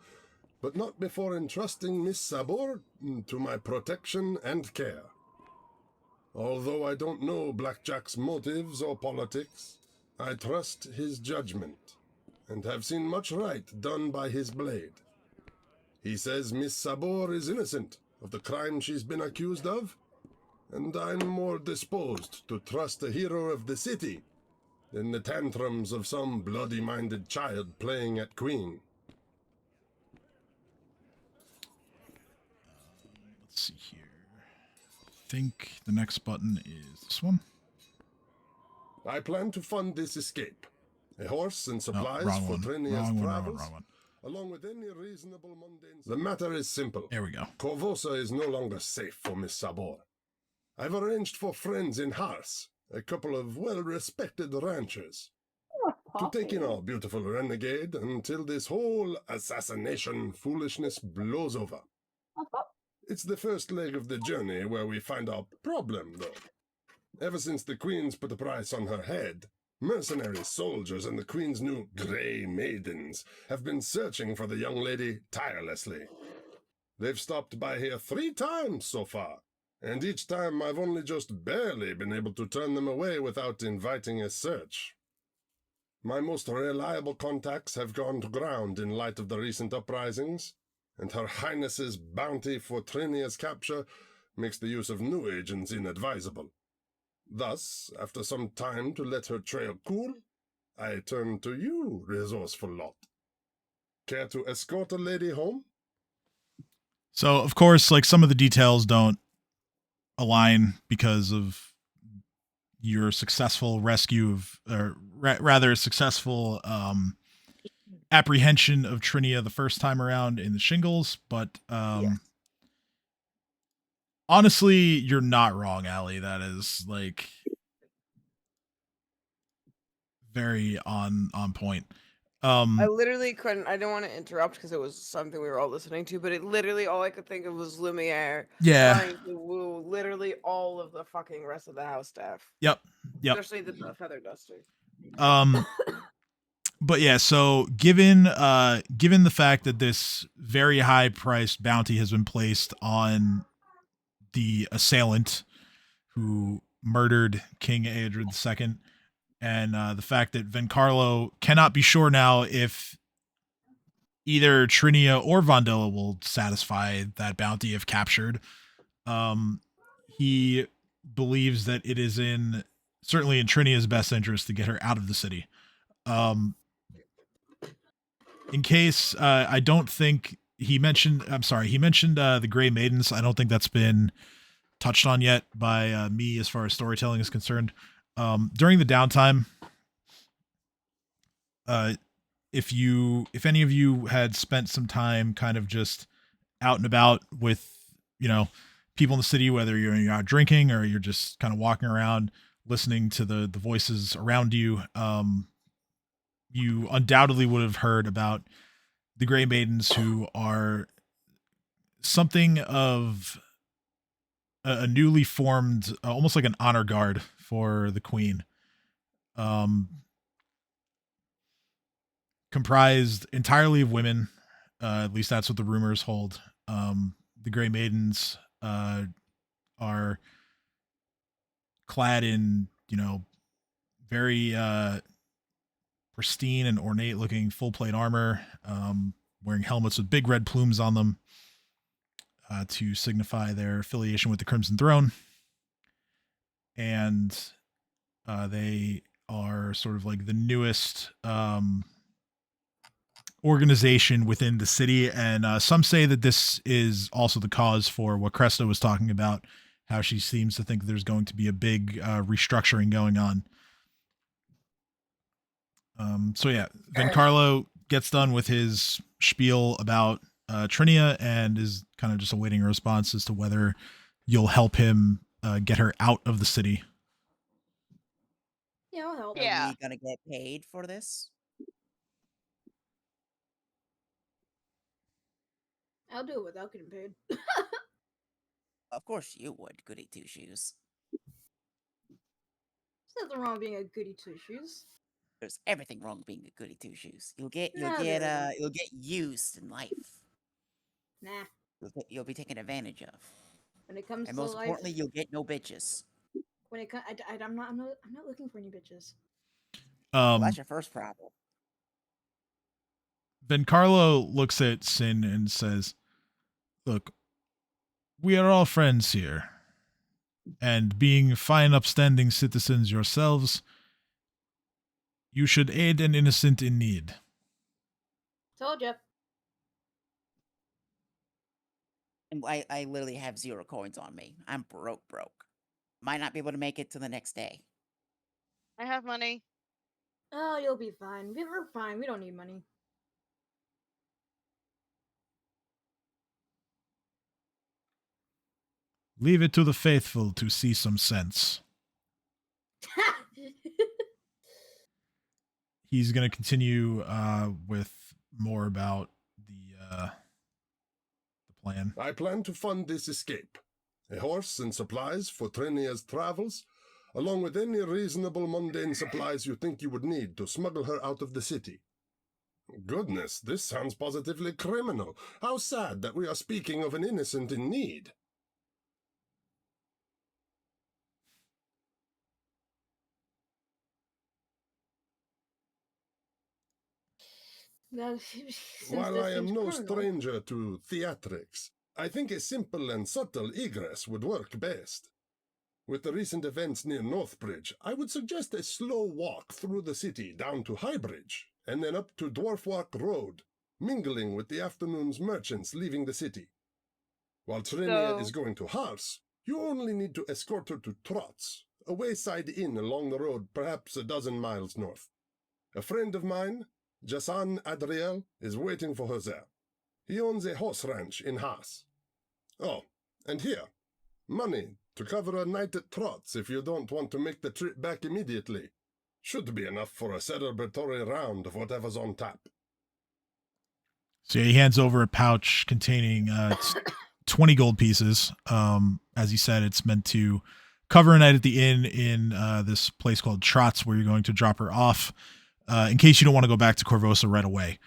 but not before entrusting Miss Sabor to my protection and care. Although I don't know Blackjack's motives or politics, I trust his judgment, and have seen much right done by his blade. He says Miss Sabor is innocent of the crime she's been accused of, and I'm more disposed to trust the hero of the city than the tantrums of some bloody-minded child playing at Queen. Let's see here. I think the next button is this one. I plan to fund this escape. A horse and supplies wrong for one. Trinia's travels, Wrong one. along with any reasonable mundane... The matter is simple. There we go. Corvosa is no longer safe for Miss Sabor. I've arranged for friends in Hars, a couple of well-respected ranchers, to take in our beautiful renegade until this whole assassination foolishness blows over. It's the first leg of the journey where we find our problem, though. Ever since the Queen's put a price on her head, mercenary soldiers and the Queen's new Grey Maidens have been searching for the young lady tirelessly. They've stopped by here 3 times so far, and each time I've only just barely been able to turn them away without inviting a search. My most reliable contacts have gone to ground in light of the recent uprisings, and Her Highness's bounty for Trinia's capture makes the use of new agents inadvisable. Thus, after some time to let her trail cool, I turn to you, resourceful lot. Care to escort a lady home? So, of course, like some of the details don't align because of your successful rescue of, or rather, successful apprehension of Trinia the first time around in the shingles. But Yes. honestly, you're not wrong, Allie. That is like very on point. I literally couldn't. I didn't want to interrupt because it was something we were all listening to, but it literally all I could think of was Lumiere Yeah. trying to woo literally all of the fucking rest of the house staff. Yep. Especially the feather duster. But yeah, so given the fact that this very high priced bounty has been placed on the assailant who murdered King Aedred II, and the fact that Vencarlo cannot be sure now if either Trinia or Vondella will satisfy that bounty if captured. He believes that it is certainly in Trinia's best interest to get her out of the city. In case I don't think he mentioned the Grey Maidens. I don't think that's been touched on yet by me as far as storytelling is concerned. During the downtime, if any of you had spent some time kind of just out and about with, people in the city, whether you're out drinking or you're just kind of walking around listening to the voices around you, you undoubtedly would have heard about the Grey Maidens, who are something of a newly formed, almost like an honor guard for the Queen. Comprised entirely of women. At least that's what the rumors hold. The Grey Maidens are clad in, very pristine and ornate looking full plate armor, wearing helmets with big red plumes on them to signify their affiliation with the Crimson Throne. And they are sort of like the newest organization within the city. And some say that this is also the cause for what Cresta was talking about, how she seems to think there's going to be a big restructuring going on. So yeah, Vencarlo gets done with his spiel about Trinia and is kind of just awaiting a response as to whether you'll help him get her out of the city. Yeah, I'll help. Yeah. Are we gonna get paid for this? I'll do it without getting paid. Of course you would, goody two shoes. There's nothing wrong with being a goody two shoes. There's everything wrong with being a goody two shoes. You'll get No, there isn't. you'll get used in life. Nah. You'll be taken advantage of. When it comes And to most life, importantly, you'll get no bitches. when it I'm not looking for any bitches. Well, that's your first problem. Vencarlo looks at Sin and says, "Look, we are all friends here. And being fine, upstanding citizens yourselves, you should aid an innocent in need." Told ya. And I literally have 0 coins on me. I'm broke. Might not be able to make it to the next day. I have money. Oh, you'll be fine. We're fine. We don't need money. Leave it to the faithful to see some sense. He's going to continue with more about the plan. I plan to fund this escape. A horse and supplies for Trinia's travels, along with any reasonable mundane supplies you think you would need to smuggle her out of the city. Goodness, this sounds positively criminal. How sad that we are speaking of an innocent in need. That since While this I am seems no criminal. stranger to theatrics, I think a simple and subtle egress would work best. With the recent events near Northbridge, I would suggest a slow walk through the city down to Highbridge, and then up to Dwarfwalk Road, mingling with the afternoon's merchants leaving the city. While Trenia is going to Hars, you only need to escort her to Trotz, a wayside inn along the road perhaps a dozen miles north. A friend of mine, Jasan Adriel, is waiting for her there. He owns a horse ranch in Haas. Oh, and here, money to cover a night at Trotz if you don't want to make the trip back immediately. Should be enough for a celebratory round of whatever's on tap. So he hands over a pouch containing 20 gold pieces. As he said, it's meant to cover a night at the inn in this place called Trotz, where you're going to drop her off in case you don't want to go back to Corvosa right away.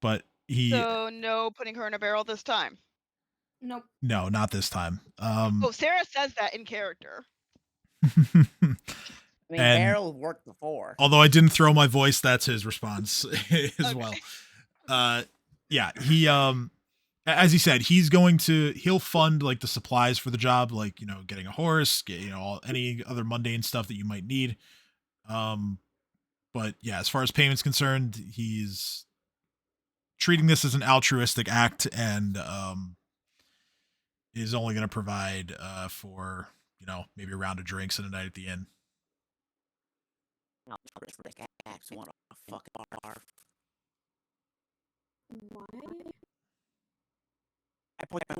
But he... So no putting her in a barrel this time. Nope. No, not this time. Oh, Sarah says that in character. I mean, And- barrel worked before. Although I didn't throw my voice, that's his response as well. Yeah, he as he said, he'll fund like the supplies for the job, like, you know, getting a horse, any other mundane stuff that you might need. But yeah, as far as payments concerned, he's treating this as an altruistic act, and is only going to provide for, you know, maybe a round of drinks and a night at the inn. What a fucking bar. Why? I point my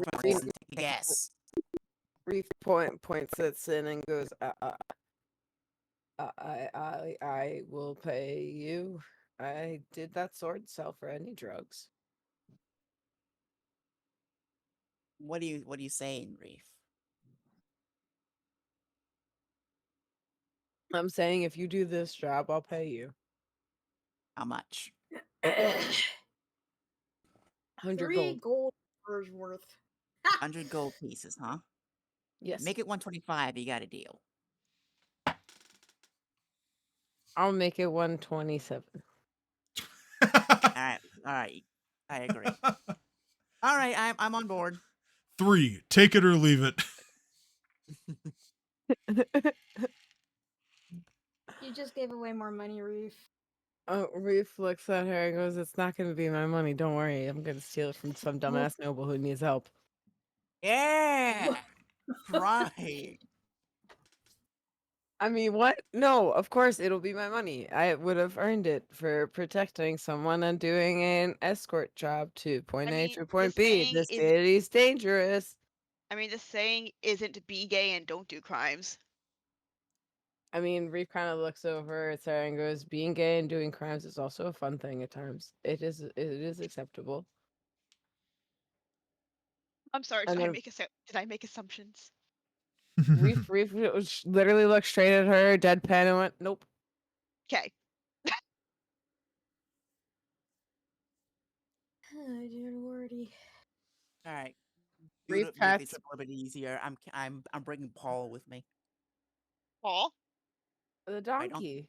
yes. Reef points at Sin and goes, I will pay you. I did that sword sell for any drugs. What are you saying, Reef? I'm saying if you do this job, I'll pay you. How much? 100 3 gold. gold hours worth. 100 gold pieces, huh? Yes. Make it 125. You got a deal. I'll make it 127. All right. I agree. All right, I'm on board. 3, take it or leave it. You just gave away more money, Reef. Reef looks at her and goes, it's not going to be my money. Don't worry. I'm going to steal it from some dumbass noble who needs help. Yeah. Right. I mean, what? No, of course it'll be my money. I would have earned it for protecting someone and doing an escort job to point A to point B. This city's dangerous. I mean, the saying isn't be gay and don't do crimes. I mean, Reef kind of looks over at Sarah and goes, being gay and doing crimes is also a fun thing at times. It is acceptable. I'm sorry, And did then- I make assumptions? Reef literally looked straight at her, deadpan, and went, nope. Okay. Dear lordy. All right. Reef Make the pats- trip a little bit easier. I'm bringing Paul with me. Paul? The donkey.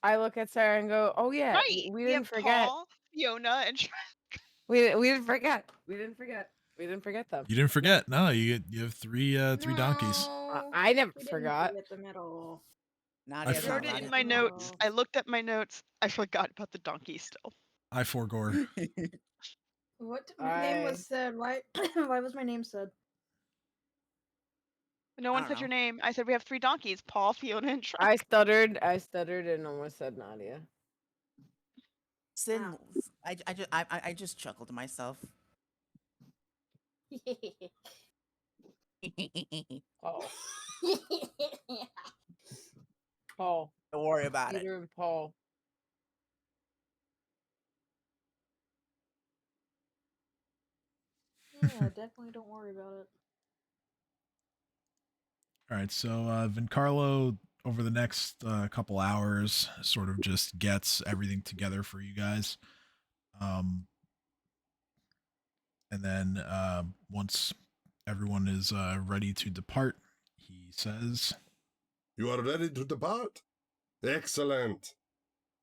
I look at Sarah and go, oh yeah, Right. we have didn't forget. Paul, Fiona, and We didn't forget. We didn't forget them. You didn't forget. No, you have three donkeys. No, I never we didn't forgot. forget them at all. Nadia, I wrote it Nadia. in my notes. I looked at my notes. I forgot about the donkey still. I forgore. What? My name was said. Why? Why was my name said? No one I said don't your know. name. I said we have 3 donkeys: Paul, Fiona, and Shrek. I stuttered and almost said Nadia. Sin, I just chuckled to myself. Paul. Paul. Don't worry about it. Peter and Paul. Yeah, definitely don't worry about it. All right, so Vincarlo, over the next couple hours, sort of just gets everything together for you guys. And then once everyone is ready to depart, he says, You are ready to depart? Excellent.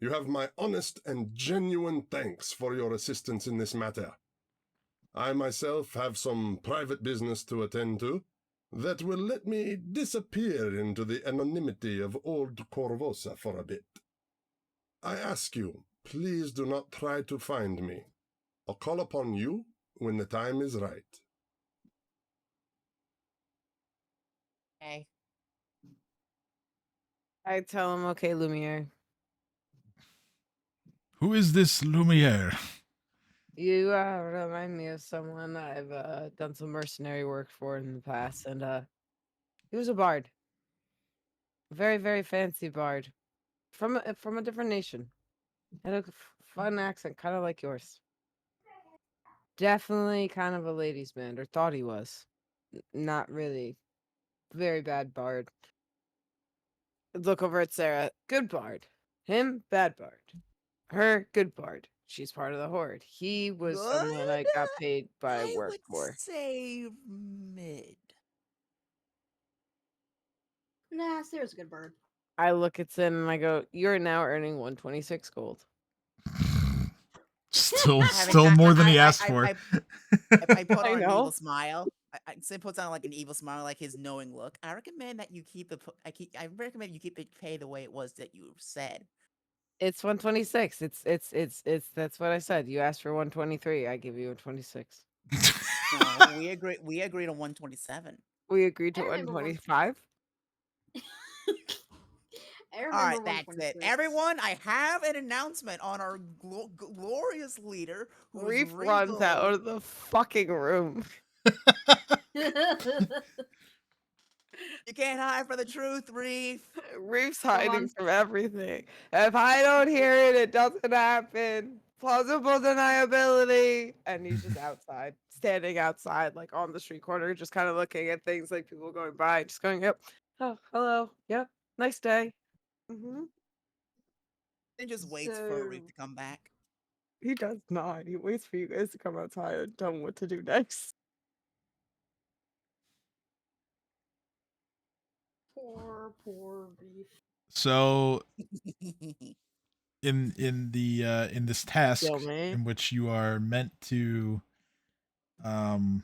You have my honest and genuine thanks for your assistance in this matter. I myself have some private business to attend to that will let me disappear into the anonymity of old Corvosa for a bit. I ask you, please do not try to find me. I'll call upon you when the time is right. Okay. I tell him, okay, Lumiere. Who is this Lumiere? You remind me of someone I've done some mercenary work for in the past, and he was a bard, very very fancy bard, from a different nation. Had a fun accent, kind of like yours. Definitely kind of a ladies' man, or thought he was. Not really. Very bad bard. Look over at Sarah. Good bard. Him, bad bard. Her, good bard. She's part of the Hoard. He was someone I Good? got paid by I work would for. say mid. Nah, Sarah's a good bird. I look at Sin and I go, "You're now earning 126 gold." Still more than he asked for. I put I on an know. evil smile. Sid puts on like an evil smile, like his knowing look. I recommend that you keep the. I recommend you keep the pay the way it was that you said. It's 126. It's that's what I said. You asked for 123. I give you 126. No, we agreed on 127. We agreed to I remember 125. I All right, remember that's it. 126. Everyone, I have an announcement on our glorious leader who's Reef runs out wrinkled. of the fucking room. You can't hide from the truth, Reef. Reef's Come hiding on. from everything. If I don't hear it, it doesn't happen. Plausible deniability. And he's just outside, standing outside, like on the street corner, just kind of looking at things like people going by, just going, yep. Oh, hello. Yep. Nice day. Mm-hmm. He just waits for Reef to come back. He does not. He waits for you guys to come outside and tell him what to do next. Poor Reef. So in this task Kill me. in which you are meant to blend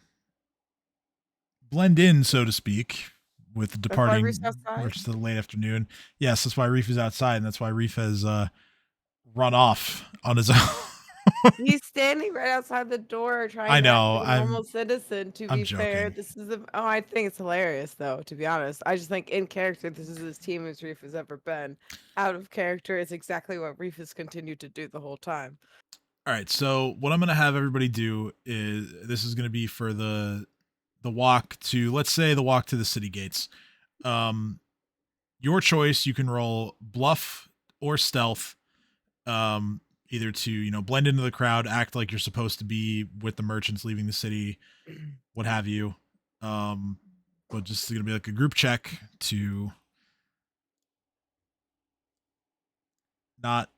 in, so to speak, with the That's why departing Reef's outside? march to the late afternoon. Yes, that's why Reef is outside, and that's why Reef has run off on his own. He's standing right outside the door trying I to know, act like a normal citizen, to I'm be fair. joking. This is I think it's hilarious though, to be honest. I just think in character this is as team as Reef has ever been. Out of character is exactly what Reef has continued to do the whole time. All right, so what I'm going to have everybody do is this is going to be for the walk to, let's say, the walk to the city gates. Your choice. You can roll bluff or stealth, either to blend into the crowd, act like you're supposed to be with the merchants leaving the city, what have you. But just going to be like a group check to not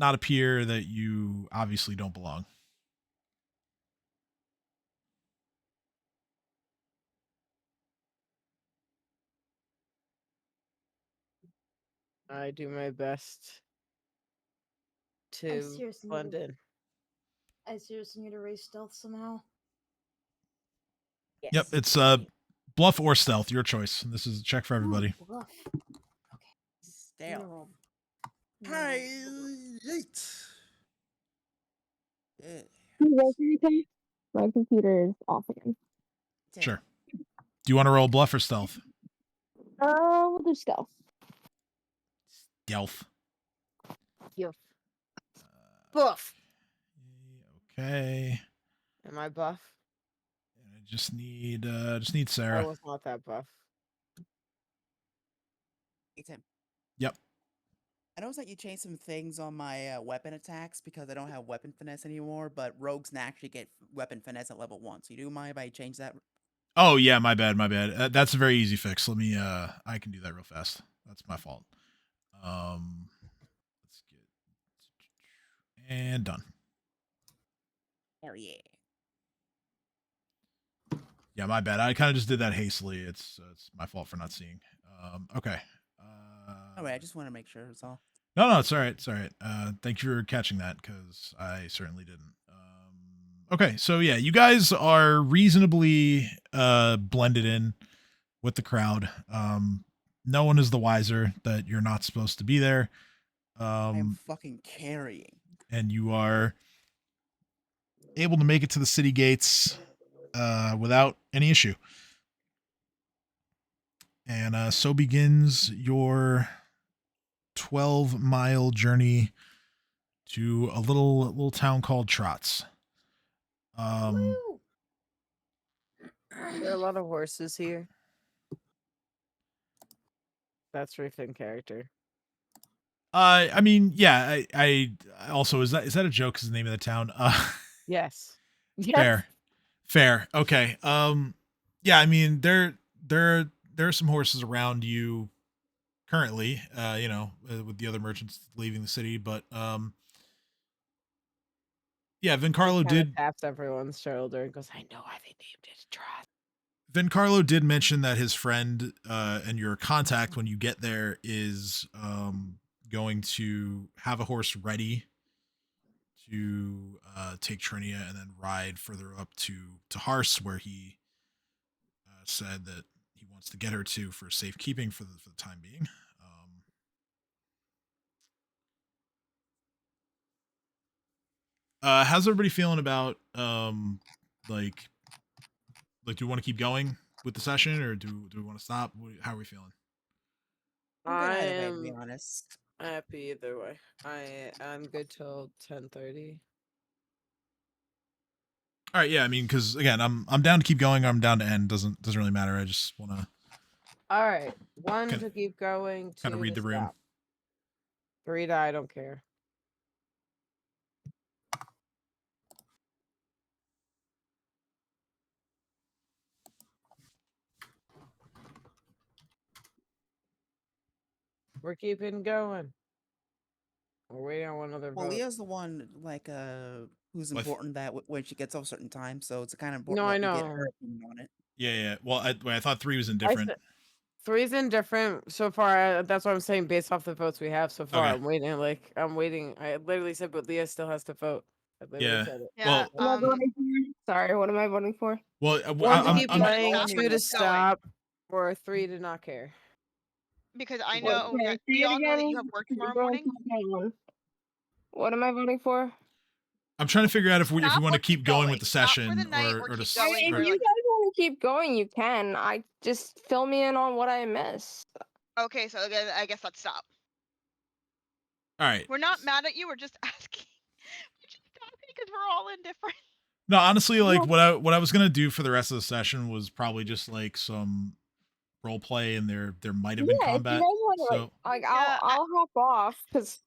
appear that you obviously don't belong. I do my best I to seriously blend need in. I seriously need to raise stealth somehow. Yes. Yep, it's bluff or stealth, your choice. This is a check for everybody. Ooh, bluff. Stealth. No. Hi, yeet. Yeah. My computer is off again. Sure. Do you want to roll bluff or stealth? We'll do stealth. Stealth. Yuff. Buff. Okay. Am I buff? I just need I Sarah. was not that buff. Hey, Tim. Yep. I noticed that you changed some things on my weapon attacks because I don't have weapon finesse anymore, but rogues can actually get weapon finesse at level 1. So you do mind if I change that? Oh yeah, my bad. That's a very easy fix. Let me I can do that real fast. That's my fault. Let's get and done. Hell yeah. Yeah, my bad. I kind of just did that hastily. It's my fault for not seeing. Okay. Oh wait, I just want to make sure it's all. No, it's all right. It's all right. Thank you for catching that because I certainly didn't. Okay, so yeah, you guys are reasonably blended in with the crowd. No one is the wiser that you're not supposed to be there. I am fucking carrying. And you are able to make it to the city gates without any issue. And so begins your 12-mile journey to a little town called Trots. There are a lot of horses here. That's Reef in character. I mean, yeah. I also is that a joke? Is the name of the town? Yes. Fair. Okay. Yeah. I mean, there are some horses around you currently. With the other merchants leaving the city, but yeah, Vincarlo did taps everyone's shoulder and goes, "I know why they named it Trust." Vincarlo did mention that his friend and your contact when you get there is going to have a horse ready to take Trinia and then ride further up to Hars, where he said that he wants to get her to for safekeeping for the time being. How's everybody feeling about like do we want to keep going with the session or do we want to stop? How are we feeling? I'm good either way, to be honest. Happy either way. I'm good till 10:30. All right, yeah. I mean, because again, I'm down to keep going. I'm down to end. Doesn't really matter. I just want to. All right, one to keep going. Kind of read the room. Stop. 3 to I don't care. We're keeping going. We're waiting on one other vote. Well, Leah's the one who's important that when she gets off a certain time, so it's kind of important. No, I that we know. get her opinion on it. Yeah. Well, I thought 3 was indifferent. 3's indifferent so far. That's what I'm saying. Based off the votes we have so far, Okay. I'm waiting. I literally said, but Leah still has to vote. I literally said it. Yeah. Sorry, what am I voting for? Well, One to keep I'm playing, Stop 2 when to it's going. stop, or 3 to not care. Because I know that we all know that you have work tomorrow morning. What am I voting for? I'm trying to figure out if we Stop want to or keep keep going going. with the Stop for session the night or or keep to going. If Or you like- guys want to keep going, you can. I just fill me in on what I missed. Okay, so again, I guess let's stop. All right. We're not mad at you. We're just asking. We're just asking because we're all indifferent. No, honestly, like what I was gonna do for the rest of the session was probably just like some role play, and there might have been Yeah, if you combat. guys want to, So I'll hop off because.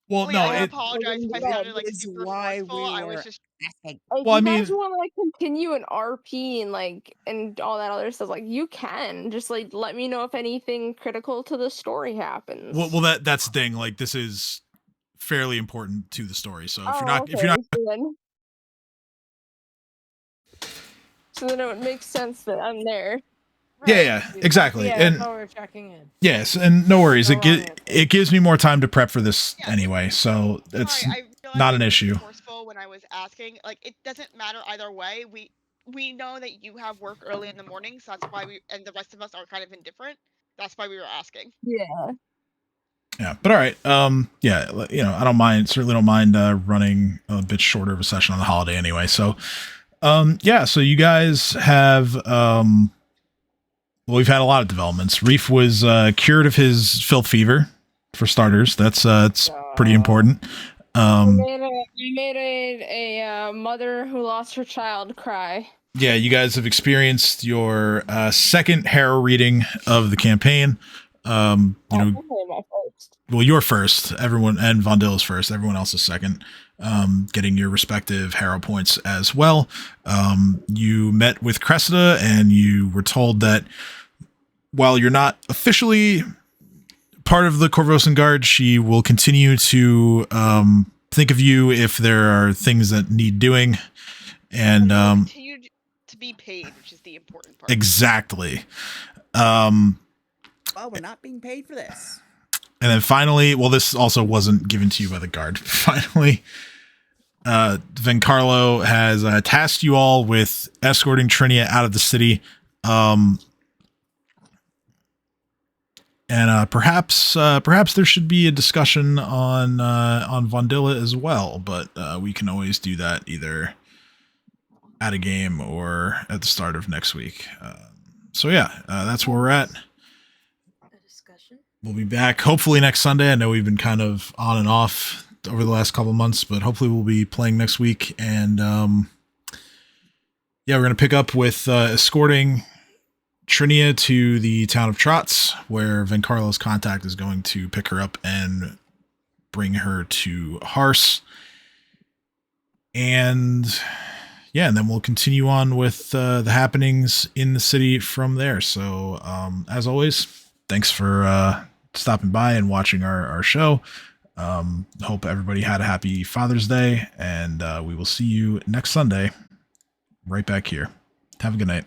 well, Leah, no, I it. apologize if I That sounded like is super why forceful. we I was were just asking. If Well, I you guys mean- want to continue an RP and all that other stuff, you can just let me know if anything critical to the story happens. Well, that's the thing. Like, this is fairly important to the story. So if you're not so then it would make sense that I'm there. Yeah, exactly. Yeah, And that's why we're checking in. yes, and no worries. No wrong It gives me more time to prep for this anyway, so it's sorry. I realized not an I was issue. Forceful when I was asking. Like, it doesn't matter either way. We know that you have work early in the morning, so that's why and the rest of us are kind of indifferent. That's why we were asking. Yeah. Yeah, but all right. Yeah, I don't mind. Certainly don't mind running a bit shorter of a session on the holiday anyway. So, yeah. So you guys have well, we've had a lot of developments. Reef was cured of his filth fever, for starters. That's it's pretty important. You made a mother who lost her child cry. Yeah, you guys have experienced your second harrow reading of the campaign. You know, well, you're first. Everyone and Vondil is first. Everyone else is second. Getting your respective harrow points as well. You met with Cressida, and you were told that while you're not officially part of the Corvosan Guard, she will continue to think of you if there are things that need doing. And continue to be paid, which is the important part. Exactly. Well, we're not being paid for this. And then finally, well, this also wasn't given to you by the guard. Finally, Vencarlo has tasked you all with escorting Trinia out of the city. And perhaps there should be a discussion on Vondilla as well, but we can always do that either at a game or at the start of next week. So yeah, that's where we're at. We'll be back hopefully next Sunday. I know we've been kind of on and off over the last couple of months, but hopefully we'll be playing next week. And yeah, we're going to pick up with escorting Trinia to the town of Trots, where Vencarlo's contact is going to pick her up and bring her to Hars. And yeah, and then we'll continue on with the happenings in the city from there. So as always, thanks for stopping by and watching our show. Hope everybody had a happy Father's Day, and we will see you next Sunday right back here. Have a good night.